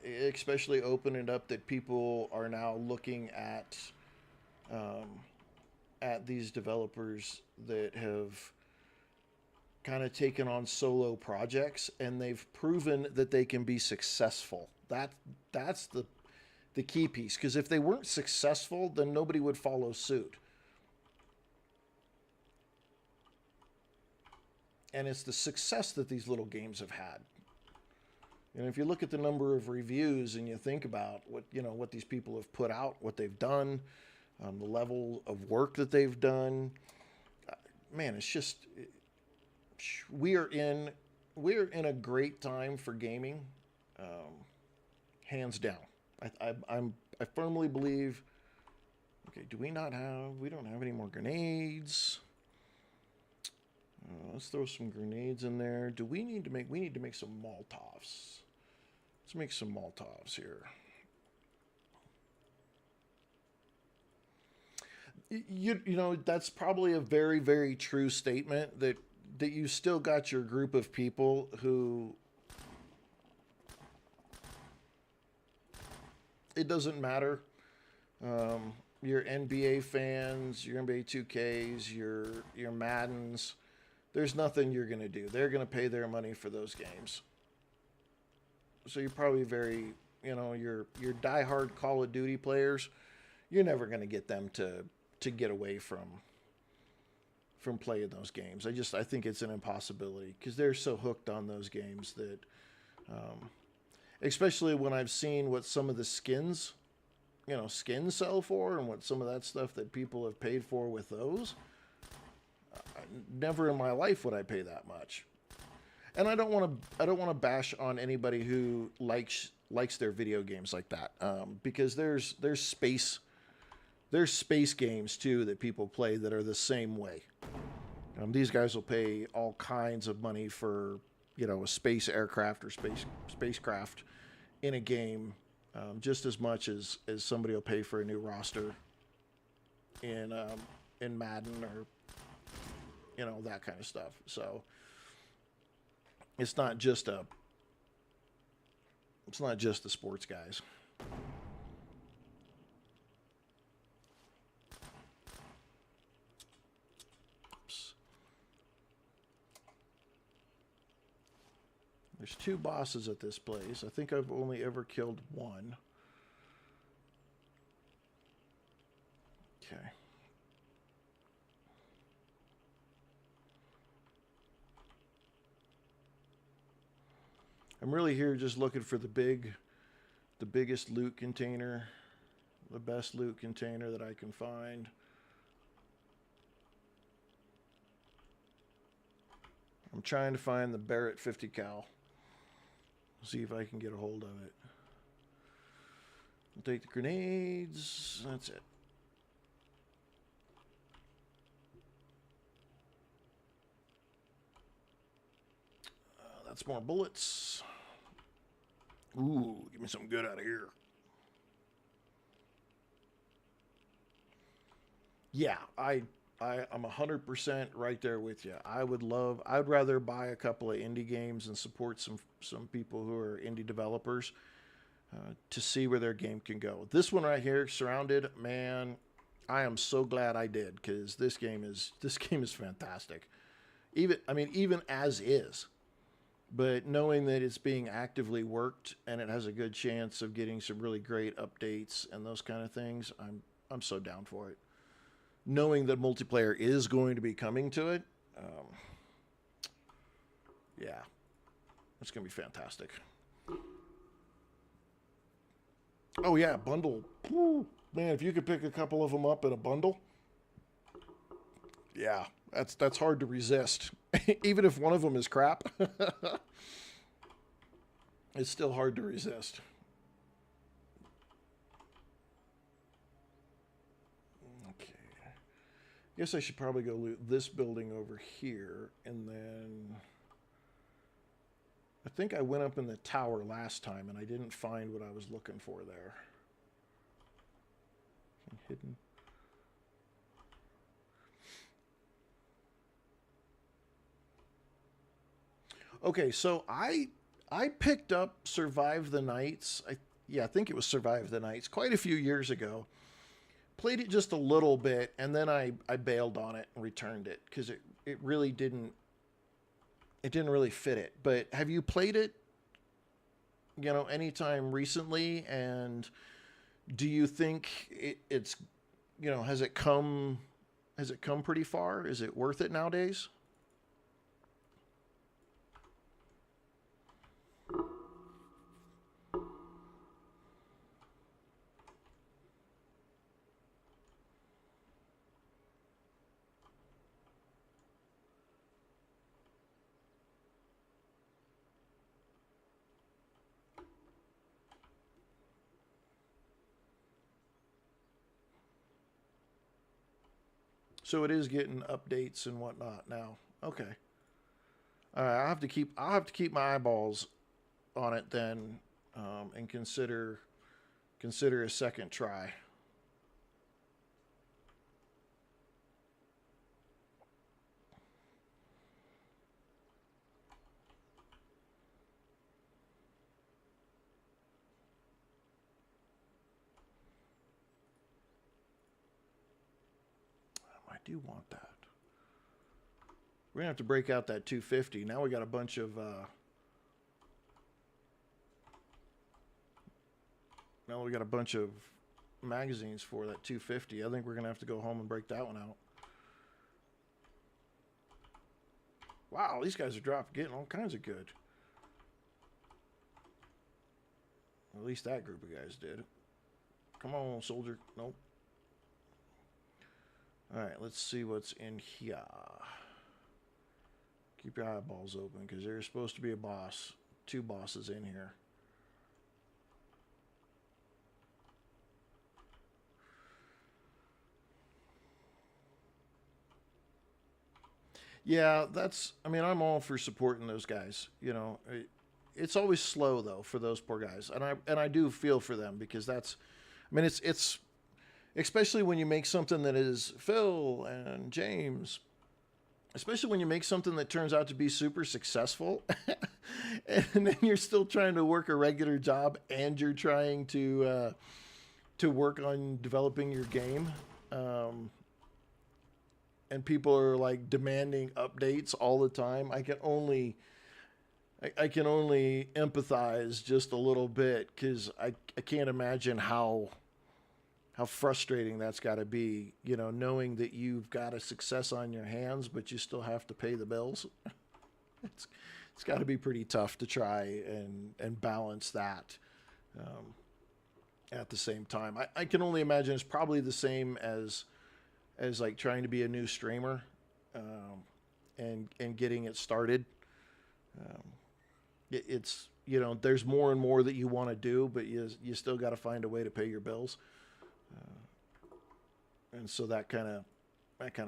especially open it up that people are now looking at these developers that have kind of taken on solo projects, and they've proven that they can be successful. That's the key piece, because if they weren't successful, then nobody would follow suit. And it's the success that these little games have had. And if you look at the number of reviews and you think about what these people have put out, what they've done, the level of work that they've done, man, it's just we're in a great time for gaming, hands down. I firmly believe. Okay, we don't have any more grenades. Let's throw some grenades in there. We need to make some Molotovs. Let's make some Molotovs here. You know, that's probably a very, very true statement that you still got your group of people who it doesn't matter. Your NBA fans, your NBA 2Ks, your Maddens, there's nothing you're going to do. They're going to pay their money for those games. So you're probably your diehard Call of Duty players, you're never going to get them to get away from playing those games. I think it's an impossibility because they're so hooked on those games that, especially when I've seen what some of the skins sell for and what some of that stuff that people have paid for with those. Never in my life would I pay that much. And I don't want to bash on anybody who likes their video games like that, because there's space games too that people play that are the same way. These guys will pay all kinds of money for a space aircraft or spacecraft in a game, just as much as somebody will pay for a new roster in Madden or that kind of stuff. So it's not just the sports guys. Oops. There's 2 bosses at this place. I think I've only ever killed one. Okay. I'm really here just looking for the biggest loot container, the best loot container that I can find. I'm trying to find the Barrett 50 cal. See if I can get a hold of it. I'll take the grenades. That's it. That's more bullets. Ooh, give me something good out of here. Yeah, I'm 100% right there with you. I'd rather buy a couple of indie games and support some people who are indie developers to see where their game can go. This one right here, SurrounDead, man, I am so glad I did, because this game is fantastic. Even as is, but knowing that it's being actively worked and it has a good chance of getting some really great updates and those kind of things, I'm so down for it. Knowing that multiplayer is going to be coming to it, yeah, it's going to be fantastic. Oh yeah, bundle. Woo. Man, if you could pick a couple of them up in a bundle, yeah, that's hard to resist. Even if one of them is crap, it's still hard to resist. Okay. Guess I should probably go loot this building over here, and then I think I went up in the tower last time and I didn't find what I was looking for there. Hidden. Okay, so I picked up Survive the Nights. I think it was Survive the Nights quite a few years ago. Played it just a little bit, and then I bailed on it and returned it because it really didn't really fit it. But have you played it, anytime recently? And do you think it's, has it come pretty far? Is it worth it nowadays? So it is getting updates and whatnot now. Okay. All right. I'll have to keep my eyeballs on it then, and consider a second try. I do want that. We're gonna have to break out that 250. Now we got a bunch of magazines for that 250. I think we're gonna have to go home and break that one out. Wow, these guys are getting all kinds of good. At least that group of guys did. Come on, soldier. Nope. All right, let's see what's in here. Keep your eyeballs open because there's supposed to be a boss. 2 bosses in here. Yeah, I'm all for supporting those guys. It's always slow though for those poor guys, and I do feel for them because it's especially when you make something that is Phil and James, especially when you make something that turns out to be super successful, and then you're still trying to work a regular job and you're trying to work on developing your game. And people are like demanding updates all the time. I can only empathize just a little bit because I can't imagine how frustrating that's got to be, knowing that you've got a success on your hands, but you still have to pay the bills. It's got to be pretty tough to try and balance that at the same time. I can only imagine it's probably the same as like trying to be a new streamer and getting it started. It's there's more and more that you want to do, but you still got to find a way to pay your bills, and so that kind of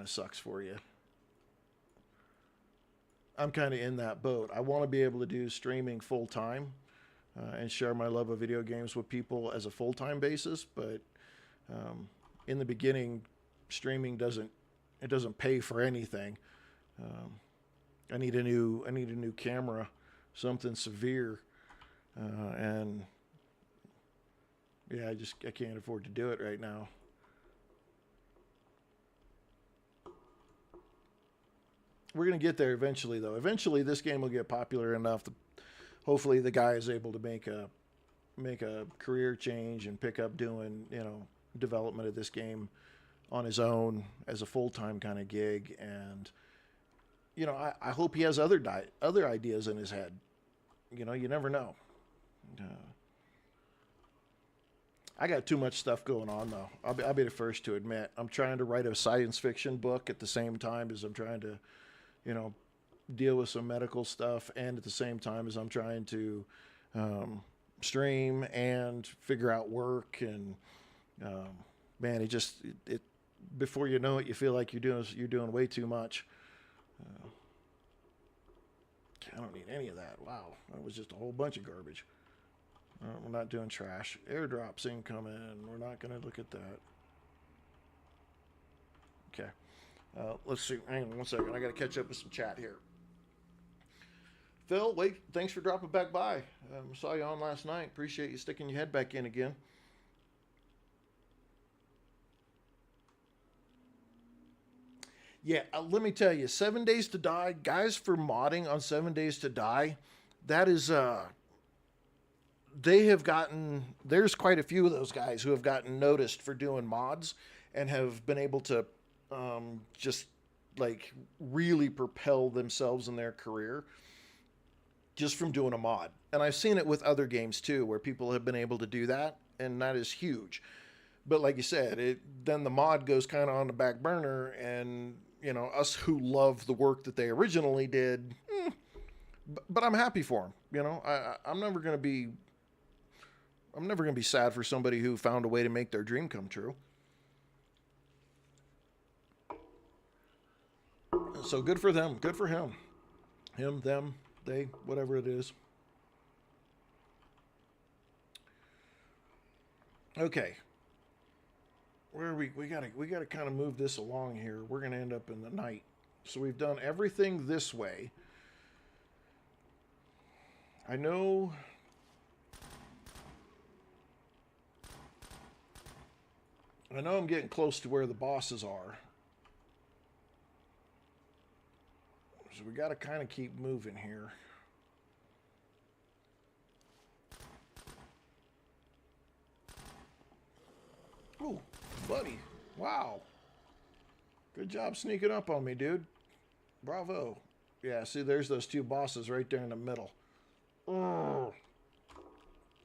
sucks for you. I'm kind of in that boat. I want to be able to do streaming full time and share my love of video games with people as a full time basis, but in the beginning, streaming doesn't pay for anything. I need a new camera, something severe, and yeah, I can't afford to do it right now. We're gonna get there eventually, though. Eventually, this game will get popular enough that hopefully the guy is able to make a career change and pick up doing, development of this game on his own as a full-time kind of gig. And I hope he has other ideas in his head. You never know. uh, I got too much stuff going on, though. I'll be the first to admit. I'm trying to write a science fiction book at the same time as I'm trying to, you know deal with some medical stuff, and at the same time as I'm trying to stream and figure out work. And man, it before you know it, you feel like you're doing way too much. uh, I don't need any of that. Wow, that was just a whole bunch of garbage. We're not doing trash. Airdrops incoming. We're not going to look at that. Okay. Let's see. Hang on one second. I got to catch up with some chat here. Phil, wait. Thanks for dropping back by. Saw you on last night. Appreciate you sticking your head back in again. Yeah, let me tell you, 7 Days to Die, guys, for modding on 7 Days to Die, that is they have gotten, there's quite a few of those guys who have gotten noticed for doing mods and have been able to just like really propel themselves in their career just from doing a mod. And I've seen it with other games too, where people have been able to do that, and that is huge. But like you said, then the mod goes kind of on the back burner, and us who love the work that they originally did, but I'm happy for them. I'm never gonna be sad for somebody who found a way to make their dream come true. So good for them. Good for him. Him, them, they, whatever it is. Okay. Where are we? We gotta kind of move this along here. We're gonna end up in the night. So we've done everything this way. I know I'm getting close to where the bosses are. So we got to kind of keep moving here. Oh, buddy. Wow. Good job sneaking up on me, dude. Bravo. Yeah, see, there's those two bosses right there in the middle. All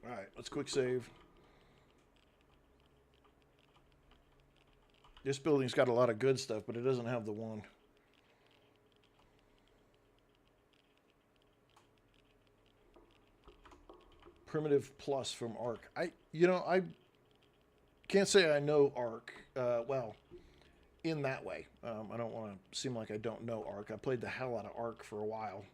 right, let's quick save. This building's got a lot of good stuff, but it doesn't have the one. Primitive Plus from Ark. I can't say I know Ark. Well, in that way. I don't want to seem like I don't know Ark. I played the hell out of Ark for a while.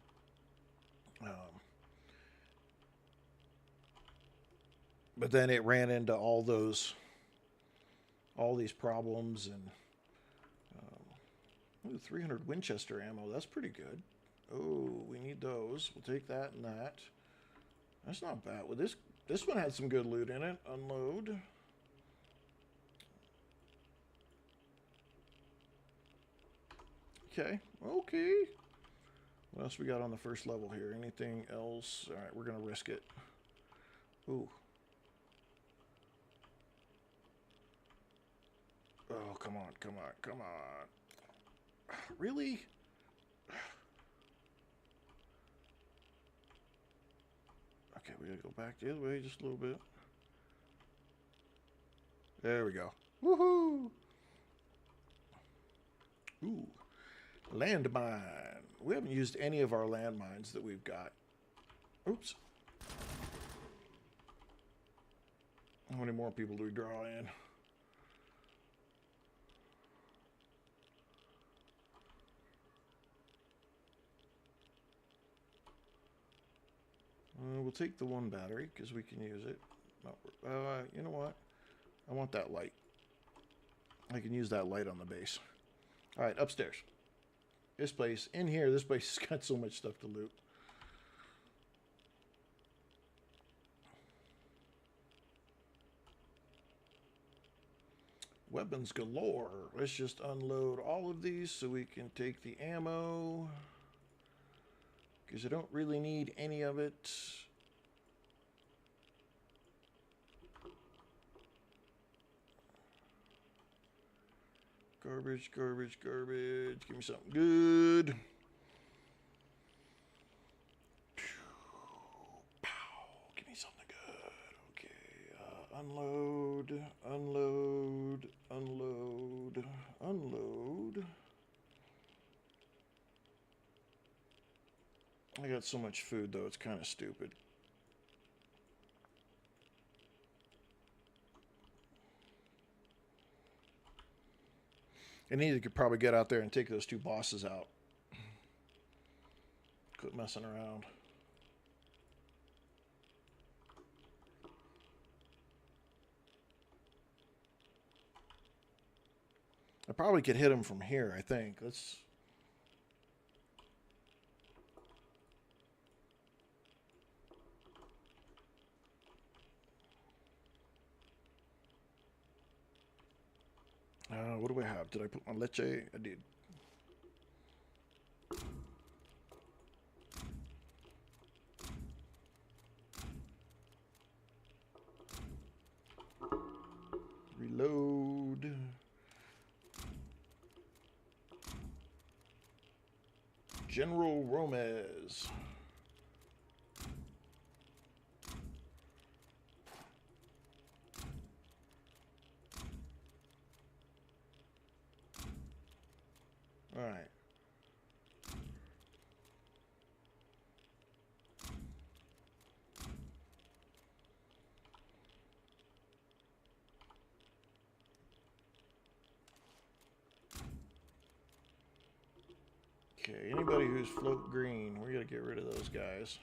But then it ran into all these problems, and 300 Winchester ammo. That's pretty good. Oh, we need those. We'll take that and that. That's not bad. Well, this one had some good loot in it. Unload. Okay. What else we got on the first level here? Anything else? All right, we're gonna risk it. Ooh. Oh, come on. Really? Okay, we gotta go back the other way just a little bit. There we go. Woohoo! Ooh. Landmine. We haven't used any of our landmines that we've got. Oops. How many more people do we draw in? We'll take the one battery because we can use it. No, you know what? I want that light. I can use that light on the base. All right, upstairs. This place has got so much stuff to loot. weapons galore. Let's just unload all of these so we can take the ammo. Because I don't really need any of it. Garbage, garbage, garbage. Give me something good. Give me something good. Okay. Unload, unload, unload, unload. I got so much food, though, it's kind of stupid. I need to probably get out there and take those two bosses out. Quit messing around. I probably could hit him from here, I think. Let's... what do I have? Did I put my leche? I did. Reload. General Romez. All right. Okay, anybody who's float green, we gotta get rid of those guys.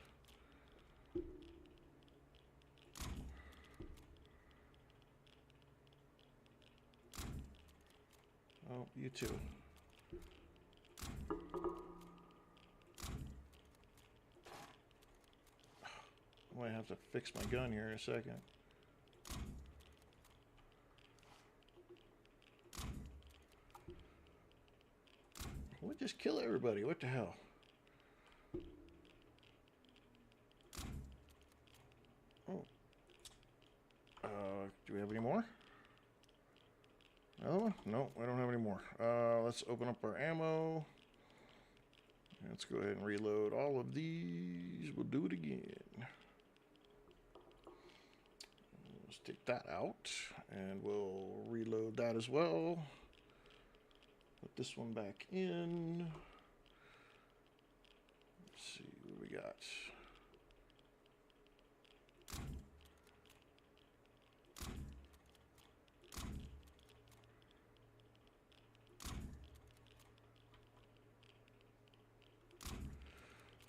Oh, you too. I might have to fix my gun here in a second. We'll just kill everybody. What the hell? Oh. Do we have any more? Another one? No, I don't have any more. Let's open up our ammo. Let's go ahead and reload all of these. We'll do it again. Let's take that out, and we'll reload that as well. Put this one back in. Let's see what we got.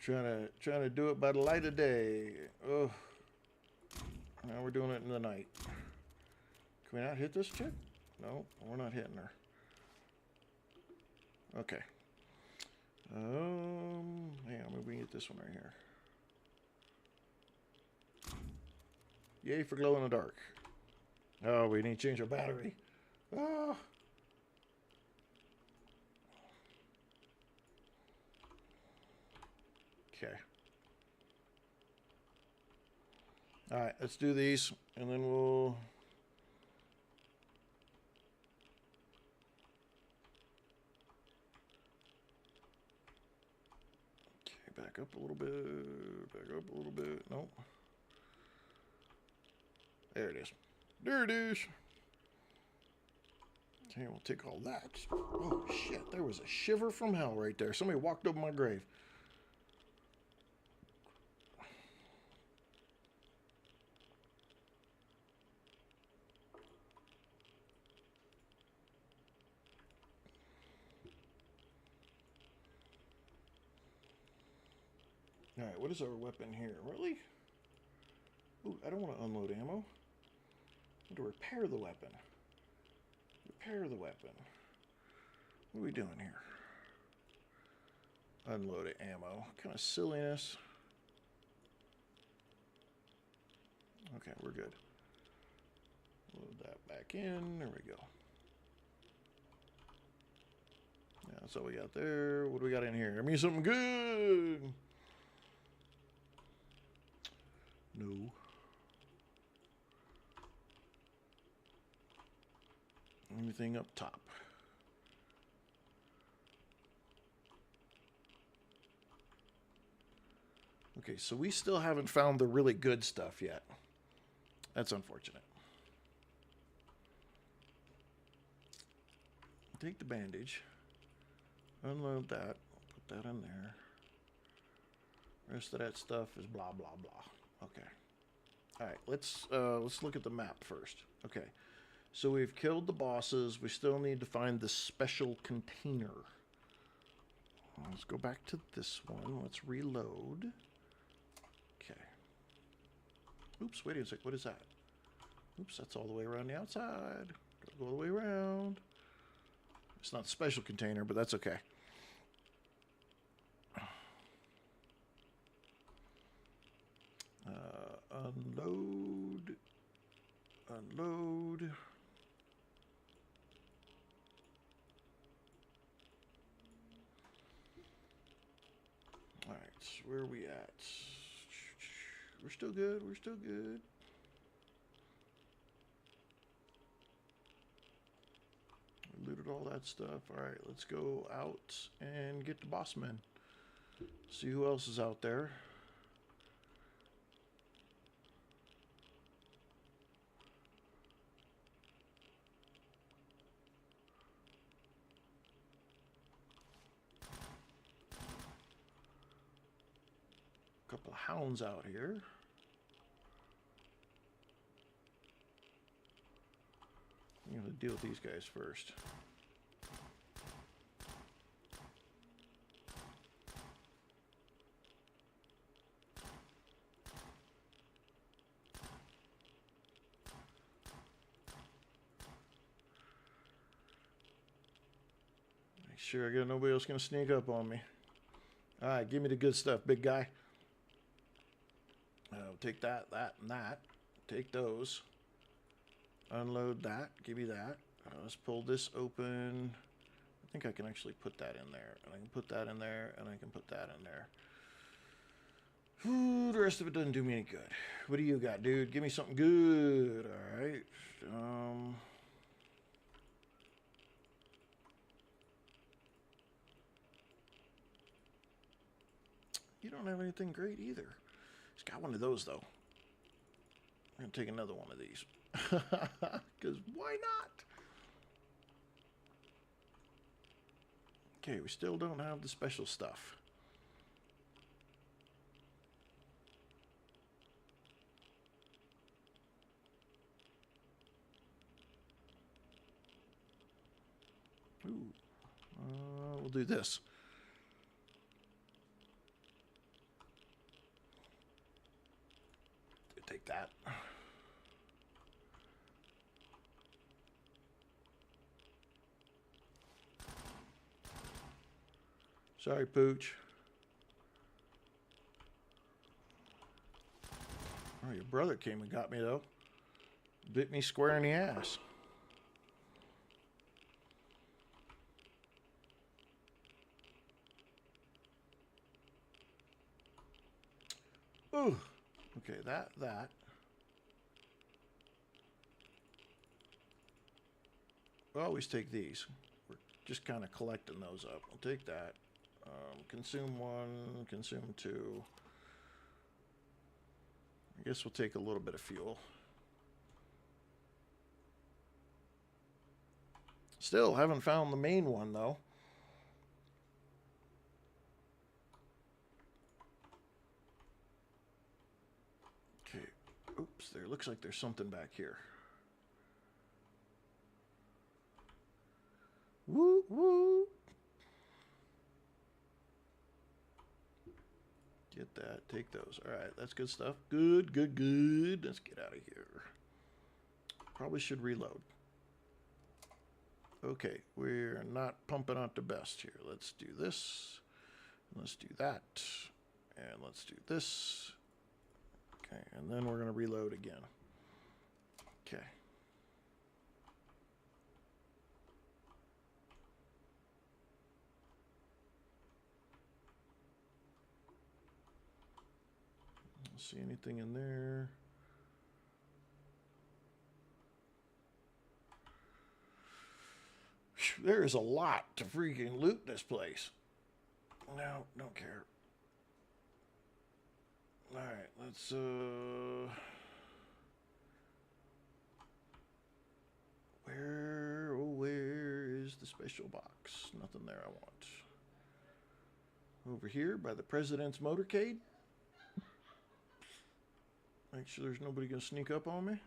Trying to do it by the light of day. Oh, now we're doing it in the night. Can we not hit this chick? No, we're not hitting her. Okay. Hang on, maybe we can get this one right here. Yay for glow in the dark. Oh, we need to change our battery. Oh. Okay. All right, let's do these, and then we'll... Okay, back up a little bit, back up a little bit. Nope. There it is. There it is. Okay, we'll take all that. Oh, shit, there was a shiver from hell right there. Somebody walked over my grave. All right, what is our weapon here? Really? Ooh, I don't want to unload ammo. I need to repair the weapon. Repair the weapon. What are we doing here? Unload ammo. What kind of silliness. Okay, we're good. Load that back in. There we go. That's all we got there. What do we got in here? Give me something good. No. Anything up top? Okay, so we still haven't found the really good stuff yet. That's unfortunate. Take the bandage. Unload that. Put that in there. Rest of that stuff is blah blah blah. Okay. All right. Let's look at the map first. Okay. So we've killed the bosses. We still need to find the special container. Let's go back to this one. Let's reload. Okay. Oops. Wait a sec. What is that? Oops. That's all the way around the outside. Gotta go all the way around. It's not a special container, but that's okay. Unload. Unload. All right, where are we at? We're still good. We're still good. We looted all that stuff. All right, let's go out and get the boss men. See who else is out there. Couple of hounds out here. I'm going to deal with these guys first. Make sure I got nobody else going to sneak up on me. All right, give me the good stuff, big guy. Take that, that, and that. Take those. Unload that. Give me that. Let's pull this open. I think I can actually put that in there. And I can put that in there. And I can put that in there. Ooh, the rest of it doesn't do me any good. What do you got, dude? Give me something good. All right. You don't have anything great either. He's got one of those, though. I'm going to take another one of these. Because why not? Okay, we still don't have the special stuff. Ooh. We'll do this. Take that. Sorry, Pooch. Oh, your brother came and got me, though. Bit me square in the ass. Ooh. Okay, that. We'll always take these. We're just kind of collecting those up. I'll take that. Consume one, consume two. I guess we'll take a little bit of fuel. Still haven't found the main one, though. Okay. Oops, there looks like there's something back here. Woo, woo. Get that. Take those. All right, that's good stuff. Good. Let's get out of here. Probably should reload. Okay, we're not pumping out the best here. Let's do this. Let's do that. And let's do this. Okay, and then we're going to reload again. Okay. see anything in there. There is a lot to freaking loot this place. No, don't care. Alright, let's where is the special box? Nothing there I want. Over here by the President's motorcade. Make sure there's nobody gonna sneak up on me.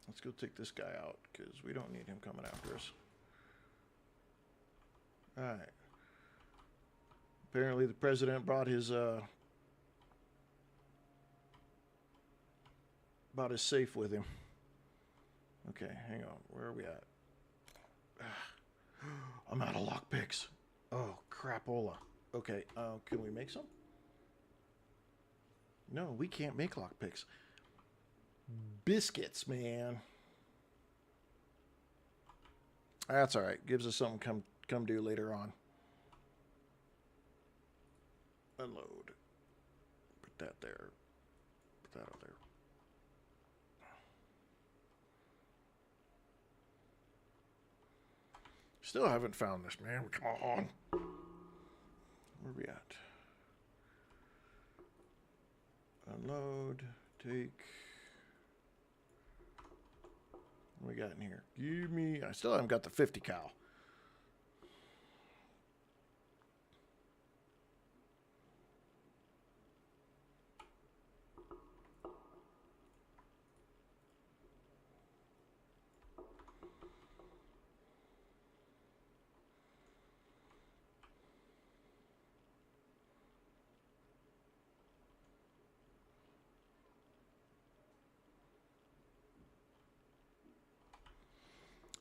Let's go take this guy out, because we don't need him coming after us. Alright. Apparently the president brought his safe with him. Okay, hang on. Where are we at? I'm out of lockpicks. Oh, crapola. Okay, can we make some? No, we can't make lockpicks. Biscuits, man. That's all right. Gives us something come do later on. Unload. Put that there. Put that out there. Still haven't found this, man. Come on. Where are we at? Unload. Take. What we got in here? Give me. I still haven't got the 50 cal.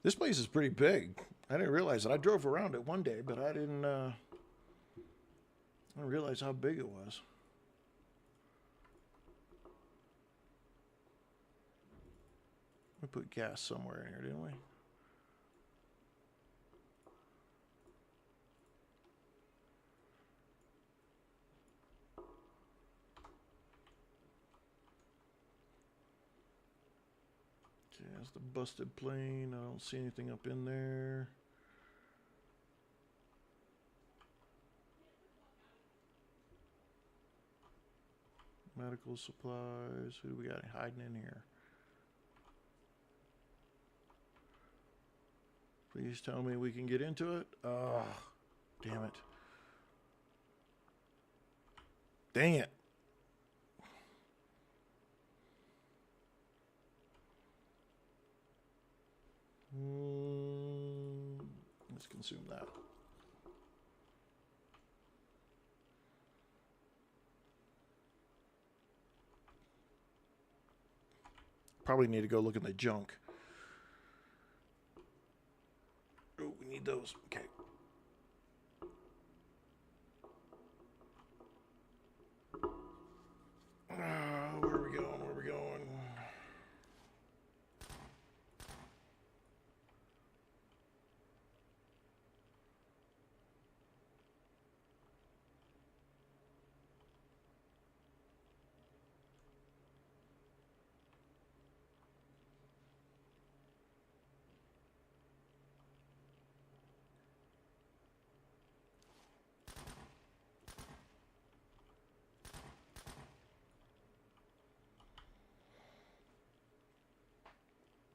This place is pretty big. I didn't realize it. I drove around it one day, but I didn't realize how big it was. We put gas somewhere in here, didn't we? Okay, that's the busted plane. I don't see anything up in there. Medical supplies. Who do we got hiding in here? Please tell me we can get into it. Oh, damn it. Dang it. Let's consume that. Probably need to go look in the junk. Oh, we need those. Okay. Where are we going? Where are we going?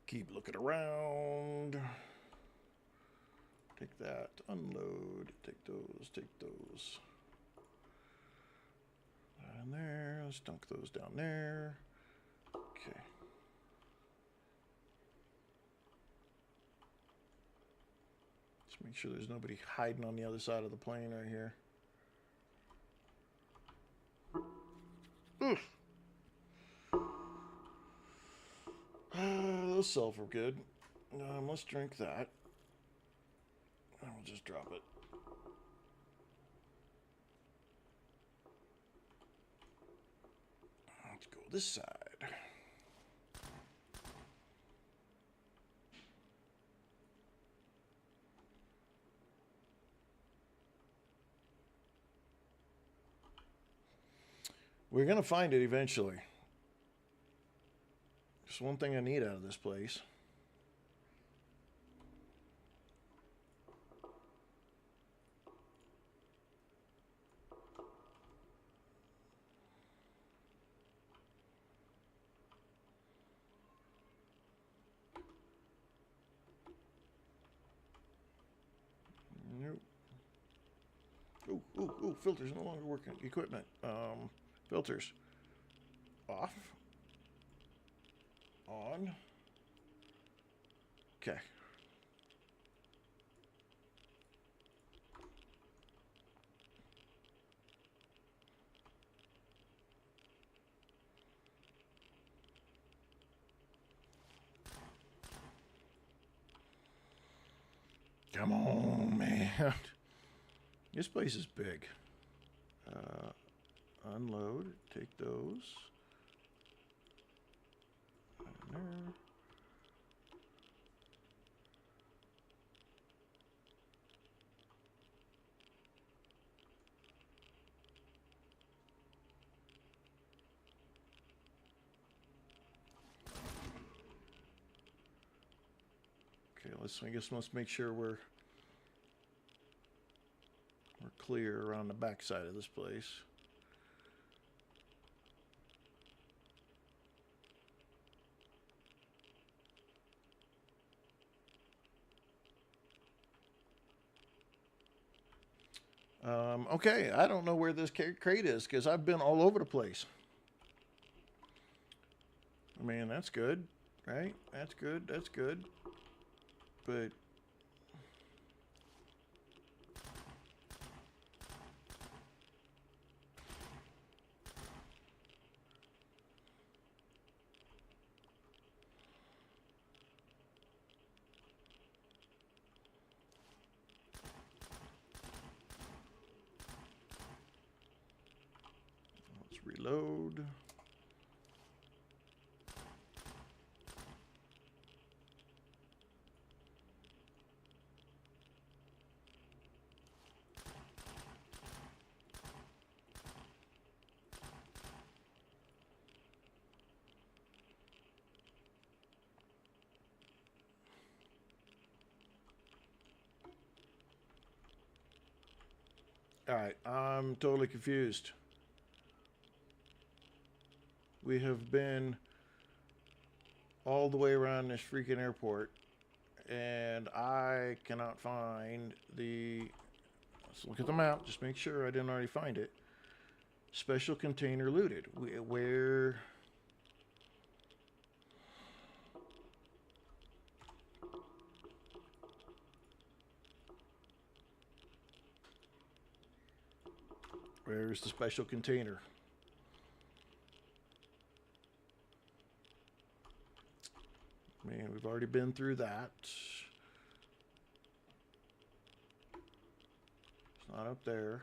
Keep looking around. Take that, unload, take those, take those. Down there, let's dunk those down there. Okay. Just make sure there's nobody hiding on the other side of the plane right here. Oof. Those self are good. Let's drink that. And we'll just drop it. Let's go this side. We're going to find it eventually. Just one thing I need out of this place. Nope. Ooh, filters no longer working. Equipment. Filters. Off. On. Okay. Come on, man. This place is big. Unload. Take those. In there. Okay, let's make sure we're clear around the back side of this place. Okay, I don't know where this crate is because I've been all over the place. I mean, that's good, right? That's good. That's good. But let's reload. All right, I'm totally confused. We have been all the way around this freaking airport, and I cannot find the... Let's look at the map, just make sure I didn't already find it. Special container looted. Where... Where's the special container? Man, we've already been through that. It's not up there.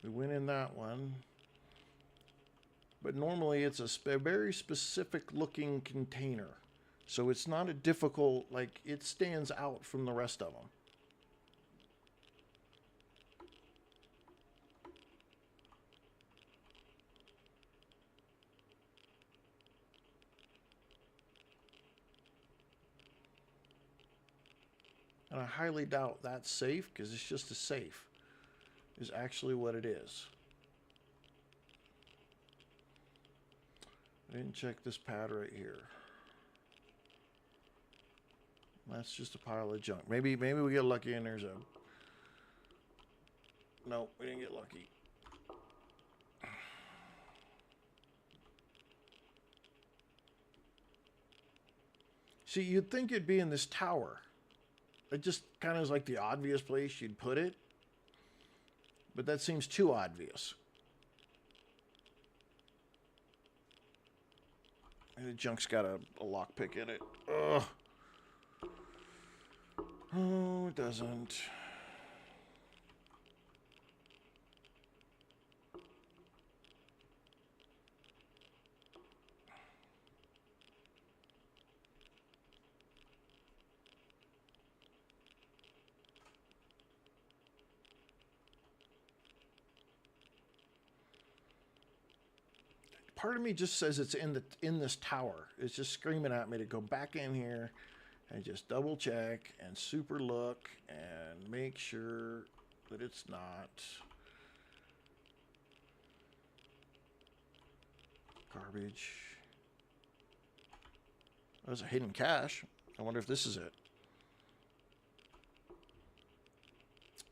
We went in that one. But normally it's a very specific looking container. So it's not a difficult, like, it stands out from the rest of them. And I highly doubt that's safe, because it's just a safe, is actually what it is. I didn't check this pad right here. That's just a pile of junk. Maybe we get lucky and there's a... No, we didn't get lucky. See, you'd think it'd be in this tower. It just kind of is like the obvious place you'd put it. But that seems too obvious. And the junk's got a lockpick in it. Ugh. Oh, it doesn't. part of me just says it's in this tower. It's just screaming at me to go back in here and just double check and super look and make sure that it's not garbage. There's a hidden cache. I wonder if this is it.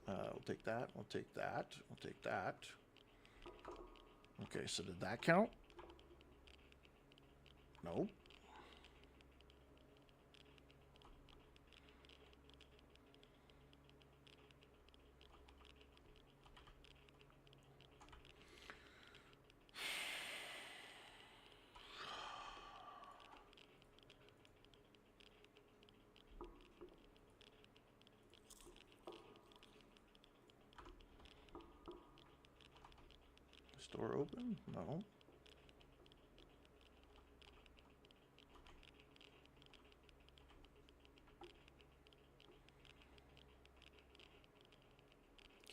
We'll take that. We'll take that. We'll take that. Okay, so did that count? Nope. Store open? No.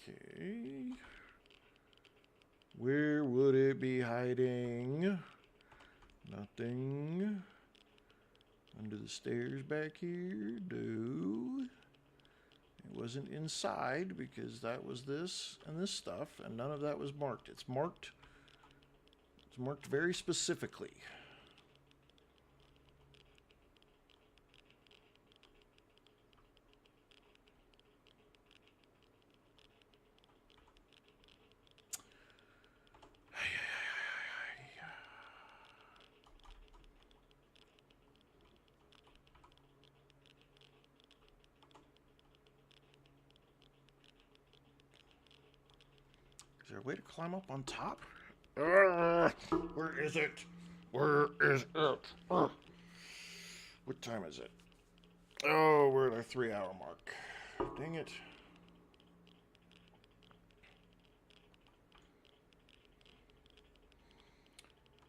Okay. Where would it be hiding? Nothing. Under the stairs back here? No. It wasn't inside because that was this and this stuff, and none of that was marked. It's marked. It's marked very specifically. Is there a way to climb up on top? Where is it? Where is it? What time is it? Oh, we're at our 3-hour mark. Dang it.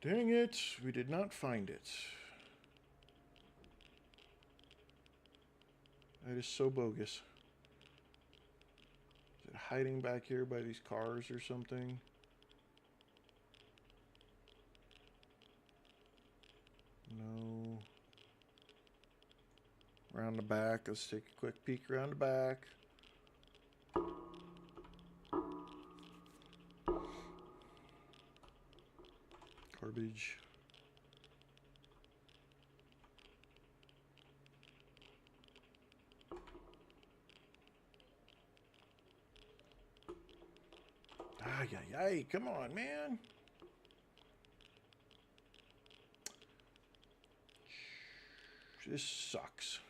Dang it. We did not find it. That is so bogus. Is it hiding back here by these cars or something? No. Around the back. Let's take a quick peek around the back. Garbage. Ay, ay, ay. Come on, man. This sucks.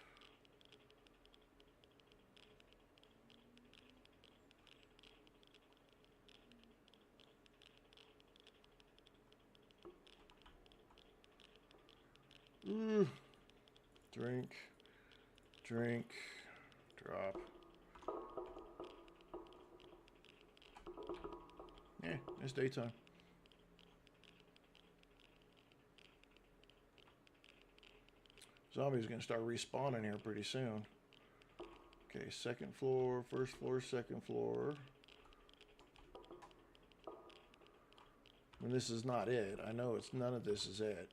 Drink. Drink. Drop. Yeah, it's daytime. Zombies are going to start respawning here pretty soon. Okay, second floor, first floor, second floor. And this is not it. I know it's none of this is it.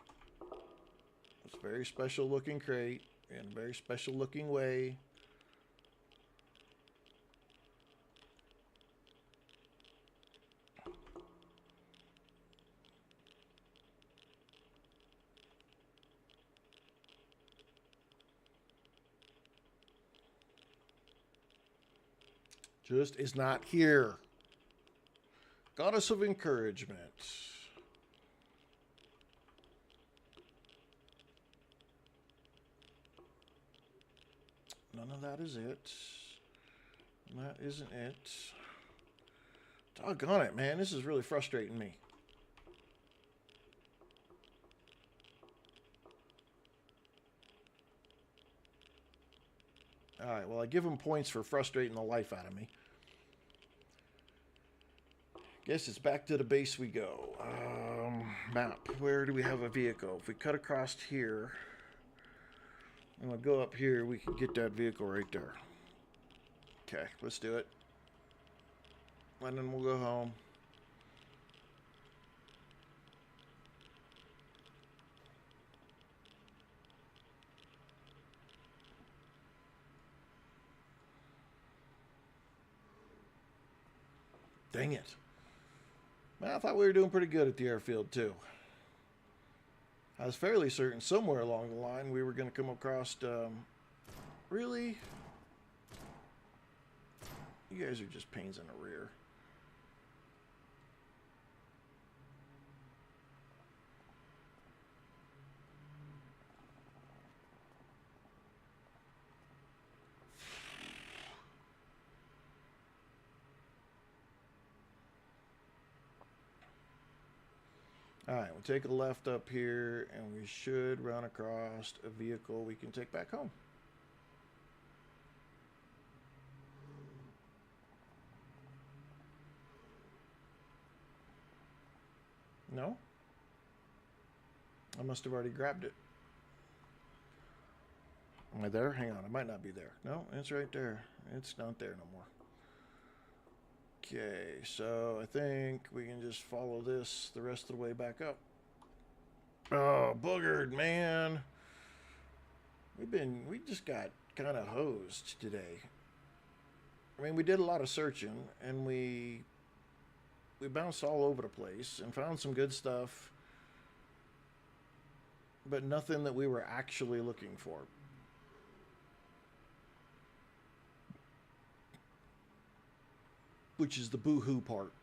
It's a very special looking crate in a very special looking way. Just is not here. Goddess of encouragement. None of that is it. That isn't it. Doggone it, man. This is really frustrating me. Alright, well, I give him points for frustrating the life out of me. Guess it's back to the base we go. Map. Where do we have a vehicle? If we cut across here, and we'll go up here, we can get that vehicle right there. Okay, let's do it. And then we'll go home. Dang it. Well, I thought we were doing pretty good at the airfield, too. I was fairly certain somewhere along the line we were going to come across... really? You guys are just pains in the rear. Alright, we'll take a left up here, and we should run across a vehicle we can take back home. No? I must have already grabbed it. Am I there? Hang on, I might not be there. No, it's right there. It's not there no more. Okay, so I think we can just follow this the rest of the way back up. Oh, boogered, man. We just got kind of hosed today. I mean, we did a lot of searching, and we bounced all over the place and found some good stuff, but nothing that we were actually looking for. Which is the boo-hoo part.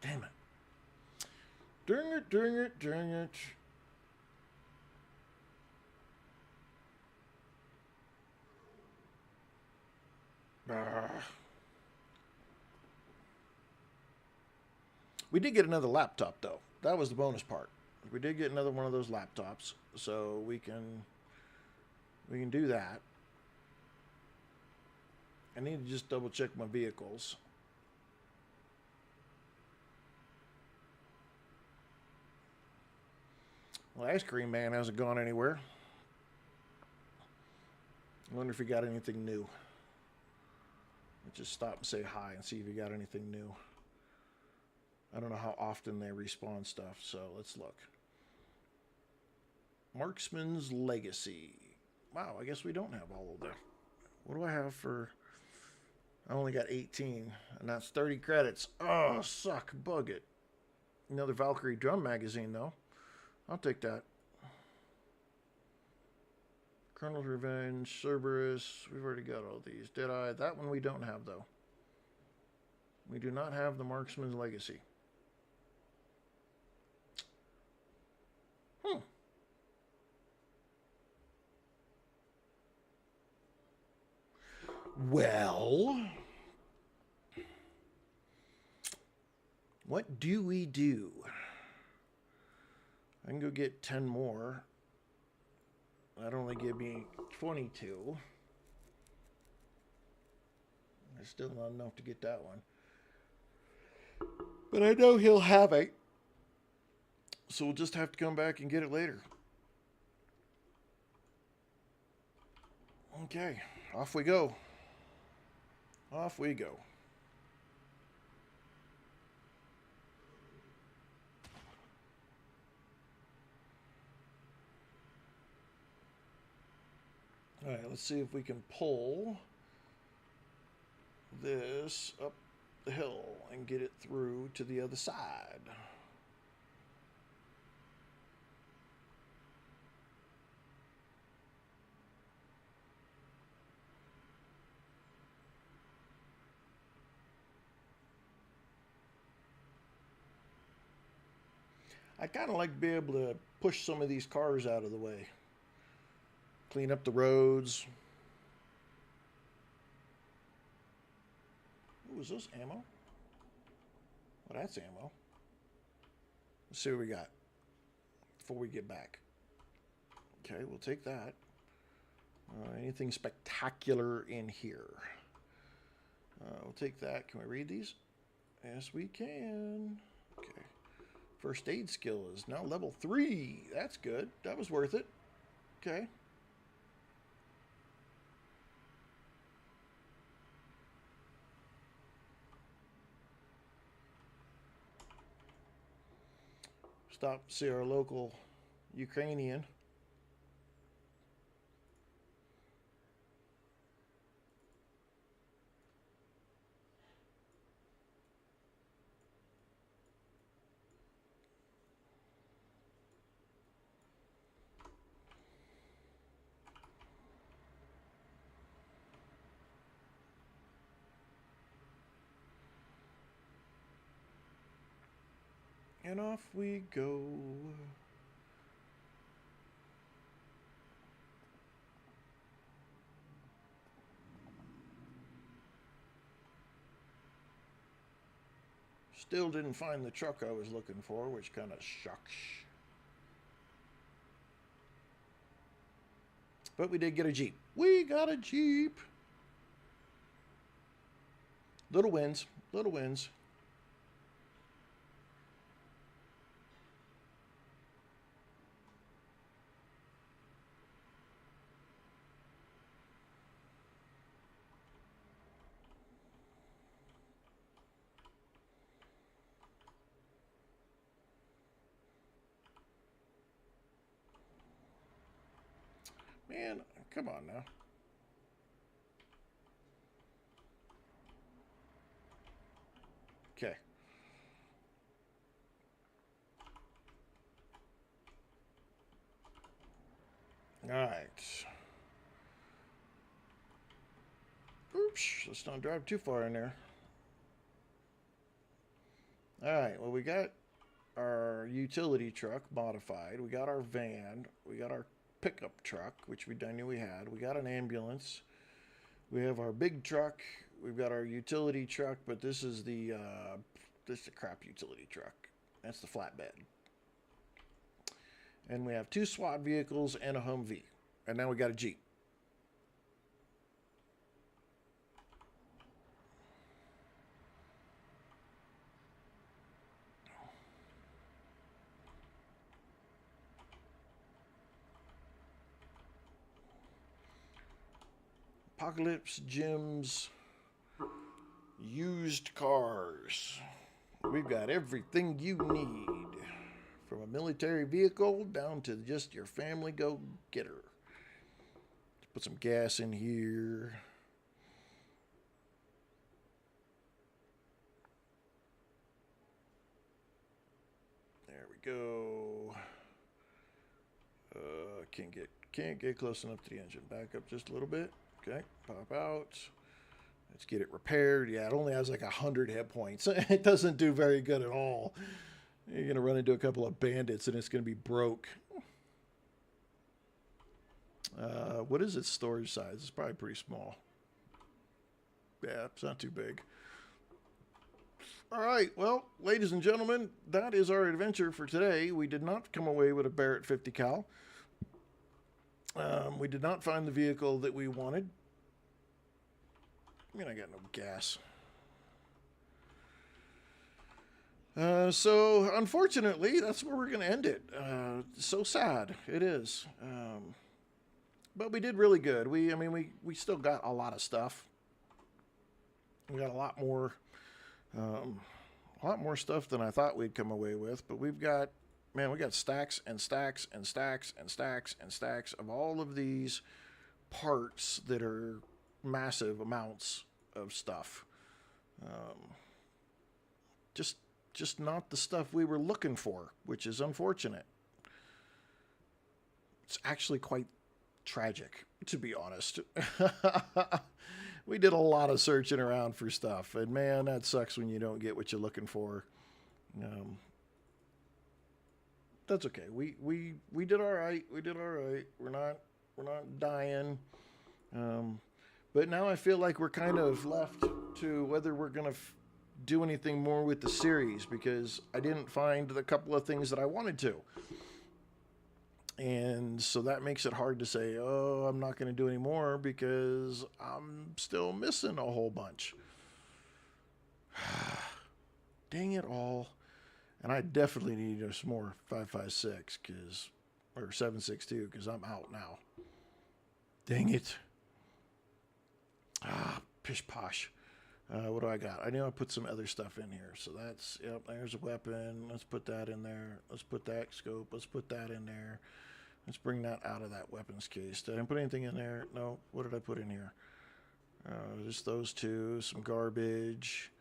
Damn it. Dang it, dang it, dang it. We did get another laptop, though. That was the bonus part. We did get another one of those laptops, so we can do that. I need to just double check my vehicles. Well, Ice Cream Man hasn't gone anywhere. I wonder if he got anything new. Let's just stop and say hi and see if he got anything new. I don't know how often they respawn stuff, so let's look. Marksman's Legacy. Wow, I guess we don't have all of them. What do I have for... I only got 18, and that's 30 credits. Oh, suck, bug it. Another Valkyrie drum magazine, though. I'll take that. Colonel's Revenge, Cerberus. We've already got all these. Did I? That one we don't have, though. We do not have the Marksman's Legacy. Well, what do we do? I can go get 10 more. That'd only give me 22. There's still not enough to get that one. But I know he'll have it. So we'll just have to come back and get it later. Okay, off we go. Off we go. All right, let's see if we can pull this up the hill and get it through to the other side. I kind of like to be able to push some of these cars out of the way. Clean up the roads. Ooh, is this ammo? Well, that's ammo. Let's see what we got before we get back. Okay, we'll take that. Anything spectacular in here? We'll take that. Can we read these? Yes, we can. Okay. First aid skill is now level 3. That's good. That was worth it. Okay. Stop to see our local Ukrainian. And off we go. Still didn't find the truck I was looking for, which kind of shucks. But we did get a Jeep. We got a Jeep. Little wins. Little wins. Man, come on now. Okay. All right. Oops, let's not drive too far in there. All right, well, we got our utility truck modified. We got our van. We got our pickup truck, which I knew we had. We got an ambulance. We have our big truck. We've got our utility truck, but this is the crap utility truck. That's the flatbed. And we have 2 SWAT vehicles and a Humvee. And now we got a Jeep. Apocalypse Gyms used cars. We've got everything you need, from a military vehicle down to just your family go-getter. Let's put some gas in here. There we go. Can't get close enough to the engine. Back up just a little bit. Okay, pop out. Let's get it repaired. Yeah, it only has like 100 hit points. It doesn't do very good at all. You're going to run into a couple of bandits and it's going to be broke. What is its storage size? It's probably pretty small. Yeah, it's not too big. All right, well, ladies and gentlemen, that is our adventure for today. We did not come away with a Barrett 50 cal. We did not find the vehicle that we wanted. I mean, I got no gas. So, unfortunately, that's where we're going to end it. So sad. It is. But we did really good. We still got a lot of stuff. We got a lot more stuff than I thought we'd come away with. But we got stacks and stacks and stacks and stacks and stacks of all of these parts that are massive amounts of stuff. Just not the stuff we were looking for, which is unfortunate. It's actually quite tragic, to be honest. We did a lot of searching around for stuff, and man, that sucks when you don't get what you're looking for. That's okay. We did all right. We did all right. We're not dying. But now I feel like we're kind of left to whether we're gonna do anything more with the series, because I didn't find the couple of things that I wanted to. And so that makes it hard to say, oh, I'm not going to do any more, because I'm still missing a whole bunch. Dang it all. And I definitely need some more 5.56 or 7.62, because I'm out now. Dang it. Pish posh. What do I got? I know I put some other stuff in here. So that's, yep, there's a weapon. Let's put that in there. Let's put that scope. Let's put that in there. Let's bring that out of that weapons case. Did I put anything in there? No. What did I put in here? Just those two. Some garbage.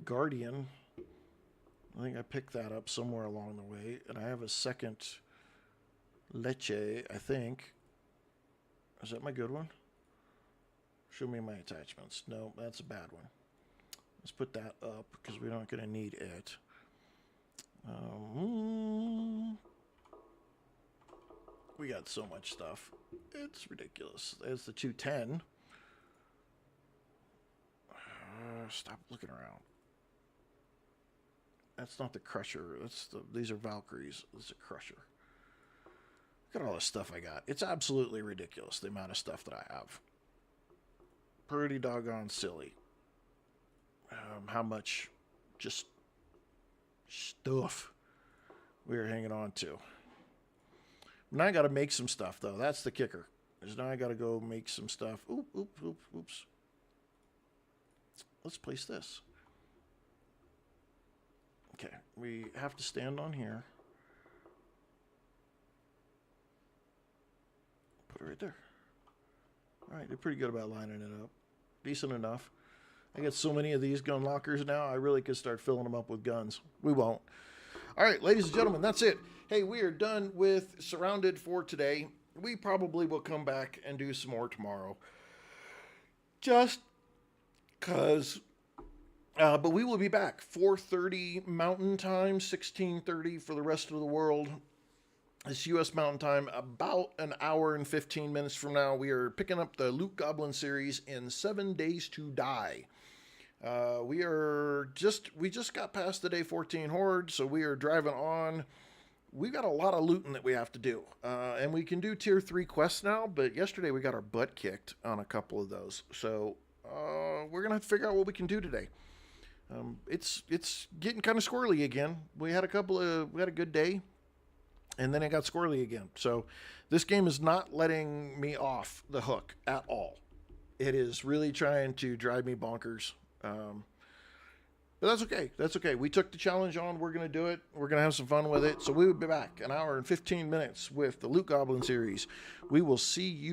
Guardian. I think I picked that up somewhere along the way. And I have a second Leche, I think. Is that my good one? Show me my attachments. No, that's a bad one. Let's put that up because we're not going to need it. We got so much stuff. It's ridiculous. There's the 210. Stop looking around. That's not the Crusher. These are Valkyries. This is a Crusher. Look at all the stuff I got. It's absolutely ridiculous, the amount of stuff that I have. Pretty doggone silly. How much just stuff we are hanging on to. Now I got to make some stuff, though. That's the kicker. Is now I got to go make some stuff. Oops. Let's place this. Okay, we have to stand on here. Put it right there. All right, they're pretty good about lining it up. Decent enough. I got so many of these gun lockers now, I really could start filling them up with guns. We won't. All right, ladies and gentlemen, that's it. Hey, we are done with SurrounDead for today. We probably will come back and do some more tomorrow. Just because. But we will be back. 4:30 Mountain Time, 16:30 for the rest of the world. It's U.S. Mountain Time. About an hour and 15 minutes from now, we are picking up the Loot Goblin series in 7 Days to Die. We just got past the day 14 Horde, so we are driving on. We've got a lot of looting that we have to do. And we can do tier 3 quests now, but yesterday we got our butt kicked on a couple of those. So we're going to have to figure out what we can do today. It's getting kind of squirrely again. We had a good day, and then it got squirrely again. So this game is not letting me off the hook at all. It is really trying to drive me bonkers. But that's okay. That's okay. We took the challenge on. We're going to do it. We're going to have some fun with it. So we will be back an hour and 15 minutes with the Loot Goblin series. We will see you